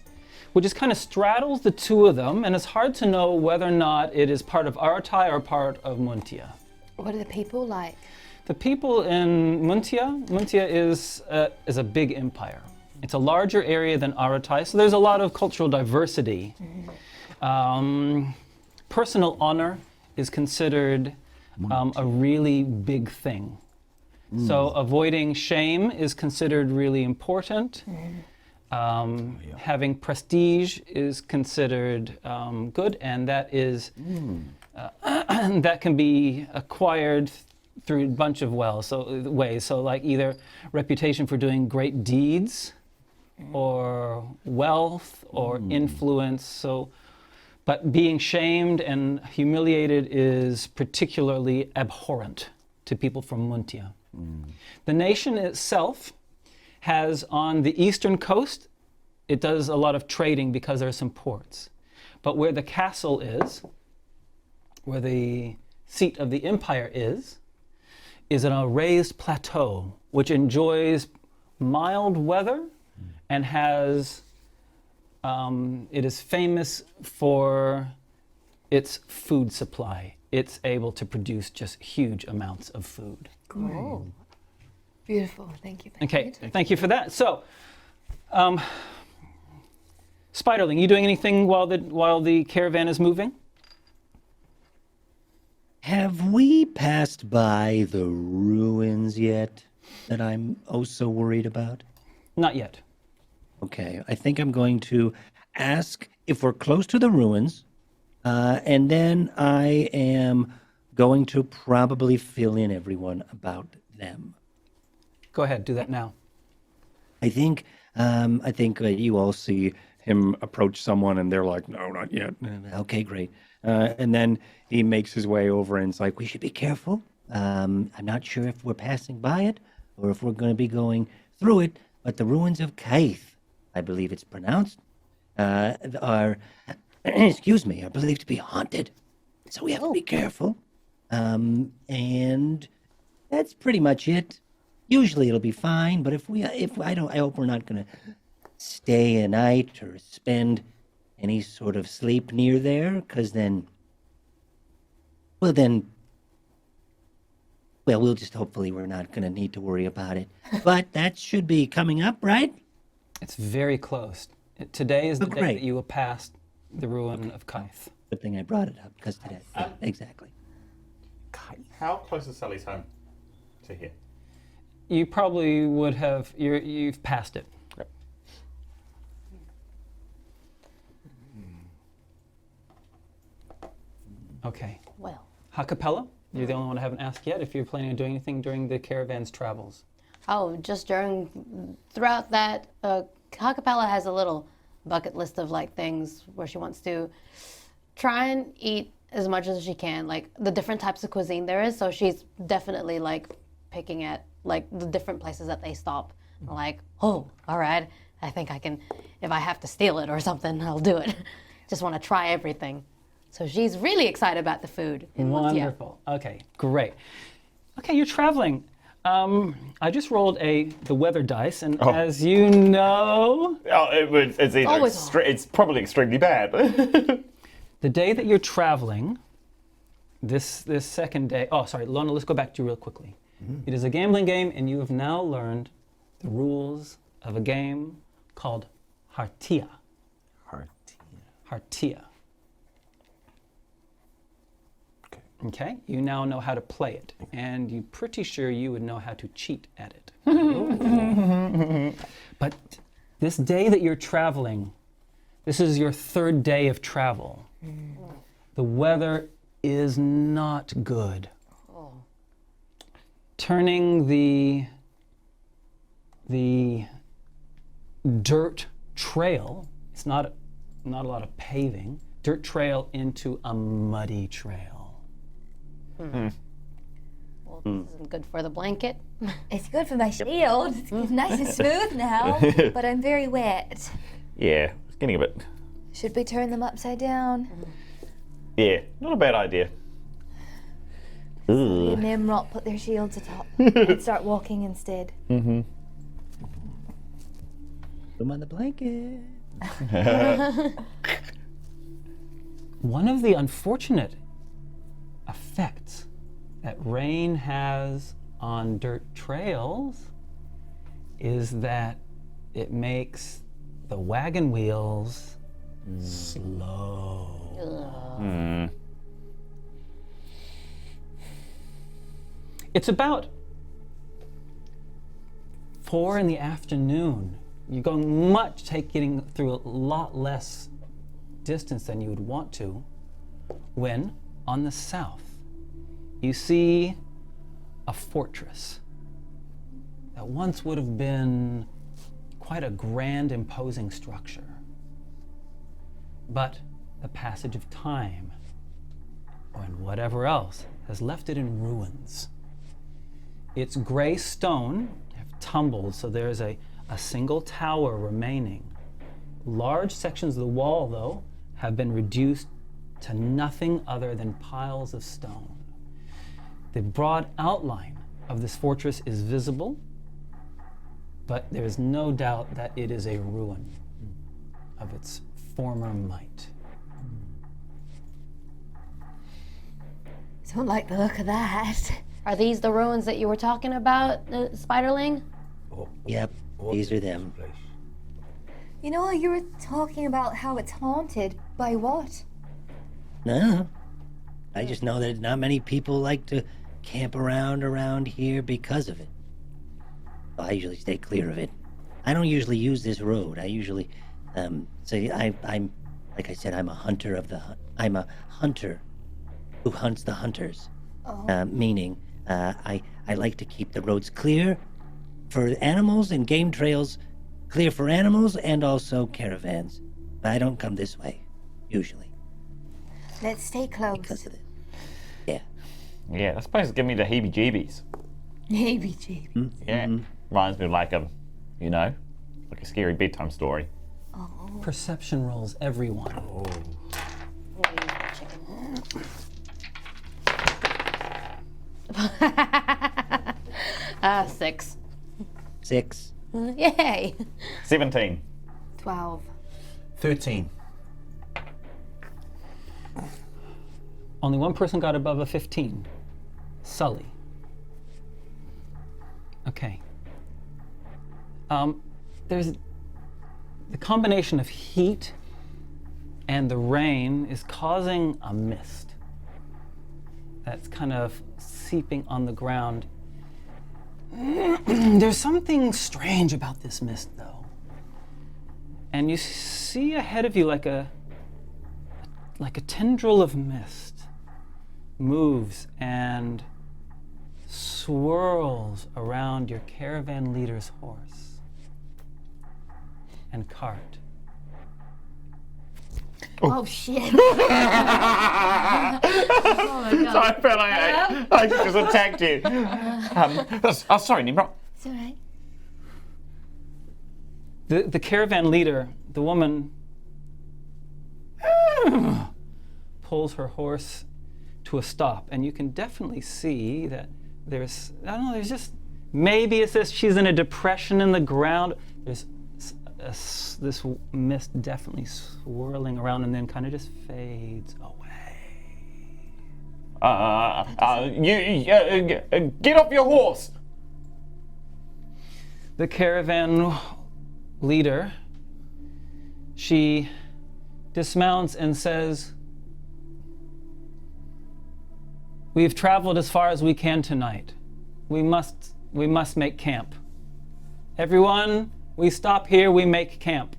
which just kind of straddles the two of them, and it's hard to know whether or not it is part of Aratai or part of Muntia. What are the people like? The people in Muntia is a big empire. It's a larger area than Aratai, so there's a lot of cultural diversity. Personal honor is considered a really big thing. So avoiding shame is considered really important. Having prestige is considered good, and that is that can be acquired through a bunch of ways. So like either reputation for doing great deeds, or wealth, or influence. So, but being shamed and humiliated is particularly abhorrent to people from Muntia. The nation itself has on the eastern coast, it does a lot of trading because there are some ports. But where the castle is, where the seat of the empire is in a raised plateau, which enjoys mild weather and has, it is famous for its food supply. It's able to produce just huge amounts of food. Oh, beautiful. Thank you. Okay, thank you for that. So, Spiderling, you doing anything while the caravan is moving? Have we passed by the ruins yet that I'm oh so worried about? Not yet. Okay, I think I'm going to ask if we're close to the ruins, and then I am going to probably fill in everyone about them. Go ahead, do that now. I think you all see him approach someone, and they're like, "No, not yet." Okay, great. And then he makes his way over, and it's like, "We should be careful. I'm not sure if we're passing by it or if we're going to be going through it, but the ruins of Kaith, I believe it's pronounced, are, excuse me, are believed to be haunted. So we have to be careful. And that's pretty much it. Usually it'll be fine, but I hope we're not going to stay a night or spend any sort of sleep near there, because we'll just hopefully we're not going to need to worry about it. But that should be coming up, right? It's very close. Today is the day great. that you will pass the ruin of Kaith. Good thing I brought it up, because today, exactly. How close is Sully's home to here? You probably would have, you've passed it. Yep. Okay. Well, Ha-Kapella, you're the only one I haven't asked yet if you're planning on doing anything during the caravan's travels. just throughout that, Ha-Kapella has a little bucket list of like things where she wants to try and eat as much as she can, like the different types of cuisine there is. So she's definitely like picking at like the different places that they stop. Like, oh, all right, I think I can, if I have to steal it or something, I'll do it. Just want to try everything. So she's really excited about the food. Wonderful. Okay, great. Okay, you're traveling. I just rolled the weather dice, and as you know, it's probably extremely bad. the day that you're traveling, this second day. Oh, sorry, Lona. Let's go back to you real quickly. It is a gambling game, and you have now learned the rules of a game called Hartia. Hartia. Okay, you now know how to play it, and you're pretty sure you would know how to cheat at it. But this day that you're traveling, this is your third day of travel. The weather is not good. Turning the dirt trail, it's not a lot of paving, dirt trail into a muddy trail. Well, this isn't good for the blanket. It's good for my shield. It's nice and smooth now, but I'm very wet. Yeah, it's getting a bit. Should we turn them upside down? Yeah, not a bad idea. The Tnemrot put their shields atop and start walking instead. Put them on the blanket. One of the unfortunate effects that rain has on dirt trails is that it makes the wagon wheels slow. It's about 4 p.m. You're going getting through a lot less distance than you would want to, when on the south you see a fortress that once would have been quite a grand, imposing structure. But the passage of time, or in whatever else, has left it in ruins. It's gray stone. You have tumbled, so there's a single tower remaining. Large sections of the wall, though, have been reduced to nothing other than piles of stone. The broad outline of this fortress is visible, but there is no doubt that it is a ruin of its former might. Don't like the look of that. Are these the ruins that you were talking about, Spiderling? Yep, these are them. You know, you were talking about how it's haunted. By what? No. I just know that not many people like to camp around here because of it. I usually stay clear of it. I don't usually use this road. I usually, I'm like I said, I'm a hunter I'm a hunter who hunts the hunters. Meaning, I like to keep the roads clear for animals and game trails, clear for animals and also caravans. But I don't come this way, usually. Let's stay close. Because of it. Yeah. Yeah, that's supposed to give me the heebie-jeebies. Heebie-jeebies. Yeah. Reminds me of like a scary bedtime story. Perception rolls, everyone. 6. 6. Yay! 17. 12. 13. Only one person got above a 15. Sully. Okay. There's the combination of heat and the rain is causing a mist that's kind of seeping on the ground. There's something strange about this mist, though. And you see ahead of you like a tendril of mist moves and swirls around your caravan leader's horse and cart. Oh shit. So I felt like I just attacked you. Sorry, Tnemrot. It's alright. The caravan leader, the woman, pulls her horse to a stop, and you can definitely see that there's just, maybe it's this, she's in a depression in the ground. There's this mist definitely swirling around and then kind of just fades away. Get off your horse! The caravan leader, she dismounts and says, "We've traveled as far as we can tonight. We must make camp. Everyone, we stop here, we make camp."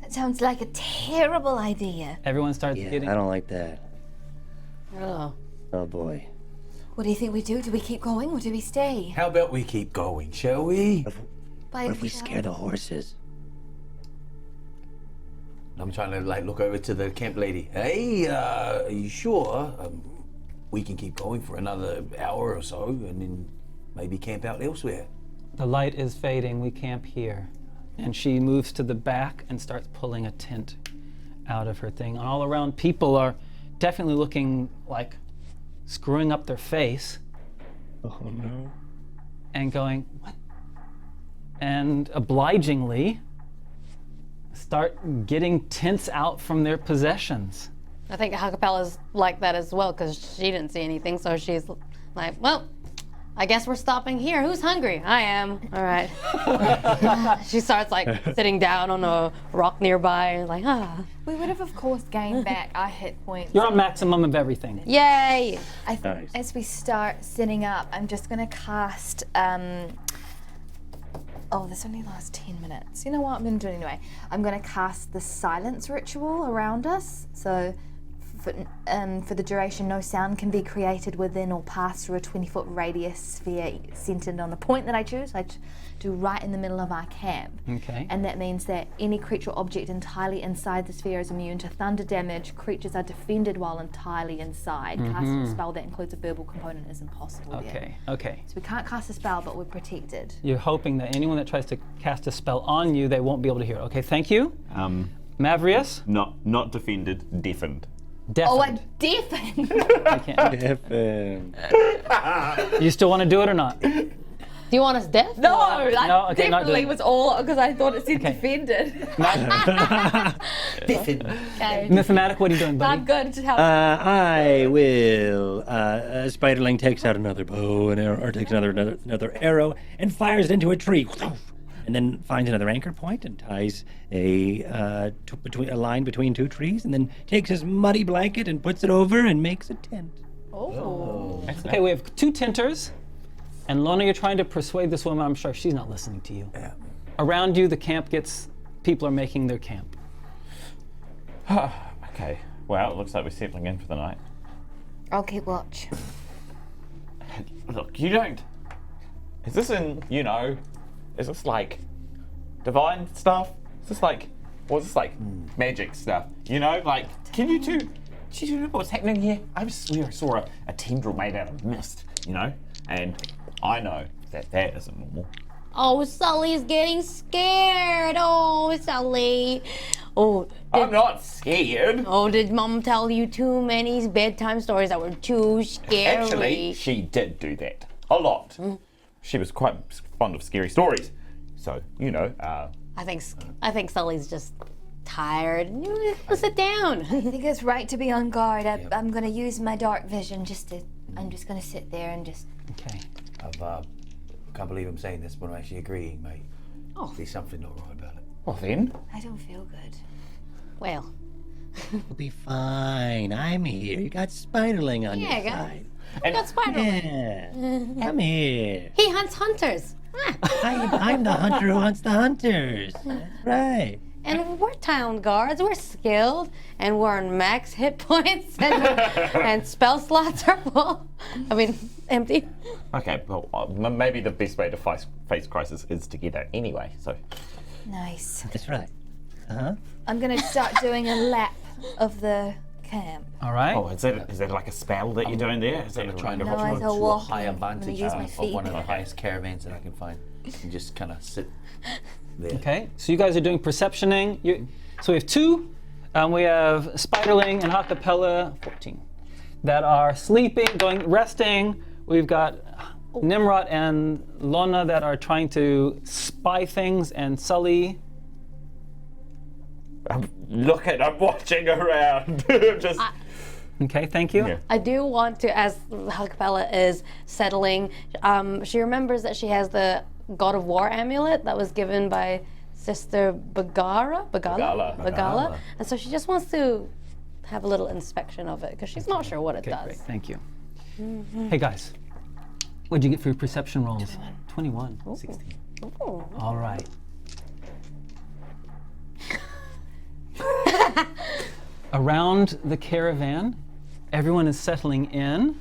That sounds like a terrible idea. Everyone starts Yeah, getting... I don't like that. Oh. Oh boy. What do you think we do? Do we keep going or do we stay? How about we keep going, shall we? By What if we scare the horses? I'm trying to look over to the camp lady. Hey, are you sure? We can keep going for another hour or so and then maybe camp out elsewhere. The light is fading, we camp here. And she moves to the back and starts pulling a tent out of her thing. All around, people are definitely looking like screwing up their face. Oh no. And going, what? And obligingly start getting tents out from their possessions. I think Ha-Kapella's like that as well because she didn't see anything, so she's like, well, I guess we're stopping here. Who's hungry? I am. All right. She starts sitting down on a rock nearby, like, ah. We would have, of course, gained back our hit points. You're on maximum of everything. Yay! Nice. As we start sitting up, I'm just going to cast... this only lasts 10 minutes. You know what I'm going to do anyway? I'm going to cast the silence ritual around us. So For the duration, no sound can be created within or pass through a 20-foot radius sphere centered on a point that I choose. I do right in the middle of our camp. Okay. And that means that any creature or object entirely inside the sphere is immune to thunder damage. Creatures are defended while entirely inside. Casting a spell that includes a verbal component is impossible there. Okay. So we can't cast a spell, but we're protected. You're hoping that anyone that tries to cast a spell on you, they won't be able to hear. Okay, thank you. Maverick? Not defended, deafened. Oh, Deafened. a deafened! I can't. Deafened. You still want to do it or not? Do you want us deaf? No, I No, okay, not definitely doing- was all because I thought it said Okay. defended. Okay. Mythematic, what are you doing, buddy? I'm good to help. I will. Spiderling takes out another bow and arrow, or takes another arrow and fires it into a tree, and then finds another anchor point and ties a line between two trees, and then takes his muddy blanket and puts it over and makes a tent. Okay, we have 2 tenters. And Lona, you're trying to persuade this woman. I'm sure she's not listening to you. Yeah. Around you, the camp people are making their camp. Okay. Well, it looks like we're settling in for the night. I'll keep watch. Look, you don't. Is this is this like divine stuff? Is this like, or is this like magic stuff? Like, do you know what's happening here? I swear I saw a tendril made out of mist, and I know that isn't normal. Oh, Sully's getting scared. Oh, Sully. Oh, I'm not scared. oh, did Mom tell you too many bedtime stories that were too scary? Actually, she did do that a lot. She was quite fond of scary stories. So, I think Sully's just tired. Sit down. I think it's right to be on guard. I'm going to use my dark vision I'm just going to sit there and just... Okay. I can't believe I'm saying this, but I'm actually agreeing, mate. Oh. There's something not right about it. well then. I don't feel good. Well, You'll be fine. I'm here. You got Spiderling on Yeah, your guys. side. that's Spiderling. Yeah. Come here. He hunts hunters. I'm the hunter who hunts the hunters. That's right. And we're town guards. We're skilled, and we're on max hit points, and spell slots are full. I mean, empty. Okay, well, maybe the best way to face crisis is together anyway, so. Nice. That's right. I'm going to start doing a lap of the camp. All right. Oh, is that like a spell that you're doing there? Is that I'm trying to No, hold I on thought to a walking. high I'm gonna advantage use my of feet. one of the highest caravans that I can find, and just kind of sit there. Okay, so you guys are doing perceptioning. So we have 2. We have Spiderling and Ha-Kapella, 14, that are sleeping, resting. We've got Tnemrot and Lona that are trying to spy things, and Sully. I'm watching around. Just. Okay, thank you. Yeah. I do want to, as Ha-Kapella is settling, she remembers that she has the God of War amulet that was given by Sister Bagala. And so she just wants to have a little inspection of it because she's not sure what it Okay, does. great, thank you. Hey guys, what'd you get for your perception rolls? 21. 16. Ooh. All right. Around the caravan, everyone is settling in.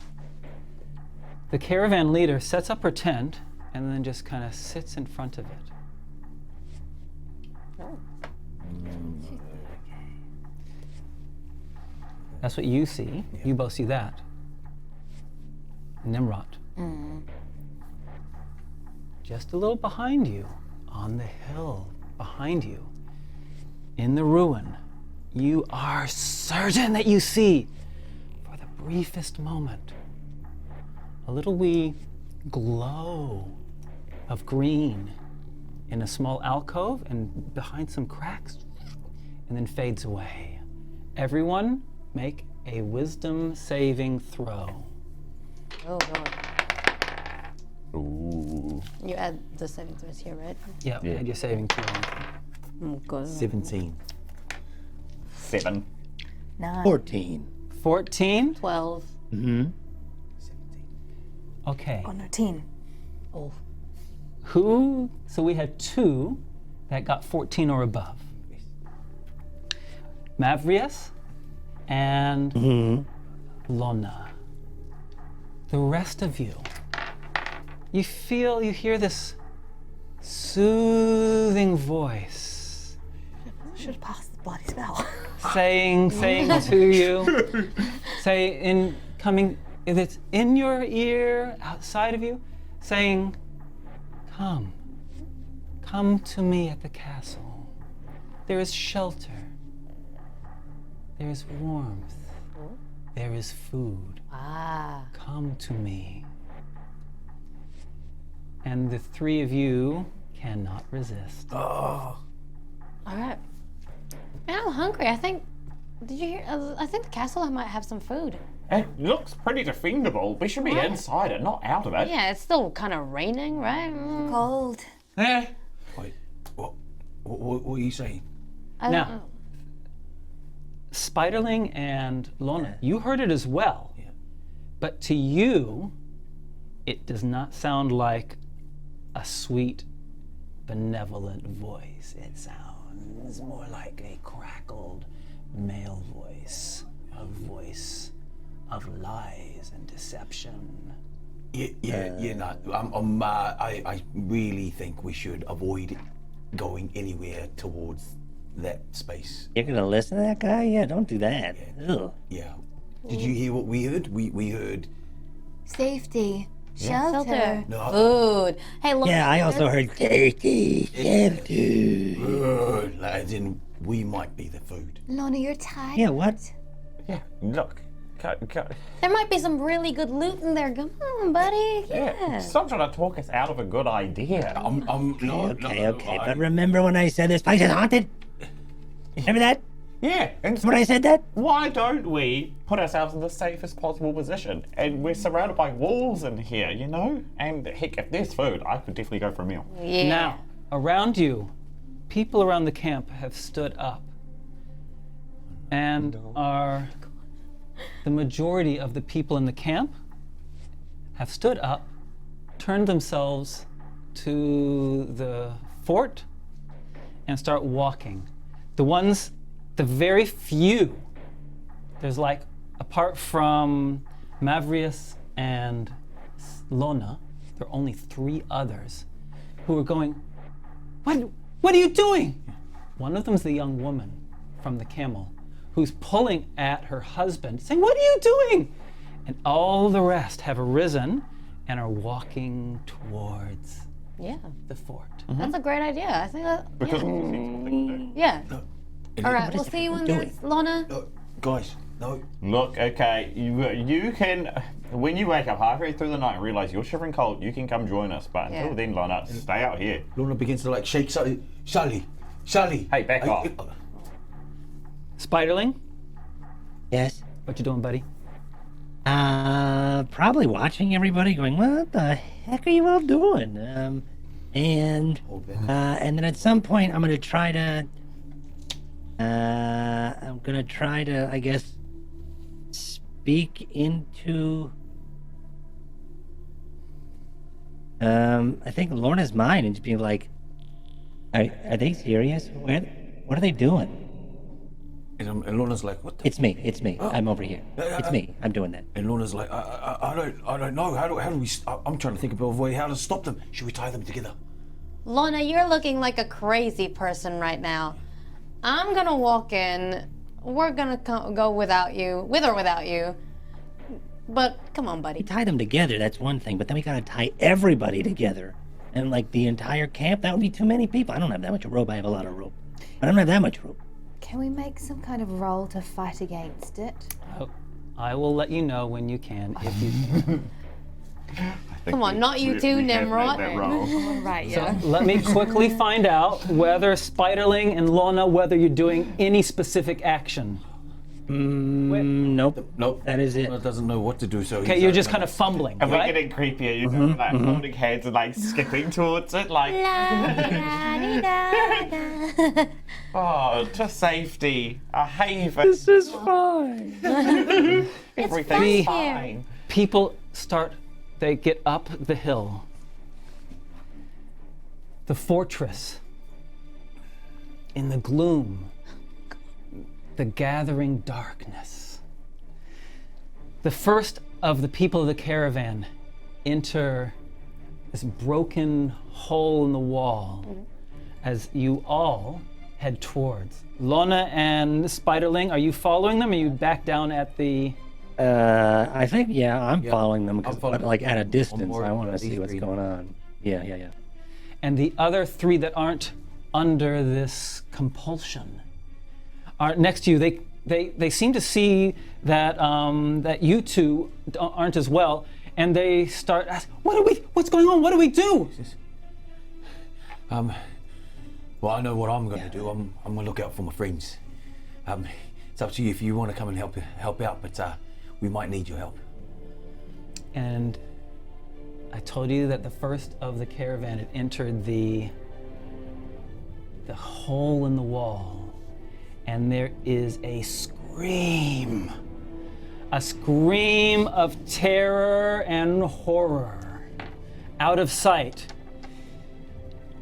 The caravan leader sets up her tent and then just kind of sits in front of it. That's what you see. You both see that. Tnemrot. Just a little behind you, on the hill behind you, in the ruin, you are certain that you see, for the briefest moment, a little wee glow of green in a small alcove and behind some cracks, and then fades away. Everyone make a wisdom saving throw. Oh, God. Ooh. You add the saving throws here, right? Yeah, Yeah. add your saving throw. Oh, God. 17. 7. 9. 14. 14? 12. Mm-hmm. Okay. Oh, no, 10. Oh. So we had 2 that got 14 or above. Mavrius, and Lona. The rest of you, you hear this soothing voice Should have passed the bloody spell. saying to you, if it's in your ear, outside of you, saying, come to me at the castle. There is shelter. There is warmth. There is food. Come to me. And the three of you cannot resist. All right. Man, I'm hungry. I think. Did you hear? I think the castle might have some food. It looks pretty defendable. We should be inside it, not out of it. Yeah, it's still kind of raining, right? Cold. Yeah. Wait, what are you saying? I Now- don't know. Spiderling and Lona, you heard it as well. Yeah. But to you, it does not sound like a sweet, benevolent voice. It sounds more like a crackled male voice, a voice of lies and deception. I really think we should avoid going anywhere towards that space. You're gonna listen to that guy? Yeah, don't do that. Ugh. Yeah. Did you hear what we heard? We heard. Safety. Shelter. No. Food. Hey, look. Yeah, I also heard safety. Like, as in, we might be the food. Lona, you're tired. Yeah, what? Yeah, look. There might be some really good loot in there. Come on, buddy. Yeah. Stop trying to talk us out of a good idea. Okay, but remember when I said this place is haunted? Remember that? Yeah, and When I said that? why don't we put ourselves in the safest possible position? And we're surrounded by walls in here, you know? And heck, if there's food, I could definitely go for a meal. Yeah. Now, around you, people around the camp have stood up and the majority of the people in the camp have stood up, turned themselves to the fort, and start walking. The very few, there's like, apart from Maverick and Lona, there are only 3 others who are going, what are you doing? One of them's the young woman from the camel who's pulling at her husband, saying, what are you doing? And all the rest have arisen and are walking towards Yeah. the fort. That's a great idea. I think that. Because Yeah. All right. What We'll is see you when doing? there's Lona. No, guys, no. Look, okay, you can, when you wake up halfway through the night and realize you're shivering cold, you can come join us. But until Yeah. then, Lona, stay out here. Lona begins to like shake Sully. Sully. Hey, back off. Spiderling, Yes. what you doing, buddy? Probably watching everybody going, what the heck are you all doing? And then at some point I'm gonna try to, I guess, speak into, I think Lorna's mind and just be like, are they serious? What are they doing? And Lona's like, what the? It's me. I'm over here. It's me. I'm doing that. And Lona's like, I don't know. How do we? I'm trying to think of a way how to stop them. Should we tie them together? Lona, you're looking like a crazy person right now. I'm gonna walk in. We're gonna go without you, with or without you. But come on, buddy. We tie them together, that's one thing, but then we gotta tie everybody together. And like the entire camp, that would be too many people. I don't have that much rope. I have a lot of rope. But I don't have that much rope. Can we make some kind of roll to fight against it? Oh, I will let you know when you can. If you Come on, not you too, Tnemrot. Right, so, let me quickly find out whether Spiderling and Lona, whether you're doing any specific action. Nope. Nope. That is it. Lona doesn't know what to do. So Okay, you're just kind of fumbling, And we're right? getting creepier, you know, like holding hands and like skipping towards it, like, oh, to safety, a haven. This is fine. Everything's fine fine. People they get up the hill. The fortress, in the gloom, the gathering darkness. The first of the people of the caravan enter this broken hole in the wall as you all head towards. Lona and Spiderling, are you following them? Or are you back down at the... I think, I'm following them, I'm because, following like, at a distance, more I want to of these see what's three. going on. Yeah. And the other three that aren't under this compulsion are next to you. They seem to see that that you two aren't as well, and they start asking, what's going on? What do we do? Well, I know what I'm going to do. I'm going to look out for my friends. It's up to you if you want to come and help out, but we might need your help. And I told you that the first of the caravan had entered the hole in the wall, and there is a scream of terror and horror out of sight.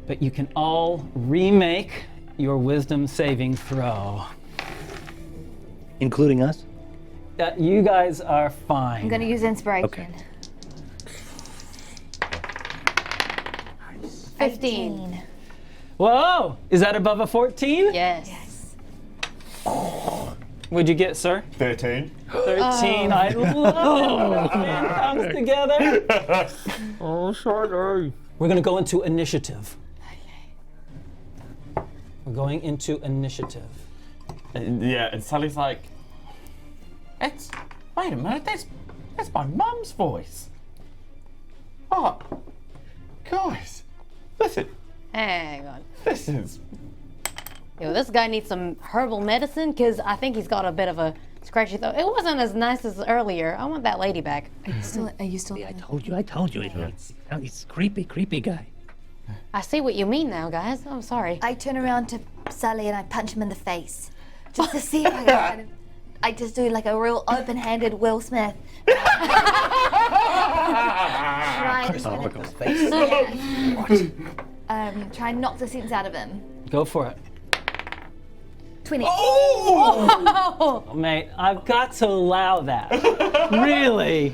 But you can all remake your wisdom saving throw. Including us? You guys are fine. I'm gonna use inspiration. Okay. 15. Whoa! Is that above a 14? Yes. What'd you get, sir? 13. 13. I love it when it comes together. Oh, sorry. We're going to go into initiative. We're going into initiative. Yeah, and Sully's like, wait a minute, that's my mum's voice. Oh, guys, listen, Hang on. this is, Yo, this guy needs some herbal medicine, because I think he's got a bit of a scratchy throat. It wasn't as nice as earlier. I want that lady back. Are you still? I told you. He's creepy guy. I see what you mean now, guys. I'm sorry. I turn around to Sully and I punch him in the face, just to see if I can kind of. I just do like a real open-handed Will Smith. Try and kind of, try and knock the sense out of him. Go for it. 20. Oh, mate, I've got to allow that. Really?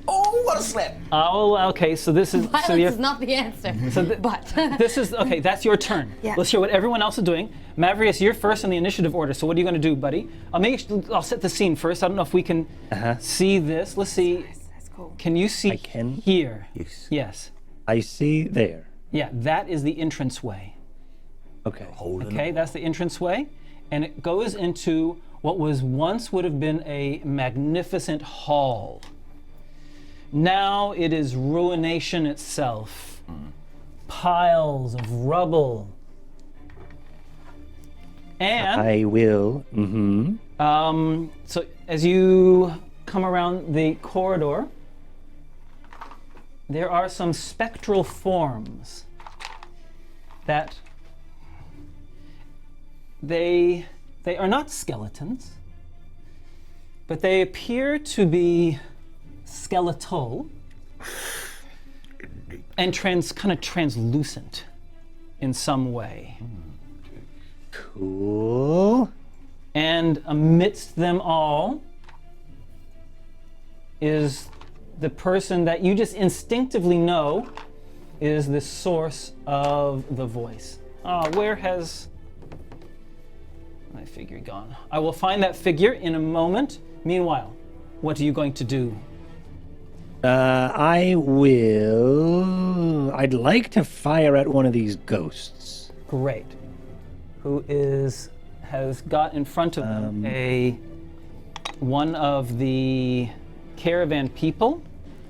Oh, what a slap! Oh, okay, so this is... Violence so you're, is not the answer. But this is... Okay, that's your turn. Yeah. Let's hear what everyone else is doing. Maverick, you're first in the initiative order, so what are you going to do, buddy? I'll set the scene first. I don't know if we can see this. Let's see. That's cool. Can you see I can. here? Yes. Yes. I see there. Yeah, that is the entranceway. Okay. Okay, that's the entranceway, and it goes into what would have been a magnificent hall. Now it is ruination itself. Piles of rubble. And I will. so as you come around the corridor, there are some spectral forms that they are not skeletons, but they appear to be skeletal and kind of translucent in some way. Cool. And amidst them all is the person that you just instinctively know is the source of the voice. Where has my figure gone? I will find that figure in a moment. Meanwhile, what are you going to do? I will. I'd like to fire at one of these ghosts. Great. Who has got in front of them one of the caravan people.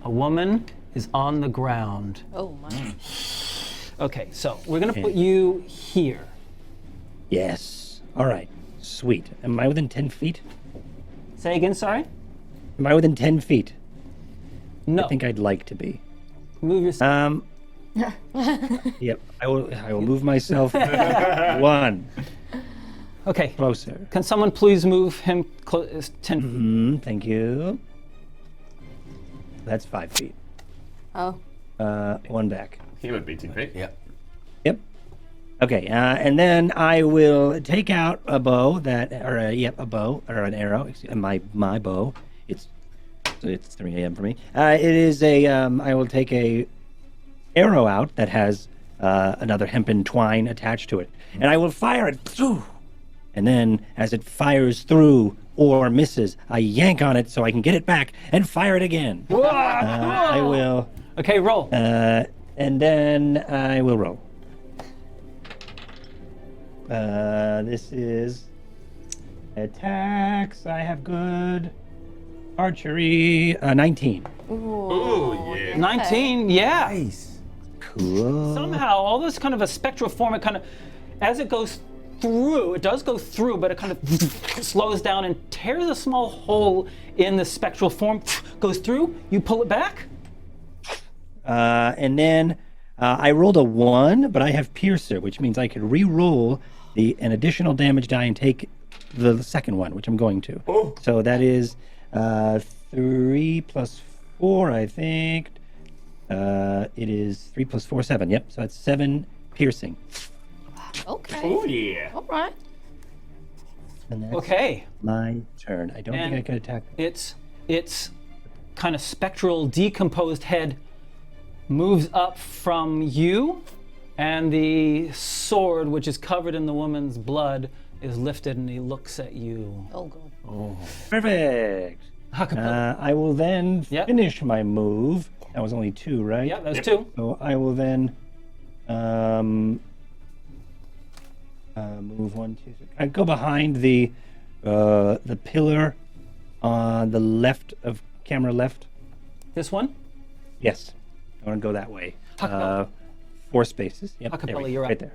A woman is on the ground. oh my. Okay, so we're gonna put you here. Yes. All right. Sweet. Am I within 10 feet? Say again, sorry? Am I within 10 feet? No. I think I'd like to be. Move yourself. Yep. I will move myself one Okay. closer. Can someone please move him 10 feet? Thank you. That's 5 feet. Oh. One back. he would be 2 feet. Yeah. Yep. Okay, and then I will take out a bow a bow or an arrow. My bow. It's 3 a.m. for me. It is a. I will take a arrow out that has another hempen twine attached to it, and I will fire it. And then, as it fires through or misses, I yank on it so I can get it back and fire it again. I will. Okay, roll. And then I will roll. This is attacks. I have good archery. 19. Ooh, yeah. 19, yeah. Nice. Cool. Somehow, all this kind of a spectral form, it kind of, as it goes through, it does go through, but it kind of slows down and tears a small hole in the spectral form, goes through, you pull it back. And then I rolled a 1, but I have Piercer, which means I could re-roll an additional damage die and take the second one, which I'm going to. Oh. So that is 3 plus 4, I think. It is 3 plus 4, 7. Yep, so that's 7 piercing. Okay. Oh, yeah. All right. And that's Okay. my turn. I don't think I can attack. Its kind of spectral decomposed head moves up from you, and the sword, which is covered in the woman's blood, is lifted, and he looks at you. Oh, good. Perfect. Ha-Kapella. I will then Yep. finish my move. That was only 2, right? Yeah, that's 2. So I will then move 1, 2, 3. I go behind the pillar on the left of camera left. This one? Yes, I want to go that way. Ha-Kapella. 4 spaces. Yep, Ha-Kapella, there we go, you're up. right there.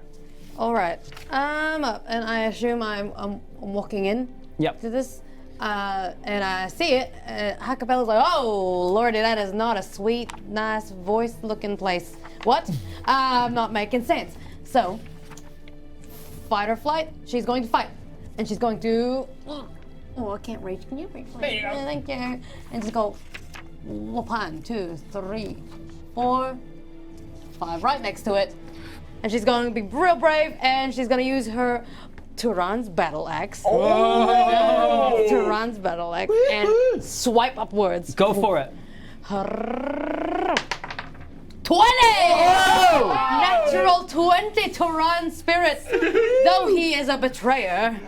All right. I'm up, and I assume I'm walking in Yep. to this, and I see it. Ha-Kapella's like, "Oh, lordy, that is not a sweet, nice, voice-looking place. What? I'm not making sense." So, fight or flight. She's going to fight, and she's going to. Oh, I can't reach. Can you reach? There you go. Thank you. And just go. 1, 2, 3, 4, 5, right next to it. And she's going to be real brave, and she's going to use her Turan's battle axe. Oh! Turan's battle axe, and swipe upwards. Go for it. 20! Natural 20 Turan spirit. Though he is a betrayer,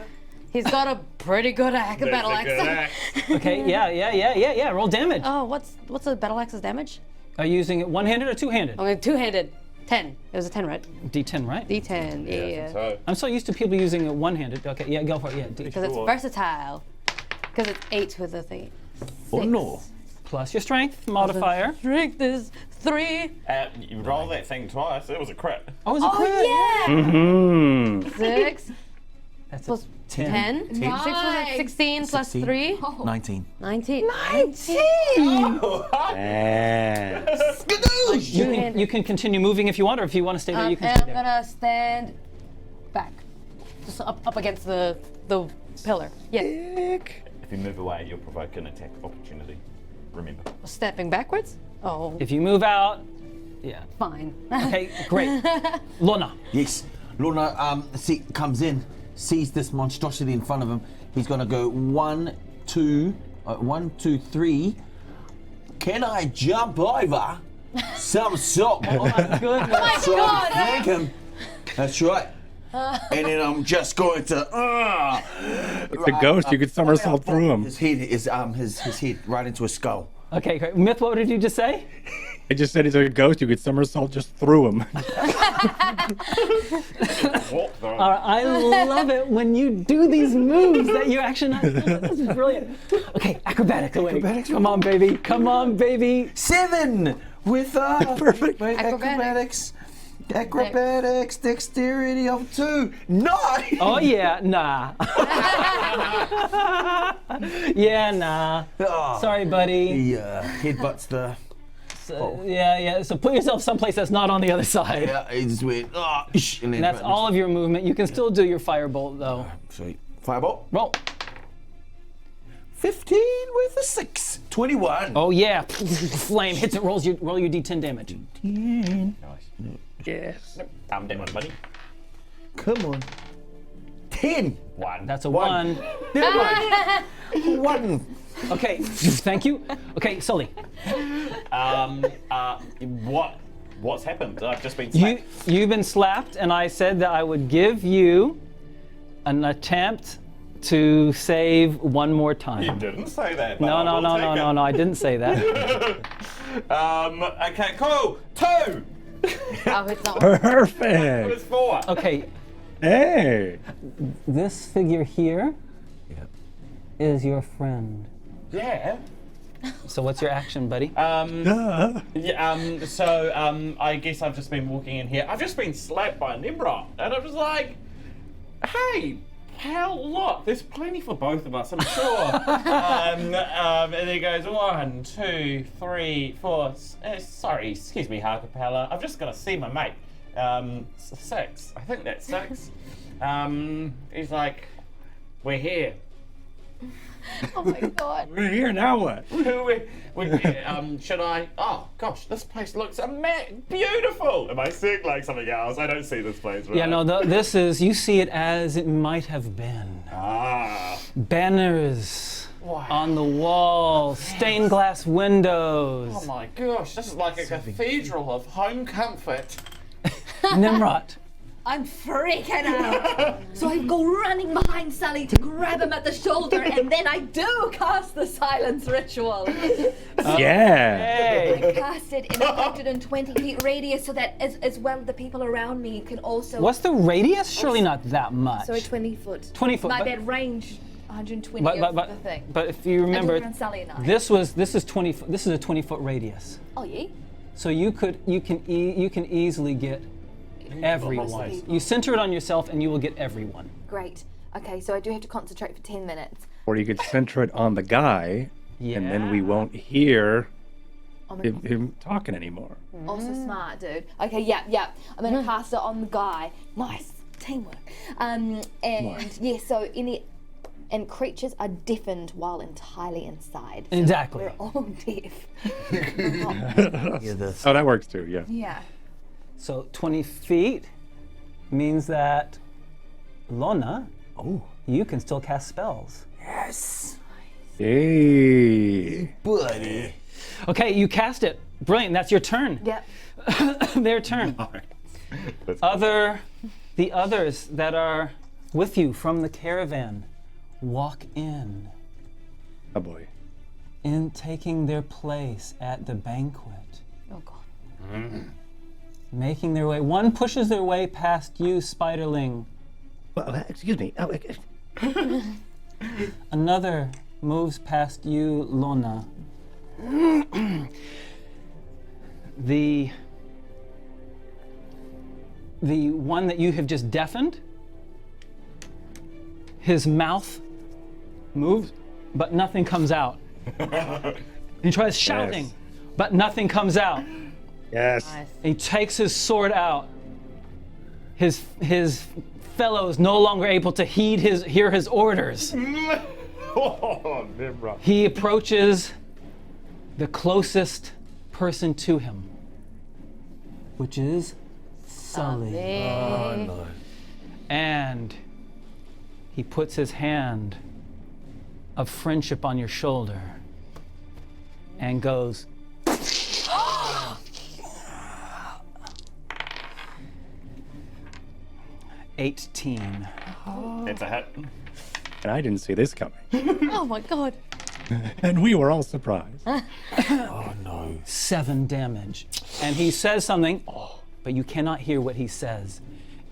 he's got a pretty good battle axe. Okay, yeah. Roll damage. Oh, what's the battle axe's damage? Are you using it one-handed or two-handed? I'm going two-handed. 10. It was a 10, right? D10, right? D10, yeah. So, I'm so used to people using it one-handed. Okay, yeah, go for it. Yeah, Because it's versatile. Because it's 8 with the thing. Oh no. plus your strength modifier. Strength is 3. you roll that thing twice. It was a crit. Oh, it's a crit. Oh, yeah! Mm-hmm. 6 That's plus 10. 10. 6 was 16 plus 16. 3. 19. 19. Yes. You can continue moving if you want, or if you want to stay there, you can And stay I'm there. gonna stand back. Just up against the pillar. Yeah. If you move away, you'll provoke an attack of opportunity. Remember. Stepping backwards? Oh, If you move out, yeah. fine. Okay, great. Lona. Yes. Lona comes in, sees this monstrosity in front of him. He's gonna go 1, 2, 3. Can I jump over some salt? Oh my goodness. So I thank him. That's right. And then I'm just going to. It's a ghost. You could somersault through him. His head is his head right into his skull. Okay, great. Myth, what did you just say? I just said he's a ghost. You could somersault just through him. All right, I love it when you do these moves that you actually not. This is brilliant. Okay, acrobatics away. Acrobatics. Come on, baby. Come on, baby. 7 with Perfect. acrobatics. Acrobatics, dexterity of 2. 9. Oh yeah, nah. Yeah, nah. Oh, Sorry, buddy. He headbutts the. Yeah. So put yourself someplace that's not on the other side. Yeah, he just went. And then And that's all of your movement. You can still do your firebolt though. Sweet. Fireball. Roll. 15 with a 6. 21. Oh yeah. Flame hits it. Roll your D10 damage. Nice. Yes. Calm down, buddy. Come on. 10. One. That's a 1. One. Okay, thank you. Okay, Sully. What's happened? I've just been slapped. You've been slapped, and I said that I would give you an attempt to save one more time. You didn't say that. But No, I didn't say that. Okay, cool. 2. Oh, it's not. It Perfect. was 4. Okay, Hey. this figure here is your friend. Yeah. So what's your action, buddy? Duh. Yeah, so I guess I've just been walking in here. I've just been slapped by Tnemrot, and I'm just like, hey, pal, look, there's plenty for both of us, I'm sure. And he goes, 1, 2, 3, 4. Sorry, excuse me, Ha-Kapella. I've just got to see my mate. 6. I think that's 6. He's like, we're here. Oh my god. We're here now. What? Should I? Oh gosh, this place looks beautiful. Am I seeing like something else? I don't see this place. Right? Yeah, no, this is, you see it as it might have been. Ah. Banners Wow. on the wall, stained glass windows. Oh my gosh, this is like a cathedral of home comfort. Nimrod. I'm freaking out. So I go running behind Sully to grab him at the shoulder, and then I do cast the silence ritual. Yeah. I cast it in a 120 feet radius so that as well the people around me can also. What's the radius? Surely not that much. So 20 foot. 20 foot. My but- bad range 120 But, of the thing. but if you remember, around Sully and I. this is 20. This is a 20-foot radius. Oh yeah. So you can easily get everyone. You center it on yourself, and you will get everyone. Great. Okay, so I do have to concentrate for 10 minutes. Or you could center it on the guy, and then we won't hear him talking anymore. Also smart, dude. Okay, yeah. I'm gonna cast it on the guy. Nice teamwork. So creatures are deafened while entirely inside. So Exactly. we're all deaf. Oh, that works too. Yeah. Yeah. So 20 feet means that Lona, you can still cast spells. Yes. Hey. Buddy. Okay, you cast it. Brilliant. That's your turn. Yep. Their turn. The others that are with you from the caravan walk in, Oh boy. in taking their place at the banquet. Oh god. Making their way. One pushes their way past you, Spiderling. Well, excuse me. Oh, Another moves past you, Lona. The one that you have just deafened, his mouth moves, but nothing comes out. He tries shouting, Yes. but nothing comes out. yes. He takes his sword out. His fellows no longer able to hear his orders. Oh, Tnemrot. He approaches the closest person to him, which is Sully. Oh no. And he puts his hand of friendship on your shoulder and goes, 18. It's a hit. And I didn't see this coming. Oh my god. And we were all surprised. Oh no. 7 damage. And he says something, but you cannot hear what he says.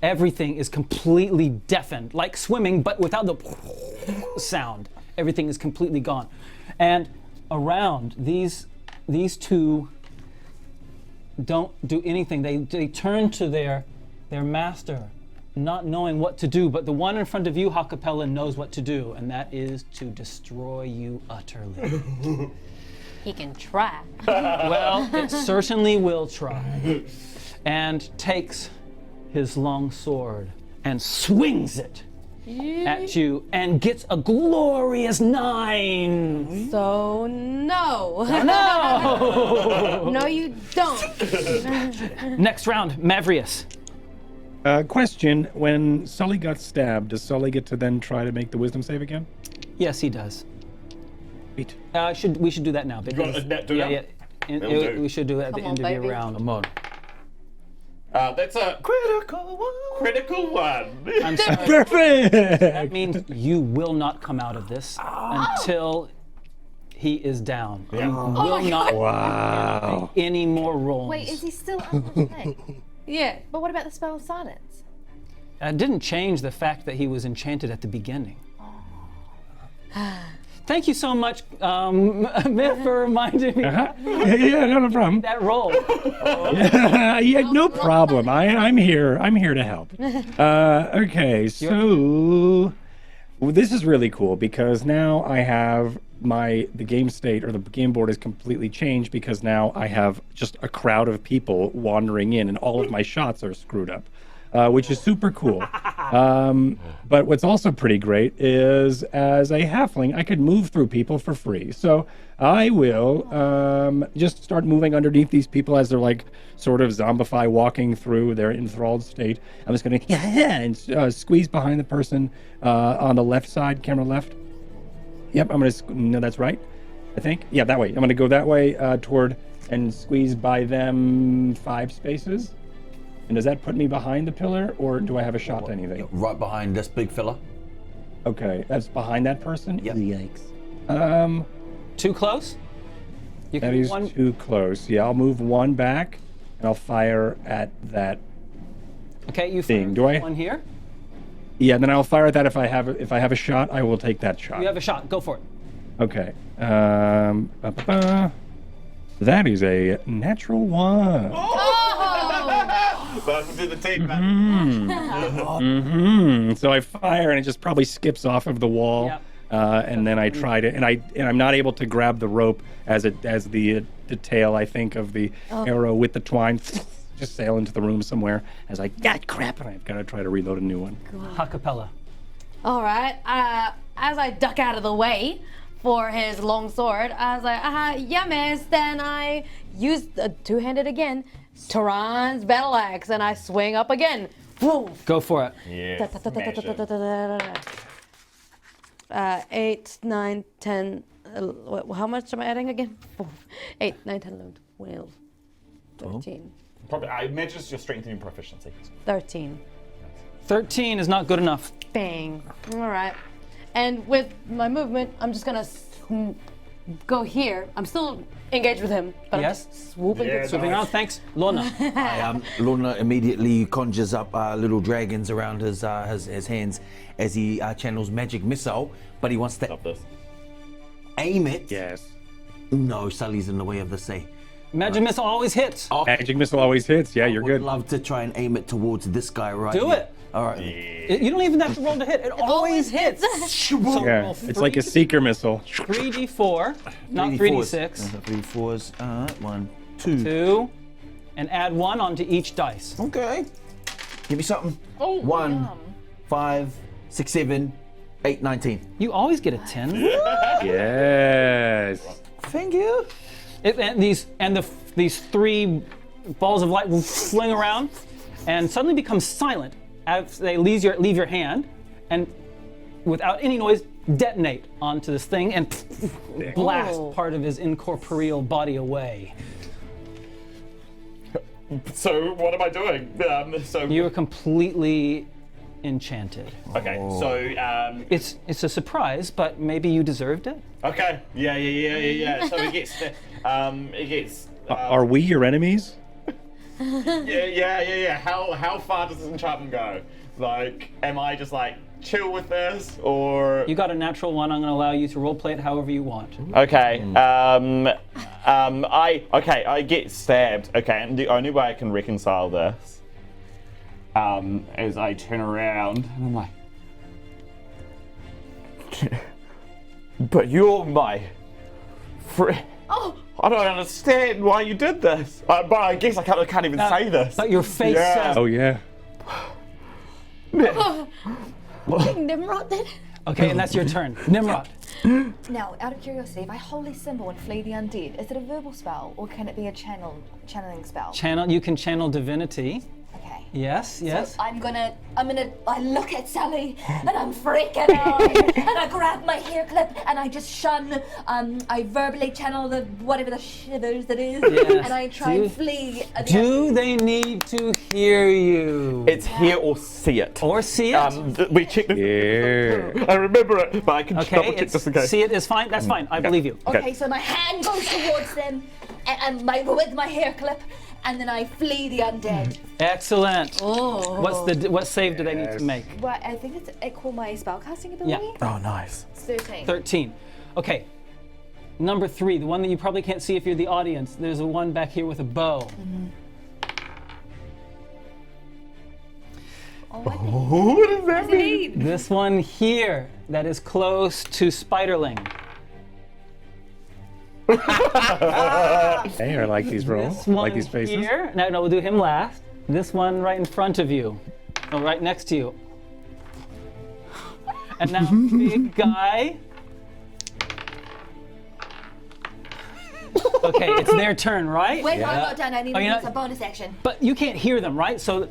Everything is completely deafened, like swimming, but without the sound. Everything is completely gone. And around, these two don't do anything. They turn to their master, not knowing what to do, but the one in front of you, Ha-Kapella, knows what to do, and that is to destroy you utterly. He can try. Well, it certainly will try. And takes his long sword and swings it at you and gets a glorious 9. So no. No! No, you don't. Next round, Maverick. Question: when Sully got stabbed, does Sully get to then try to make the wisdom save again? Yes, he does. Sweet. We should do that now. You want to do that? Yeah. Will do. We should do it at the Come end on, of your baby. round. Come on. That's a Critical one. critical one. I'm sorry. Perfect. That means you will not come out of this until he is down. You will not Wow. any more rolls. Wait, is he still under the thing? Yeah. But what about the spell of silence? It didn't change the fact that he was enchanted at the beginning. Thank you so much, Myth, for reminding me Yeah, no problem. that roll. Yeah, no problem. I'm here. I'm here to help. Okay, so this is really cool because now I have the game state, or the game board is completely changed because now I have just a crowd of people wandering in, and all of my shots are screwed up. Which is super cool. But what's also pretty great is, as a halfling, I could move through people for free. So I will just start moving underneath these people as they're like sort of zombify walking through their enthralled state. I'm just going to and squeeze behind the person on the left side, camera left. Yep, I'm going to, no, that's right, I think. Yeah, that way. I'm going to go that way toward and squeeze by them 5 spaces. And does that put me behind the pillar, or do I have a shot to anything? Right behind this big fella. Okay, that's behind that person? Yep. Yikes. Too close? You That can is one. too close. Yeah, I'll move one back, and I'll fire at that. Okay, you thing. fired Do I- one here. Yeah, then I'll fire at that. If I have a shot, I will take that shot. You have a shot. Go for it. Okay. That is a natural 1. Welcome to the team, man. So I fire, and it just probably skips off of the wall. Yep. And then I try to, and I'm not able to grab the rope as the tail, I think, of the arrow with the twine just sail into the room somewhere. As I got crap, and I've got to try to reload a new one. Ha-Kapella. All right. As I duck out of the way for his long sword, I was like, yeah, miss. Then I use the two-handed again, Tehran's battle axe, and I swing up again. Woo! Go for it. Yeah. 8, 9, 10. How much am I adding again? 8, 9, 10, 11, 12, 13. Probably, I imagine it's your strength and your proficiency. 13. 13 is not good enough. Bang. All right. And with my movement, I'm just gonna go here. I'm still engaged with him, but Yes. I'm just swooping. Yeah, Swooping around. Thanks, Lona. Lona immediately conjures up little dragons around his hands as he channels magic missile, but he wants to Stop this. aim it. Yes. No, Sully's in the way of the say. Magic missile always hits. Magic missile always hits. Yeah, you're Would good. love to try and aim it towards this guy right Do here. it. All right. You don't even have to roll to hit. It always hits. So Yeah, roll it's like a seeker missile. 3d4, not 3d6. 3 4s. 1, 2. 2, and add 1 onto each dice. Okay. Give me something. Oh, 1, yum. 5, 6, 7, 8, 19. You always get a 10. Yes. Thank you. These 3 balls of light will fling around and suddenly become silent as they leave your hand, and without any noise detonate onto this thing and blast part of his incorporeal body away. So what am I doing? You are completely enchanted. Okay. So It's a surprise, but maybe you deserved it. okay. Yeah. So it gets. Are we your enemies? Yeah. How far does this enchantment go? Like, am I just like chill with this, or? You got a natural 1. I'm going to allow you to roleplay it however you want. Okay. I get stabbed. Okay, and the only way I can reconcile this, is I turn around and I'm like, but you're my friend. Oh. I don't understand why you did this. But I guess I can't even say this. But your face Yeah. says. Oh yeah. Tnemrot then? Okay, and that's your turn. Tnemrot. Now, out of curiosity, if I hold a symbol and flee the undead, is it a verbal spell or can it be a channeling spell? You can channel divinity. Okay. Yes, yes. So I look at Sully and I'm freaking out. And I grab my hair clip and I just shun, I verbally channel whatever the shivers that is. Yes. And I try and flee. Do they need to hear you? It's hear or see it. Or see it? We checked it. Yeah. I remember it, but I can double check just in case. See it is fine? That's fine. I believe you. Okay, so my hand goes towards them and with my hair clip, and then I flee the undead. Excellent. Oh. What save do they need to make? Well, I think it's equal my spellcasting ability. Yeah. Oh, nice. It's 13. 13. Okay. Number 3, the one that you probably can't see if you're the audience. There's a one back here with a bow. Mm-hmm. What does that mean? This one here that is close to Spiderling. Hey, I like these rolls. This one Like these faces. here. No, we'll do him last. This one right in front of you. Oh, right next to you. And now, big guy. Okay, it's their turn, right? Wait, I'm not done. I need Oh, you're to use not- a bonus action. But you can't hear them, right? So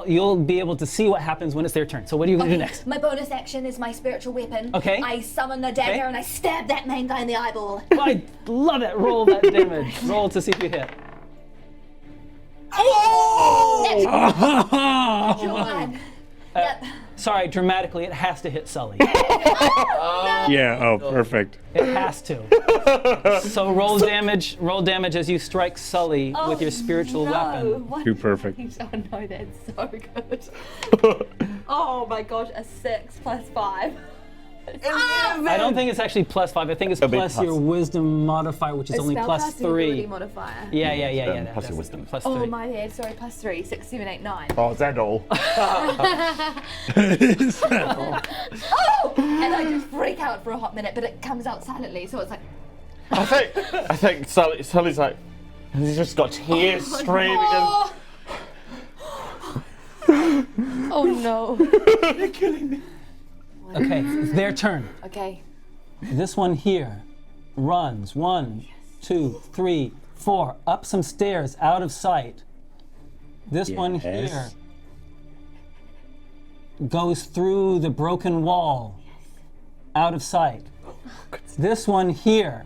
you'll be able to see what happens when it's their turn. So what are you going to do next? My bonus action is my spiritual weapon. Okay. I summon the dagger Okay. and I stab that main guy in the eyeball. I love it. Roll that damage. Roll to see if you hit. John. Sorry, dramatically, it has to hit Sully. Yeah, oh, perfect. It has to. So roll damage. Roll damage as you strike Sully with your spiritual weapon. What? Too perfect. Oh no, that's so good. Oh my gosh, a 6 plus 5. I don't think it's actually +5. I think it's It'll be plus your wisdom modifier, which is only +3. Ability modifier. Yeah. Plus your wisdom. +3. Oh my bad, sorry, plus 3, 6, 7, 8, 9. Oh, is that all? Oh! And I just freak out for a hot minute, but it comes out silently, so it's like, I think Sully's like, he's just got tears streaming. oh! Oh no. They're killing me. Okay, it's their turn. Okay. This one here runs 1, 2, 3, 4 up some stairs out of sight. This one here goes through the broken wall out of sight. This one here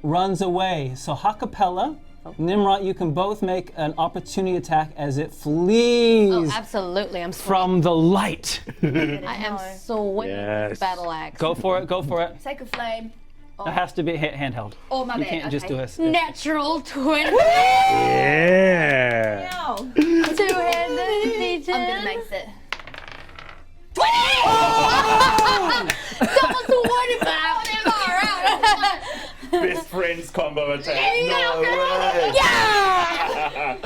runs away. So Ha-Kapella, Tnemrot, you can both make an opportunity attack as it flees Oh, absolutely. I'm from the light. I am swinging Yes. battle axe. Go for it, go for it. Sacred Flame. It has to be handheld. Oh, my You bad. can't just do okay. a... Natural 20. Yeah. Ow. Two-handed I'm gonna make it. Double 25. Best friends combo attack. No way. Yeah!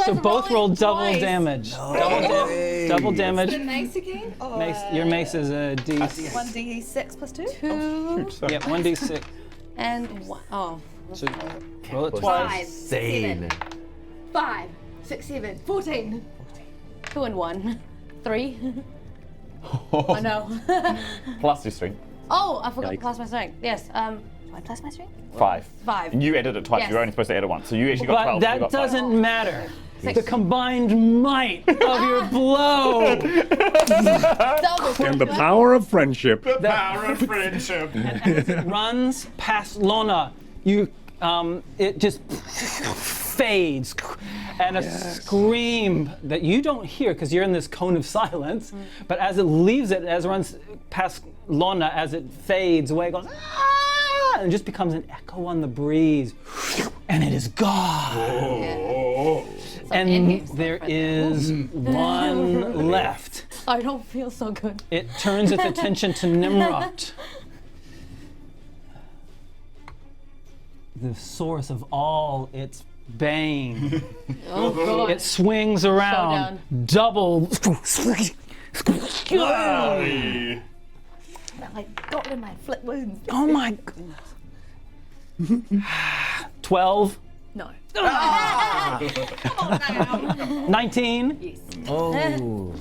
So both roll double twice. damage. Double damage. The mace again? Oh, Your mace is a D. 1d6 plus 2? 2 Yeah, 1d6. and oh. So roll it twice. 5, 7, 5, 6, 7, 14. 2 and 1. 3. Oh no. Plus your strength. Oh, I forgot to plus my strength. Yes. Do I plus my strength? 5. 5. And you added it twice. Yes. You're only supposed to add it once. So you actually got But 12. you that got 5. doesn't matter. The combined might of your blow. Double. And the power of friendship. Power of friendship. As it runs past Lona, it just fades, and a scream that you don't hear because you're in this cone of silence. But as it leaves it, as it runs past Lona, as it fades away, it goes ah, and it just becomes an echo on the breeze, and it is gone. And there is one left. I don't feel so good. It turns its attention to Tnemrot, the source of all its bane. Oh god. It swings around, double. I got it in my flip wounds. Oh my goodness. 12, No. 19. Yes. Oh.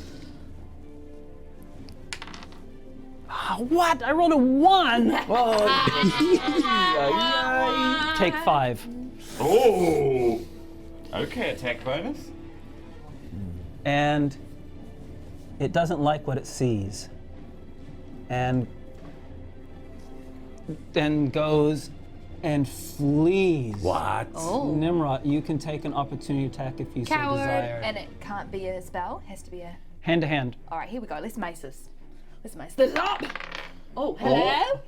What? I rolled a 1. Oh. Take 5. Oh. Okay, attack bonus. and it doesn't like what it sees, and then goes and flees. What? Oh. Tnemrot, you can take an opportunity attack if you so Coward. desire. And it can't be a spell. Has to be a. Hand to hand. All right, here we go. Let's mace this. Let's mace this up. Oh, hello?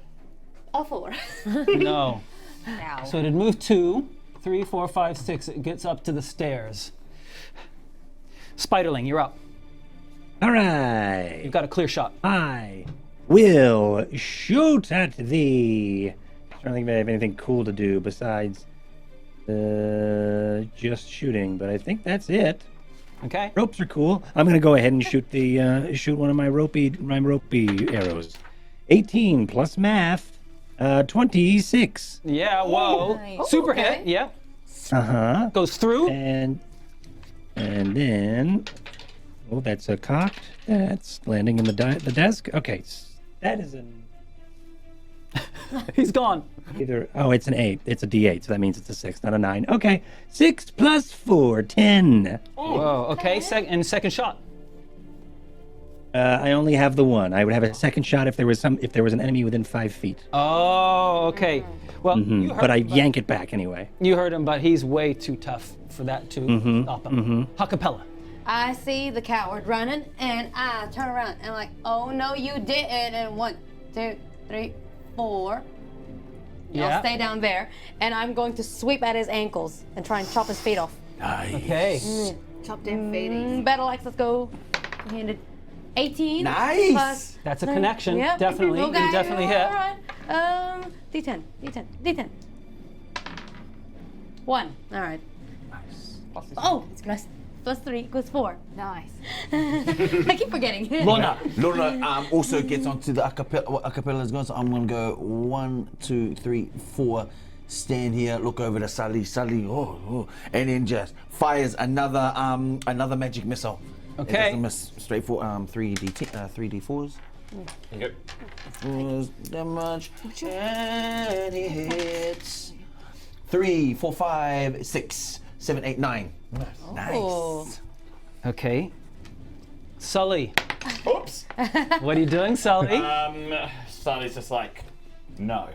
A 4. No. Now. So it'd move 2, 3, 4, 5, 6. It gets up to the stairs. Spiderling, you're up. All right. You've got a clear shot. I will shoot at thee. I don't think I have anything cool to do besides just shooting, but I think that's it. Okay. Ropes are cool. I'm gonna go ahead and shoot the shoot one of my ropey arrows. 18 plus math, 26. Yeah, whoa. Nice. Super okay. hit, yeah. Uh-huh. Goes through. And then, oh, that's a cocked. That's landing in the desk. Okay, that is an He's gone. either. Oh, it's an 8. It's a D8, so that means it's a 6, not a 9. Okay, 6 plus 4, 10. Whoa, okay. And second shot. I only have the one. I would have a second shot if there was an enemy within 5 feet. Oh, okay. Well, you heard But I him, yank it back anyway. You heard him, but he's way too tough for that to stop him. Ha-Kapella. I see the coward running, and I turn around and I'm like, oh no, you didn't. And 1, 2, 3, 4. Yeah. I'll stay down there, and I'm going to sweep at his ankles and try and chop his feet off. Nice. Okay. Chop down feeties. Battle axe, let's go. Handed 18. Nice. Plus That's a 9. connection. Yep. Definitely. You Okay, definitely hit. all right. D10. 1. All right. Oh, it's plus 3 equals 4. Nice. I keep forgetting. Lona. Lona also gets onto the acapella. What acapella is going. So I'm going to go 1, 2, 3, 4. Stand here, look over to Sully, and then just fires another magic missile. Okay. It doesn't miss. Straight for 3d4s. Yep. That much. And he hits 3, 4, 5, 6, 7, 8, 9. Oh. Nice. Okay. Sully. Oops. What are you doing, Sully? Sully's just like, no.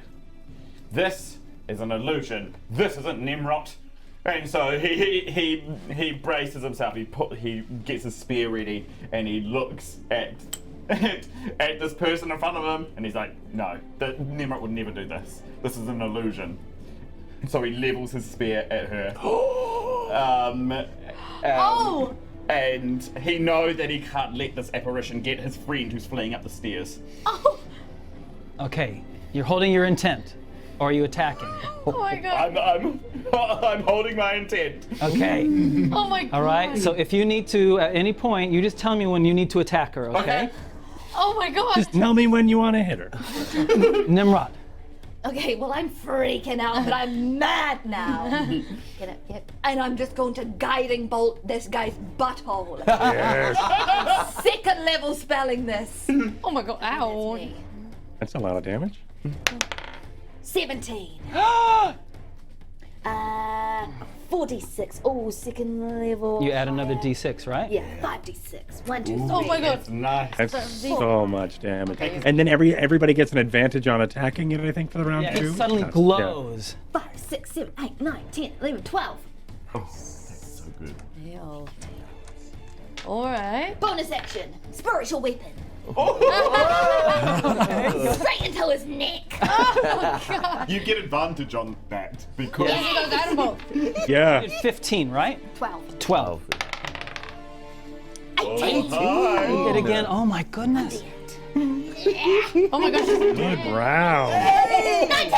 This is an illusion. This isn't Tnemrot. And so he braces himself. He gets his spear ready, and he looks at this person in front of him, and he's like, no, Tnemrot would never do this. This is an illusion. So he levels his spear at her. Oh! And he knows that he can't let this apparition get his friend who's fleeing up the stairs. Oh! Okay. You're holding your intent. Or are you attacking? Oh my god. I'm holding my intent. Okay. Oh my god. All right. So if you need to, at any point, you just tell me when you need to attack her, okay? Oh my god. Just tell me when you want to hit her. Tnemrot. Okay, well, I'm freaking out, but I'm mad now. Get it? Yep. And I'm just going to guiding bolt this guy's butthole. Yes. Second level spelling this. Oh my god. Ow. Me. That's a lot of damage. 17. 46. Oh, second level. You add another d6, right? Yeah, 5d6. 1, 2, 3. Oh my god. It's nice. That's so much damage. And then everybody gets an advantage on attacking it, I think, for the round Yeah, too. it suddenly That's- glows. 5, 6, 7, 8, 9, 10, 11, 12. So good. Ew. Alright. Bonus action. Spiritual weapon. Oh, Straight into his neck. you get advantage on that because Here goes Iron Bolt. Yeah. 15, right? 12. 12. 18. You get again. Oh my goodness. Oh my gosh. Good round. 19,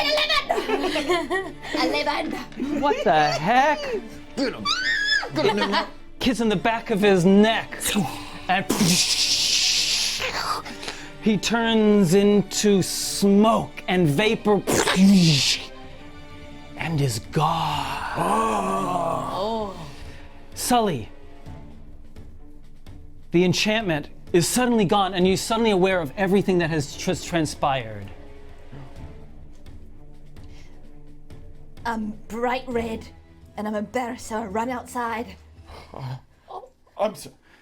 11. 11. What the heck? Kiss in the back of his neck. And he turns into smoke and vapor and is gone. Oh. Sully, the enchantment is suddenly gone and you're suddenly aware of everything that has just transpired. I'm bright red and I'm embarrassed, so I run outside.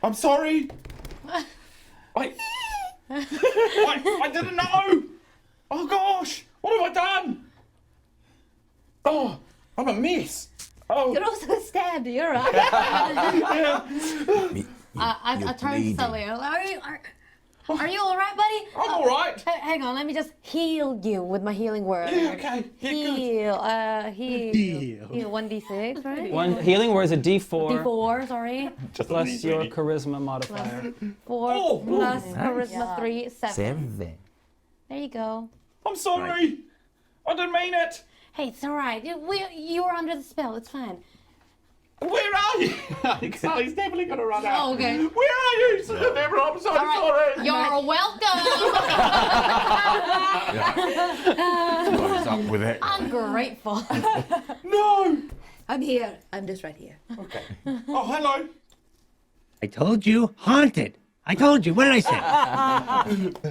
I'm sorry. I didn't know. Oh gosh, what have I done? Oh, I'm a mess. Oh. You're also stabbed. You're right. I turned to Sully. Are you all right, buddy? I'm all right. Hang on, let me just heal you with my healing word. Yeah, okay. Yeah, Heal. 1d6, right? One healing word is a D4 D4, sorry. plus your charisma modifier. 4 plus charisma 3, 7. 7. There you go. I'm sorry. I didn't mean it. Hey, it's all right. You were under the spell. It's fine. Where are you? Sully's definitely gonna run out. Oh, okay. Where are you? Tnemrot, I'm so sorry. You're welcome. What's up with it? Ungrateful. No. I'm here. I'm just right here. Okay. Oh, hello. I told you, haunted. I told you. What did I say?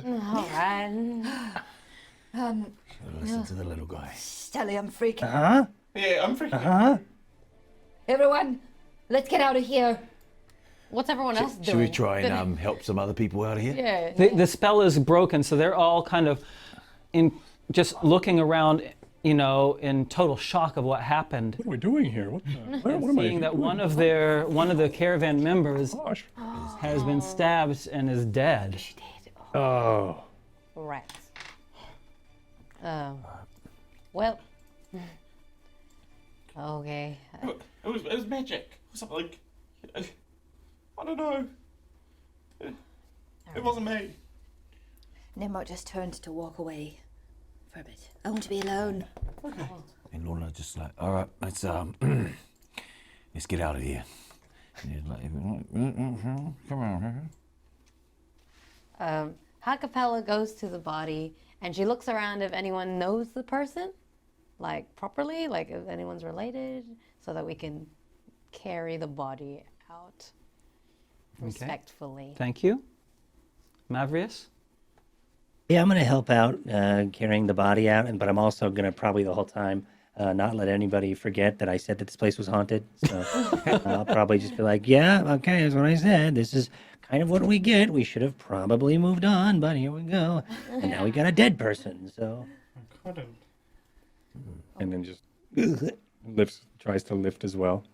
All right. Listen to the little guy. Sully, I'm freaking. Huh? Yeah, I'm freaking. Huh? Everyone, let's get out of here. What's everyone else doing? Should we try and help some other people out of here? Yeah. The spell is broken, so they're all kind of just looking around, in total shock of what happened. What are we doing here? What am I Seeing that one of the caravan members Gosh. has been stabbed and is dead. Oh. Rats. Well. Okay. It was magic. Something like, I don't know. It wasn't me. Tnemrot just turned to walk away for a bit. I want to be alone. And Lona just like, all right, let's get out of here. And he's like, come on. Ha-Kapella goes to the body and she looks around if anyone knows the person, like properly, like if anyone's related, so that we can carry the body out respectfully. Thank you. Maverick? Yeah, I'm gonna help out carrying the body out, but I'm also gonna probably the whole time not let anybody forget that I said that this place was haunted. So I'll probably just be like, yeah, okay, that's what I said. This is kind of what we get. We should have probably moved on, but here we go. And now we got a dead person, so. And then just tries to lift as well.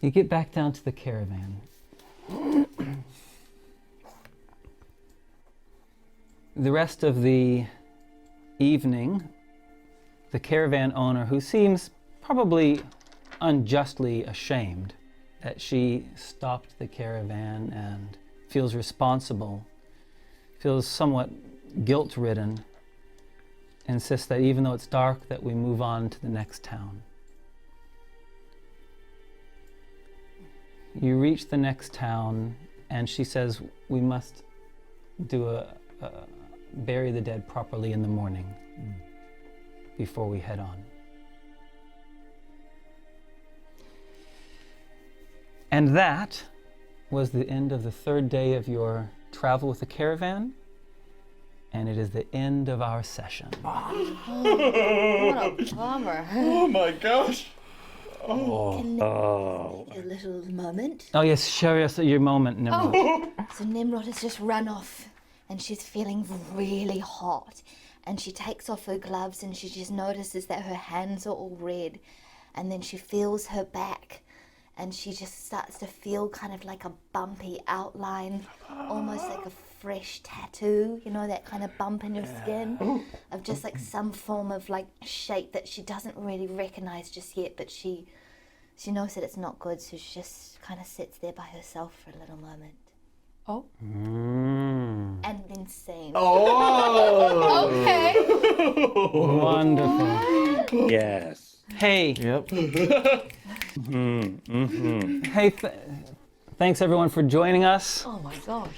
You get back down to the caravan. The rest of the evening, the caravan owner, who seems probably unjustly ashamed that she stopped the caravan and feels responsible, feels somewhat guilt-ridden, insists that even though it's dark, that we move on to the next town. You reach the next town, and she says we must do bury the dead properly in the morning before we head on. And that was the end of the third day of your travel with the caravan, and it is the end of our session. What a bummer. Oh my gosh. A little moment. Oh yes, share us your moment, Tnemrot. So Tnemrot has just run off and she's feeling really hot. And she takes off her gloves and she just notices that her hands are all red. And then she feels her back and she just starts to feel kind of like a bumpy outline, almost like a fresh tattoo, that kind of bump in your skin of just like some form of like shape that she doesn't really recognize just yet, but she knows that it's not good, so she just kind of sits there by herself for a little moment. Oh. And insane. Oh. Okay. Wonderful. Yes. Hey. Yep. Hey, thanks everyone for joining us. Oh my gosh.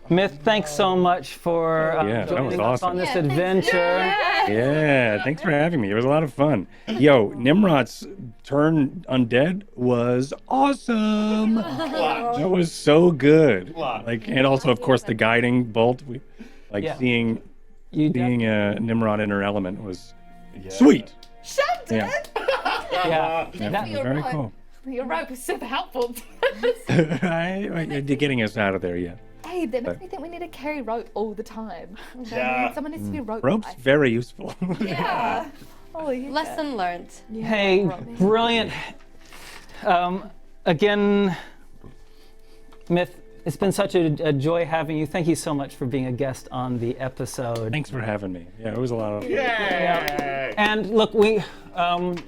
Myth, thanks so much for Yeah, that was joining us awesome. on this Yeah, adventure. Yeah, thanks for having me. It was a lot of fun. Yo, Nimrod's turn undead was awesome. That was so good. Like, and also, of course, the guiding bolt. Yeah. Seeing You Nimrod in her element was sweet. Shut Yeah, yeah. yeah, it was very cool. Your rope was super helpful. You're getting us out of there, yeah. Hey, that makes me think we need to carry rope all the time. Yeah. Someone needs to be a rope Rope's guy. very useful. Yeah. Holy heck. Lesson learned. Hey, brilliant. Again, Myth, it's been such a joy having you. Thank you so much for being a guest on the episode. Thanks for having me. Yeah, it was a lot of fun. Yay! And look, we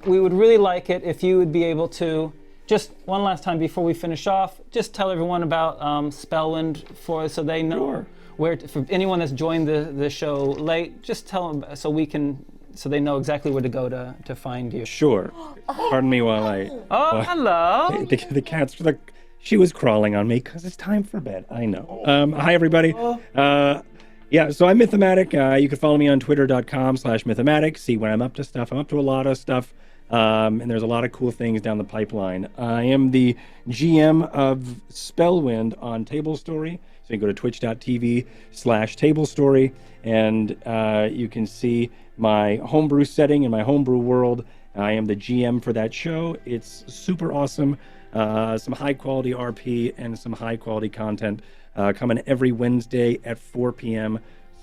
would really like it if you would be able to, just one last time before we finish off, just tell everyone about Spellwind so they know Sure. where, for anyone that's joined the show late, just tell them so they know exactly where to go to find you. Sure. Pardon me while I... Oh, hello. The cat's... She was crawling on me because it's time for bed. I know. Hi, everybody. Yeah, so I'm Mythematic. You can follow me on twitter.com/Mythematic. See when I'm up to stuff. I'm up to a lot of stuff. And there's a lot of cool things down the pipeline. I am the GM of Spellwind on Table Story. So you can go to twitch.tv/Table Story, and you can see my homebrew setting in my homebrew world. I am the GM for that show. It's super awesome. Some high quality RP and some high quality content coming every Wednesday at 4 p.m.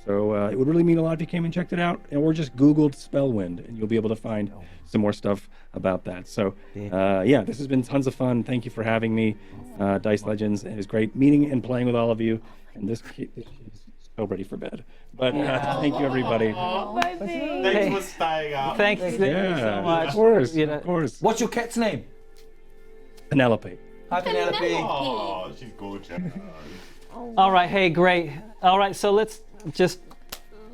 So it would really mean a lot if you came and checked it out, or just Googled Spellwind, and you'll be able to find some more stuff about that. So yeah, this has been tons of fun. Thank you for having me, Dice Legends. It was great meeting and playing with all of you. And this kid is so ready for bed. But thank you, everybody. Thanks for staying up. Thank you so much. Of course, You know, of course. What's your cat's name? Penelope. Hi, Penelope. Oh, she's gorgeous. All right, hey, great. All right, so let's just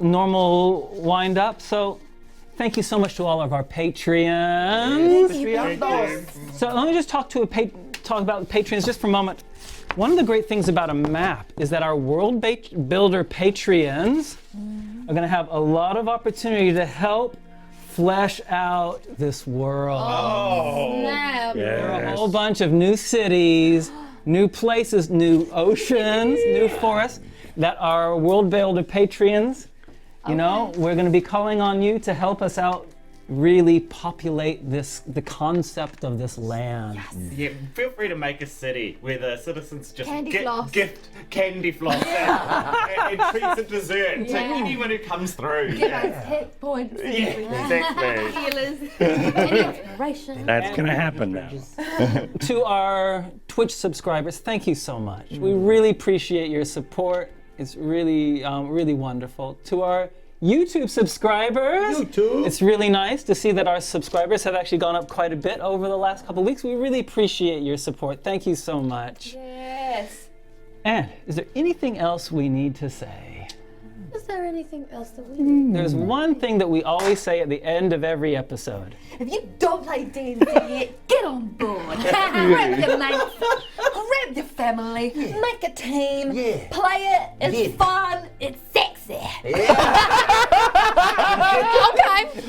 normal wind up. So thank you so much to all of our Patreons. So let me just talk about the Patreons just for a moment. One of the great things about a map is that our world builder Patreons are going to have a lot of opportunity to help flesh out this world. Snap. There are a whole bunch of new cities, new places, new oceans, new forests that our world builder Patreons, you know, we're going to be calling on you to help us out really populate the concept of this land. Yeah, feel free to make a city where the citizens just Candy floss. gift candy floss and treats and dessert to anyone who comes through. Give us hit points. Yeah, exactly. Healers. And inspiration. That's going to happen now. To our Twitch subscribers, thank you so much. We really appreciate your support. It's really, really wonderful. To our YouTube subscribers, it's really nice to see that our subscribers have actually gone up quite a bit over the last couple of weeks. We really appreciate your support. Thank you so much. Yes. And is there anything else we need to say? Is there anything else that we need? There's one thing that we always say at the end of every episode. If you don't play D&D yet, get on board. Grab your mates, grab your family, make a team, play it. It's fun. It's sexy. Okay,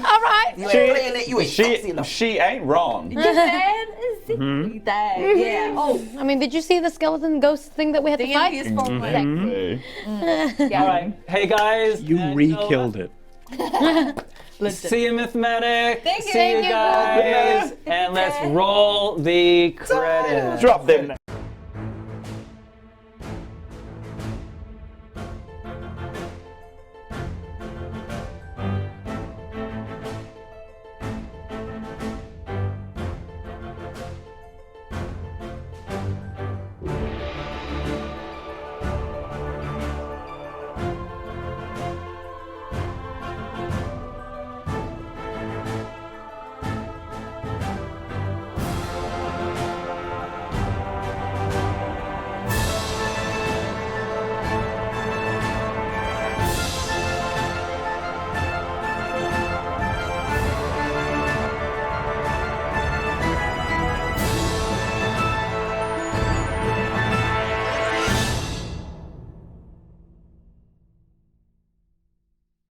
all right. You ain't playing it, you ain't sexy enough. She ain't wrong. Man, it's sexy day. Yeah. Oh, I mean, did you see the skeleton ghost thing that we had to D&D fight? is fun. Sexy. All right. Hey guys. You and re-killed it. See you, Mythematic. Thank you. See you guys. And let's roll the credits. Drop them.